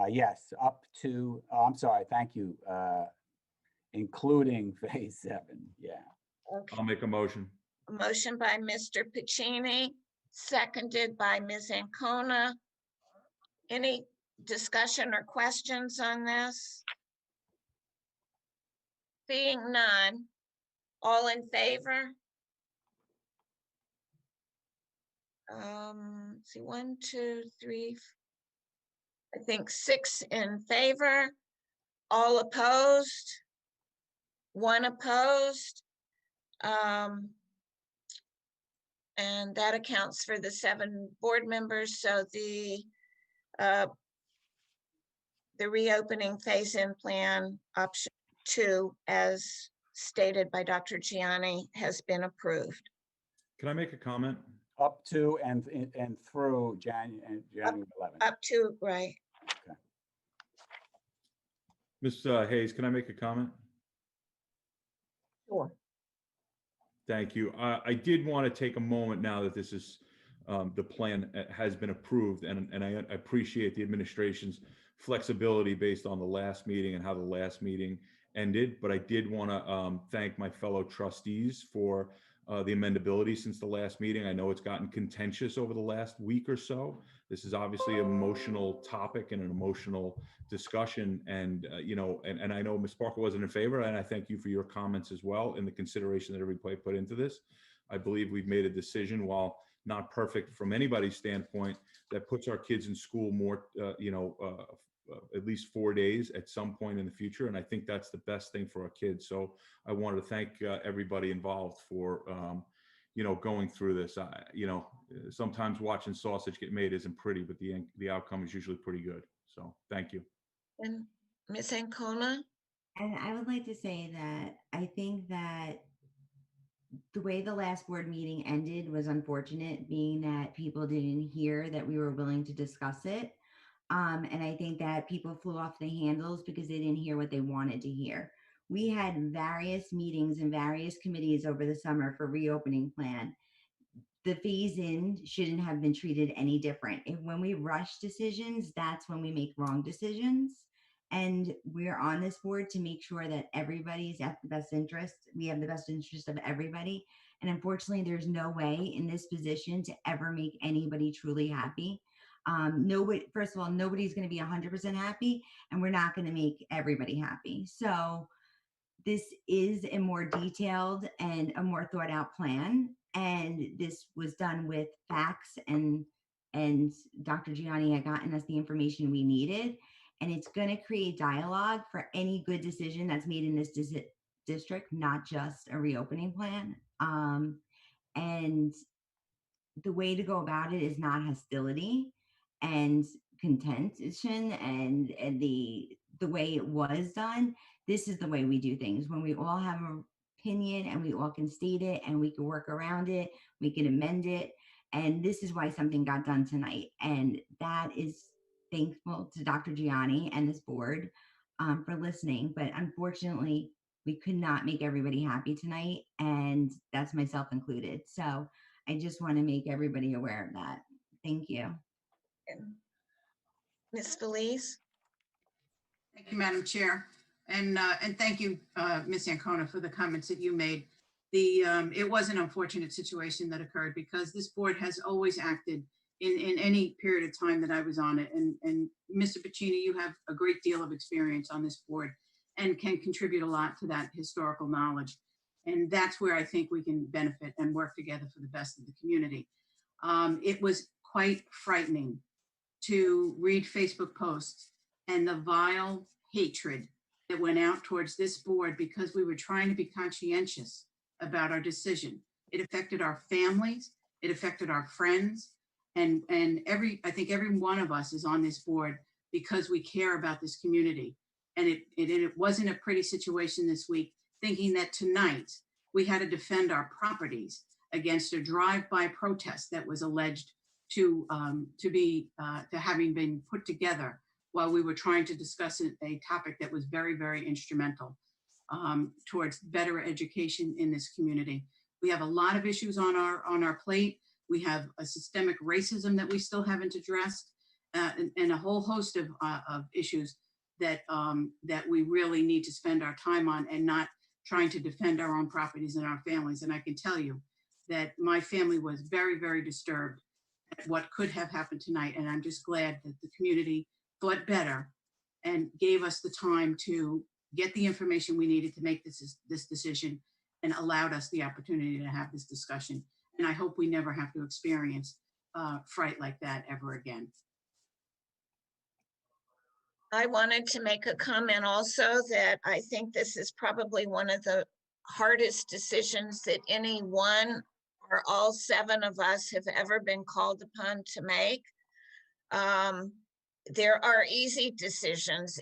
Yes, up to, I'm sorry, thank you. Including phase 7, yeah.
Okay.
I'll make a motion.
A motion by Mr. Pacini, seconded by Ms. Ancona. Any discussion or questions on this? Seeing none, all in favor? See, 1, 2, 3, I think 6 in favor, all opposed, 1 opposed. And that accounts for the 7 board members. So the reopening phase-in plan option 2, as stated by Dr. Gianni, has been approved.
Can I make a comment?
Up to and through January 11th.
Up to, right.
Ms. Hayes, can I make a comment?
Sure.
Thank you. I did want to take a moment now that this is, the plan has been approved, and I appreciate the administration's flexibility based on the last meeting and how the last meeting ended, but I did want to thank my fellow trustees for the amendability since the last meeting. I know it's gotten contentious over the last week or so. This is obviously an emotional topic and an emotional discussion, and and I know Ms. Parker wasn't in favor, and I thank you for your comments as well and the consideration that everybody put into this. I believe we've made a decision, while not perfect from anybody's standpoint, that puts our kids in school more, at least 4 days at some point in the future, and I think that's the best thing for our kids. So I wanted to thank everybody involved for going through this. Sometimes watching sausage get made isn't pretty, but the outcome is usually pretty good. So thank you.
And Ms. Ancona?
And I would like to say that I think that the way the last board meeting ended was unfortunate, being that people didn't hear that we were willing to discuss it. And I think that people flew off the handles because they didn't hear what they wanted to hear. We had various meetings and various committees over the summer for reopening plan. The phase-in shouldn't have been treated any different. When we rush decisions, that's when we make wrong decisions. And we're on this board to make sure that everybody's at the best interest. We have the best interest of everybody. And unfortunately, there's no way in this position to ever make anybody truly happy. First of all, nobody's going to be 100% happy, and we're not going to make everybody happy. So this is a more detailed and a more thought out plan. And this was done with facts, and Dr. Gianni had gotten us the information we needed. And it's going to create dialogue for any good decision that's made in this district, not just a reopening plan. And the way to go about it is not hostility and contention and the way it was done. This is the way we do things. When we all have an opinion and we all can state it and we can work around it, we can amend it. And this is why something got done tonight. And that is thankful to Dr. Gianni and this board for listening. But unfortunately, we could not make everybody happy tonight. And that's myself included. So I just want to make everybody aware of that. Thank you.
Ms. Felice?
Thank you, Madam Chair. And thank you, Ms. Ancona, for the comments that you made. It was an unfortunate situation that occurred because this board has always acted in any period of time that I was on it. And Mr. Pacini, you have a great deal of experience on this board and can contribute a lot to that historical knowledge. And that's where I think we can benefit and work together for the best of the community. It was quite frightening to read Facebook posts and the vile hatred that went out towards this board because we were trying to be conscientious about our decision. It affected our families, it affected our friends, and I think every one of us is on this board because we care about this community. And it wasn't a pretty situation this week, thinking that tonight we had to defend our properties against a drive-by protest that was alleged to having been put together while we were trying to discuss a topic that was very, very instrumental towards better education in this community. We have a lot of issues on our plate. We have a systemic racism that we still haven't addressed, and a whole host of issues that we really need to spend our time on, and not trying to defend our own properties and our families. And I can tell you that my family was very, very disturbed at what could have happened tonight. And I'm just glad that the community thought better and gave us the time to get the information we needed to make this decision, and allowed us the opportunity to have this discussion. And I hope we never have to experience fright like that ever again.
I wanted to make a comment also that I think this is probably one of the hardest decisions that any one or all 7 of us have ever been called upon to make. There are easy decisions.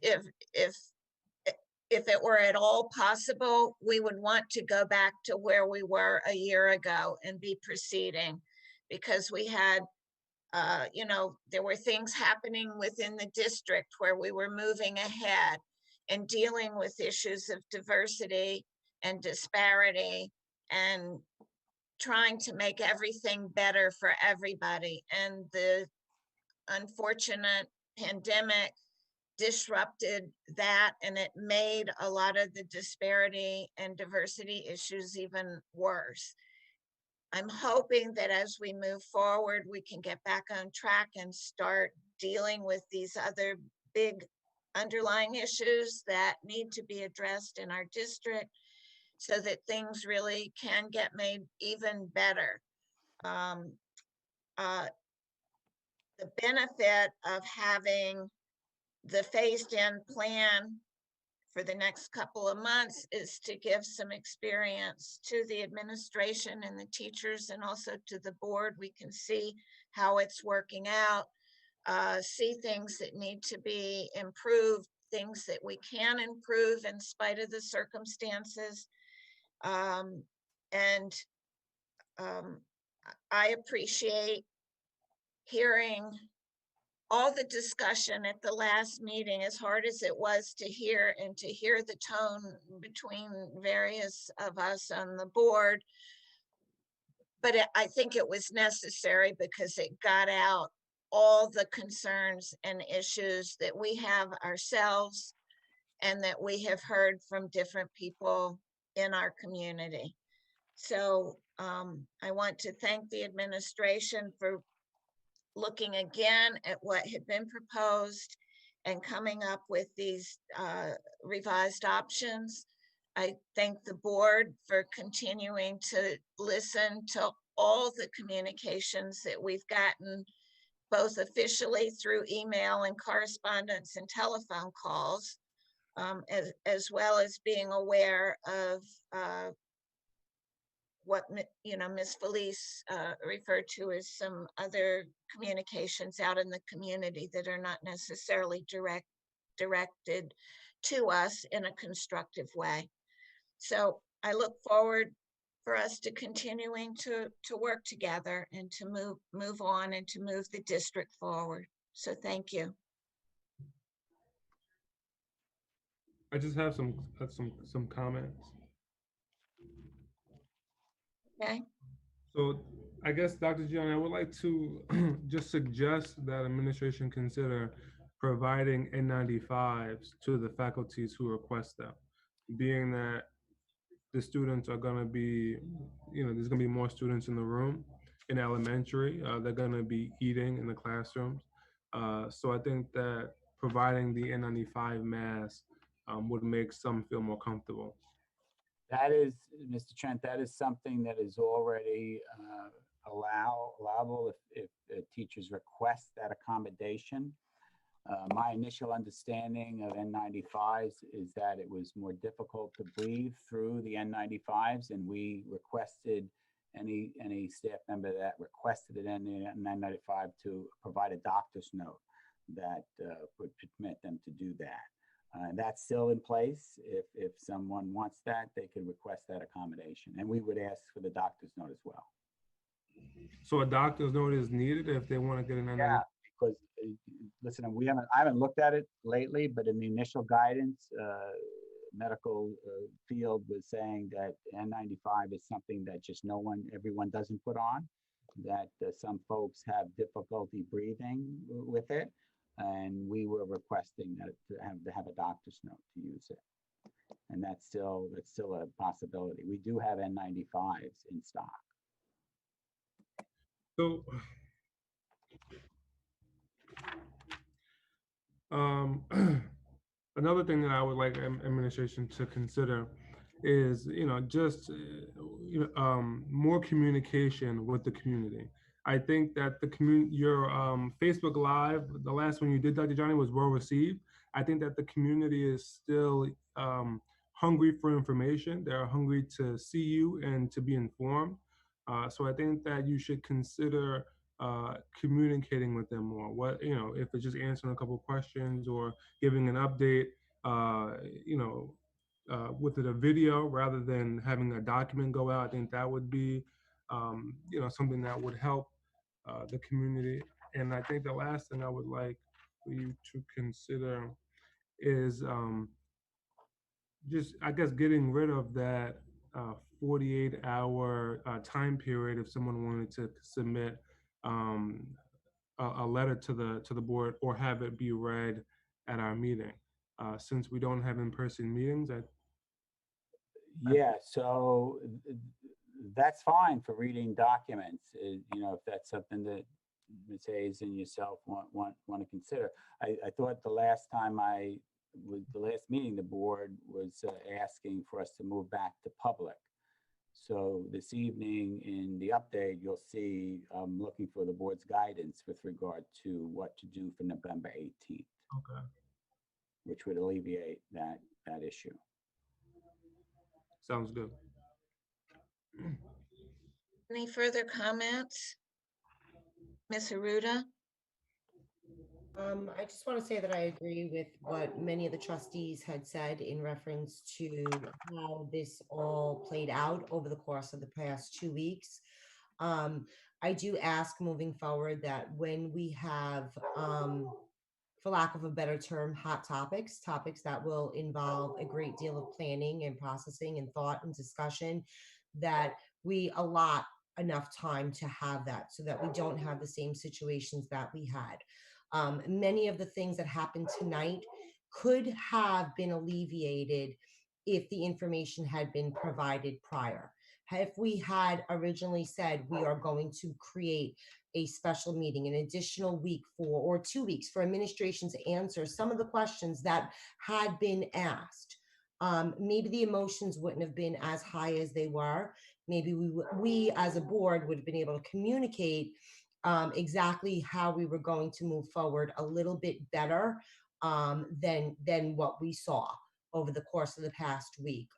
If it were at all possible, we would want to go back to where we were a year ago and be proceeding, because we had there were things happening within the district where we were moving ahead and dealing with issues of diversity and disparity and trying to make everything better for everybody. And the unfortunate pandemic disrupted that, and it made a lot of the disparity and diversity issues even worse. I'm hoping that as we move forward, we can get back on track and start dealing with these other big underlying issues that need to be addressed in our district so that things really can get made even better. The benefit of having the phased-in plan for the next couple of months is to give some experience to the administration and the teachers, and also to the board. We can see how it's working out, see things that need to be improved, things that we can improve in spite of the circumstances. I appreciate hearing all the discussion at the last meeting, as hard as it was to hear, and to hear the tone between various of us on the board. But I think it was necessary because it got out all the concerns and issues that we have ourselves and that we have heard from different people in our community. So I want to thank the administration for looking again at what had been proposed and coming up with these revised options. I thank the board for continuing to listen to all the communications that we've gotten, both officially through email and correspondence and telephone calls, as well as being aware of what Ms. Felice referred to as some other communications out in the community that are not necessarily directed to us in a constructive way. So I look forward for us to continuing to work together and to move on and to move the district forward. So thank you.
I just have some comments.
Okay.
So I guess, Dr. Gianni, I would like to just suggest that administration consider providing N95s to the faculties who request them, being that the students are going to be, there's going to be more students in the room in elementary. They're going to be eating in the classrooms. So I think that providing the N95 mask would make some feel more comfortable.
That is, Mr. Trent, that is something that is already allowable if teachers request that accommodation. My initial understanding of N95s is that it was more difficult to breathe through the N95s, and we requested any staff member that requested an N95 to provide a doctor's note that would permit them to do that. That's still in place. If someone wants that, they could request that accommodation, and we would ask for the doctor's note as well.
So a doctor's note is needed if they want to get an N95?
Yeah, because listen, I haven't looked at it lately, but in the initial guidance, medical field was saying that N95 is something that just everyone doesn't put on, that some folks have difficulty breathing with it. And we were requesting that to have a doctor's note to use it. And that's still a possibility. We do have N95s in stock.
So Another thing that I would like administration to consider is, just more communication with the community. I think that your Facebook Live, the last one you did, Dr. Johnny, was well received. I think that the community is still hungry for information. They're hungry to see you and to be informed. So I think that you should consider communicating with them more. If it's just answering a couple questions or giving an update, uh, with a video rather than having a document go out. I think that would be, something that would help the community. And I think the last thing I would like for you to consider is just, I guess, getting rid of that 48-hour time period if someone wanted to submit um, a letter to the board or have it be read at our meeting. Since we don't have in-person meetings,
Yeah, so that's fine for reading documents, if that's something that Ms. Hayes and yourself want to consider. I thought the last meeting, the board was asking for us to move back to public. So this evening in the update, you'll see I'm looking for the board's guidance with regard to what to do for November 18th.
Okay.
Which would alleviate that issue.
Sounds good.
Any further comments? Ms. Aruda?
I just want to say that I agree with what many of the trustees had said in reference to how this all played out over the course of the past 2 weeks. I do ask moving forward that when we have, for lack of a better term, hot topics that will involve a great deal of planning and processing and thought and discussion, that we allot enough time to have that so that we don't have the same situations that we had. Many of the things that happened tonight could have been alleviated if the information had been provided prior. If we had originally said we are going to create a special meeting, an additional week or 2 weeks for administration to answer some of the questions that had been asked, maybe the emotions wouldn't have been as high as they were. Maybe we as a board would have been able to communicate exactly how we were going to move forward a little bit better than what we saw over the course of the past week.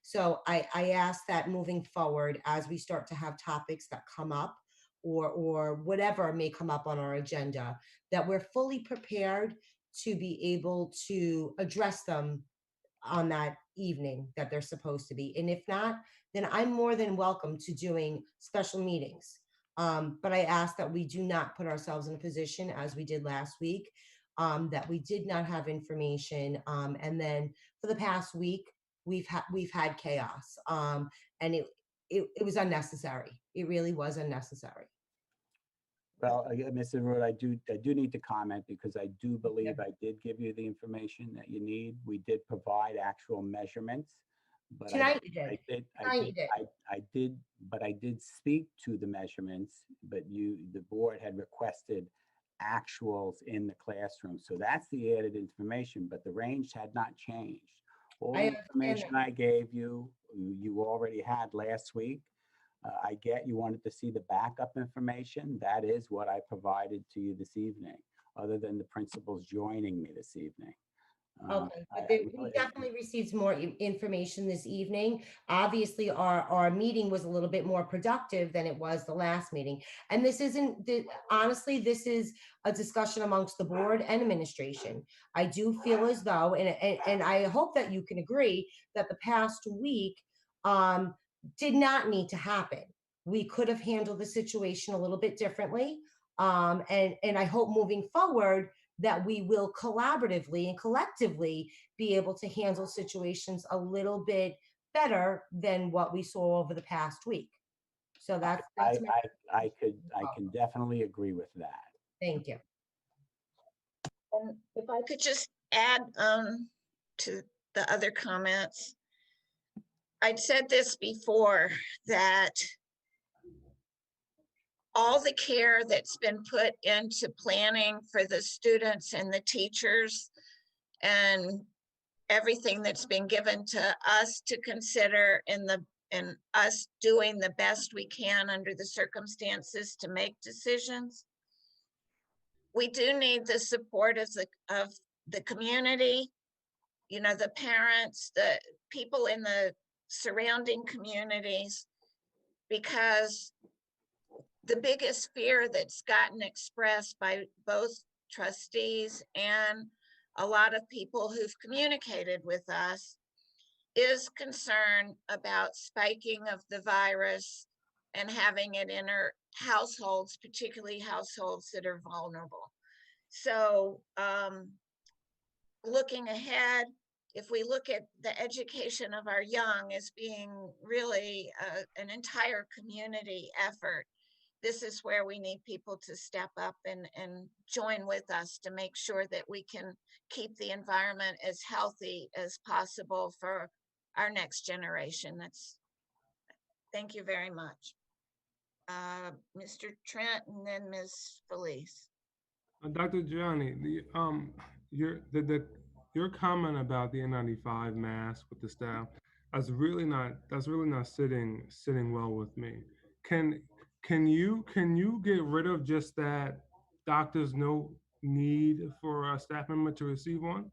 So I ask that moving forward, as we start to have topics that come up or whatever may come up on our agenda, that we're fully prepared to be able to address them on that evening that they're supposed to be. And if not, then I'm more than welcome to doing special meetings. But I ask that we do not put ourselves in a position, as we did last week, that we did not have information. And then for the past week, we've had chaos. And it was unnecessary. It really was unnecessary.
Well, Mr. Root, I do need to comment because I do believe I did give you the information that you need. We did provide actual measurements. But
Tonight you did.
I did speak to the measurements, but the board had requested actuals in the classroom. So that's the added information, but the range had not changed. All the information I gave you, you already had last week. I get you wanted to see the backup information. That is what I provided to you this evening, other than the principals joining me this evening.
Okay, but we definitely received more information this evening. Obviously, our meeting was a little bit more productive than it was the last meeting. And this honestly, this is a discussion amongst the board and administration. I do feel as though, and I hope that you can agree, that the past week did not need to happen. We could have handled the situation a little bit differently. And I hope moving forward that we will collaboratively and collectively be able to handle situations a little bit better than what we saw over the past week. So that's
I can definitely agree with that.
Thank you.
And if I could just add to the other comments, I'd said this before, that all the care that's been put into planning for the students and the teachers, and everything that's been given to us to consider in us doing the best we can under the circumstances to make decisions. We do need the support of the community, you know, the parents, the people in the surrounding communities, because the biggest fear that's gotten expressed by both trustees and a lot of people who've communicated with us is concern about spiking of the virus and having it enter households, particularly households that are vulnerable. So looking ahead, if we look at the education of our young as being really an entire community effort, this is where we need people to step up and join with us to make sure that we can keep the environment as healthy as possible for our next generation. Thank you very much. Mr. Trent and then Ms. Felice.
Dr. Gianni, your comment about the N95 mask with the staff, that's really not sitting well with me. Can you get rid of just that doctors no need for a staff member to receive one?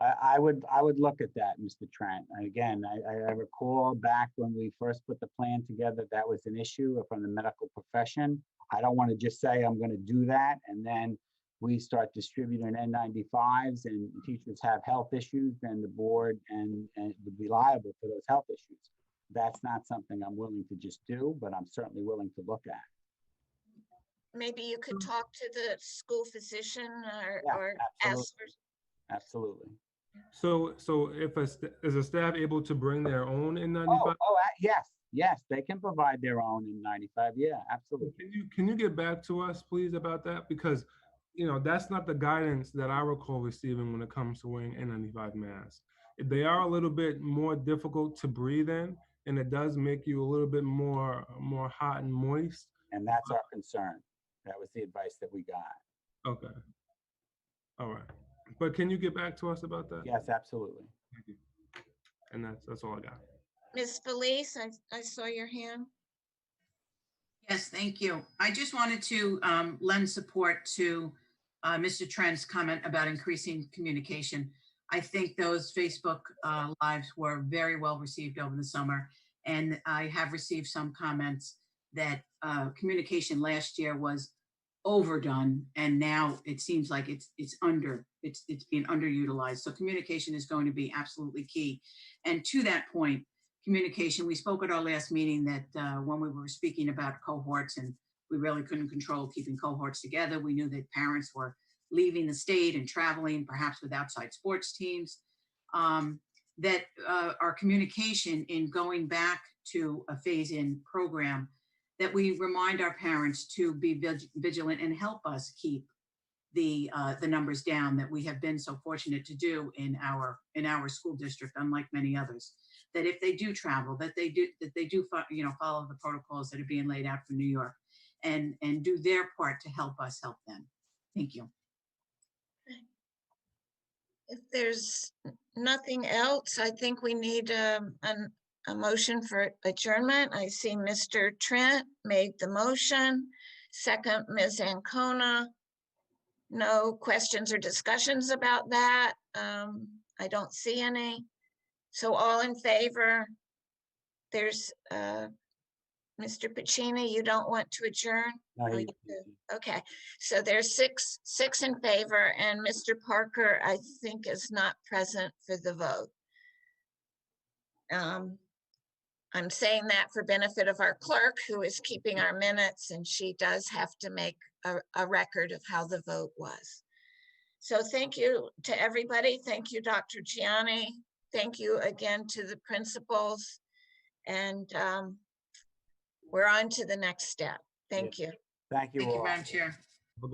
I would look at that, Mr. Trent. Again, I recall back when we first put the plan together, that was an issue from the medical profession. I don't want to just say I'm going to do that and then we start distributing N95s and teachers have health issues, then the board and would be liable for those health issues. That's not something I'm willing to just do, but I'm certainly willing to look at.
Maybe you could talk to the school physician or
absolutely.
ask for.
Absolutely.
So if is a staff able to bring their own N95?
Yes, they can provide their own N95. Yeah, absolutely.
Can you get back to us, please, about that? Because, you know, that's not the guidance that I recall receiving when it comes to wearing N95 masks. They are a little bit more difficult to breathe in, and it does make you a little bit more hot and moist.
And that's our concern. That was the advice that we got.
Okay. All right. But can you get back to us about that?
Yes, absolutely.
Thank you. And that's all I got.
Ms. Felice, I saw your hand.
Yes, thank you. I just wanted to lend support to Mr. Trent's comment about increasing communication. I think those Facebook lives were very well received over the summer. And I have received some comments that communication last year was overdone. And now it seems like it's being underutilized. So communication is going to be absolutely key. And to that point, communication, we spoke at our last meeting that when we were speaking about cohorts and we really couldn't control keeping cohorts together. We knew that parents were leaving the state and traveling perhaps with outside sports teams, that our communication in going back to a phase-in program, that we remind our parents to be vigilant and help us keep the numbers down that we have been so fortunate to do in our school district, unlike many others. That if they do travel, that they do follow the protocols that are being laid out for New York, and do their part to help us help them. Thank you.
If there's nothing else, I think we need a motion for adjournment. I see Mr. Trent made the motion. Second, Ms. Ancona. No questions or discussions about that. I don't see any. So all in favor? There's Mr. Pacini, you don't want to adjourn?
No,
Oh, you do. Okay, so there's six in favor, and Mr. Parker, I think, is not present for the vote. I'm saying that for benefit of our clerk, who is keeping our minutes, and she does have to make a record of how the vote was. So thank you to everybody. Thank you, Dr. Gianni. Thank you again to the principals. And we're on to the next step. Thank you.
Thank you
Thank you,
all.
Madam Chair.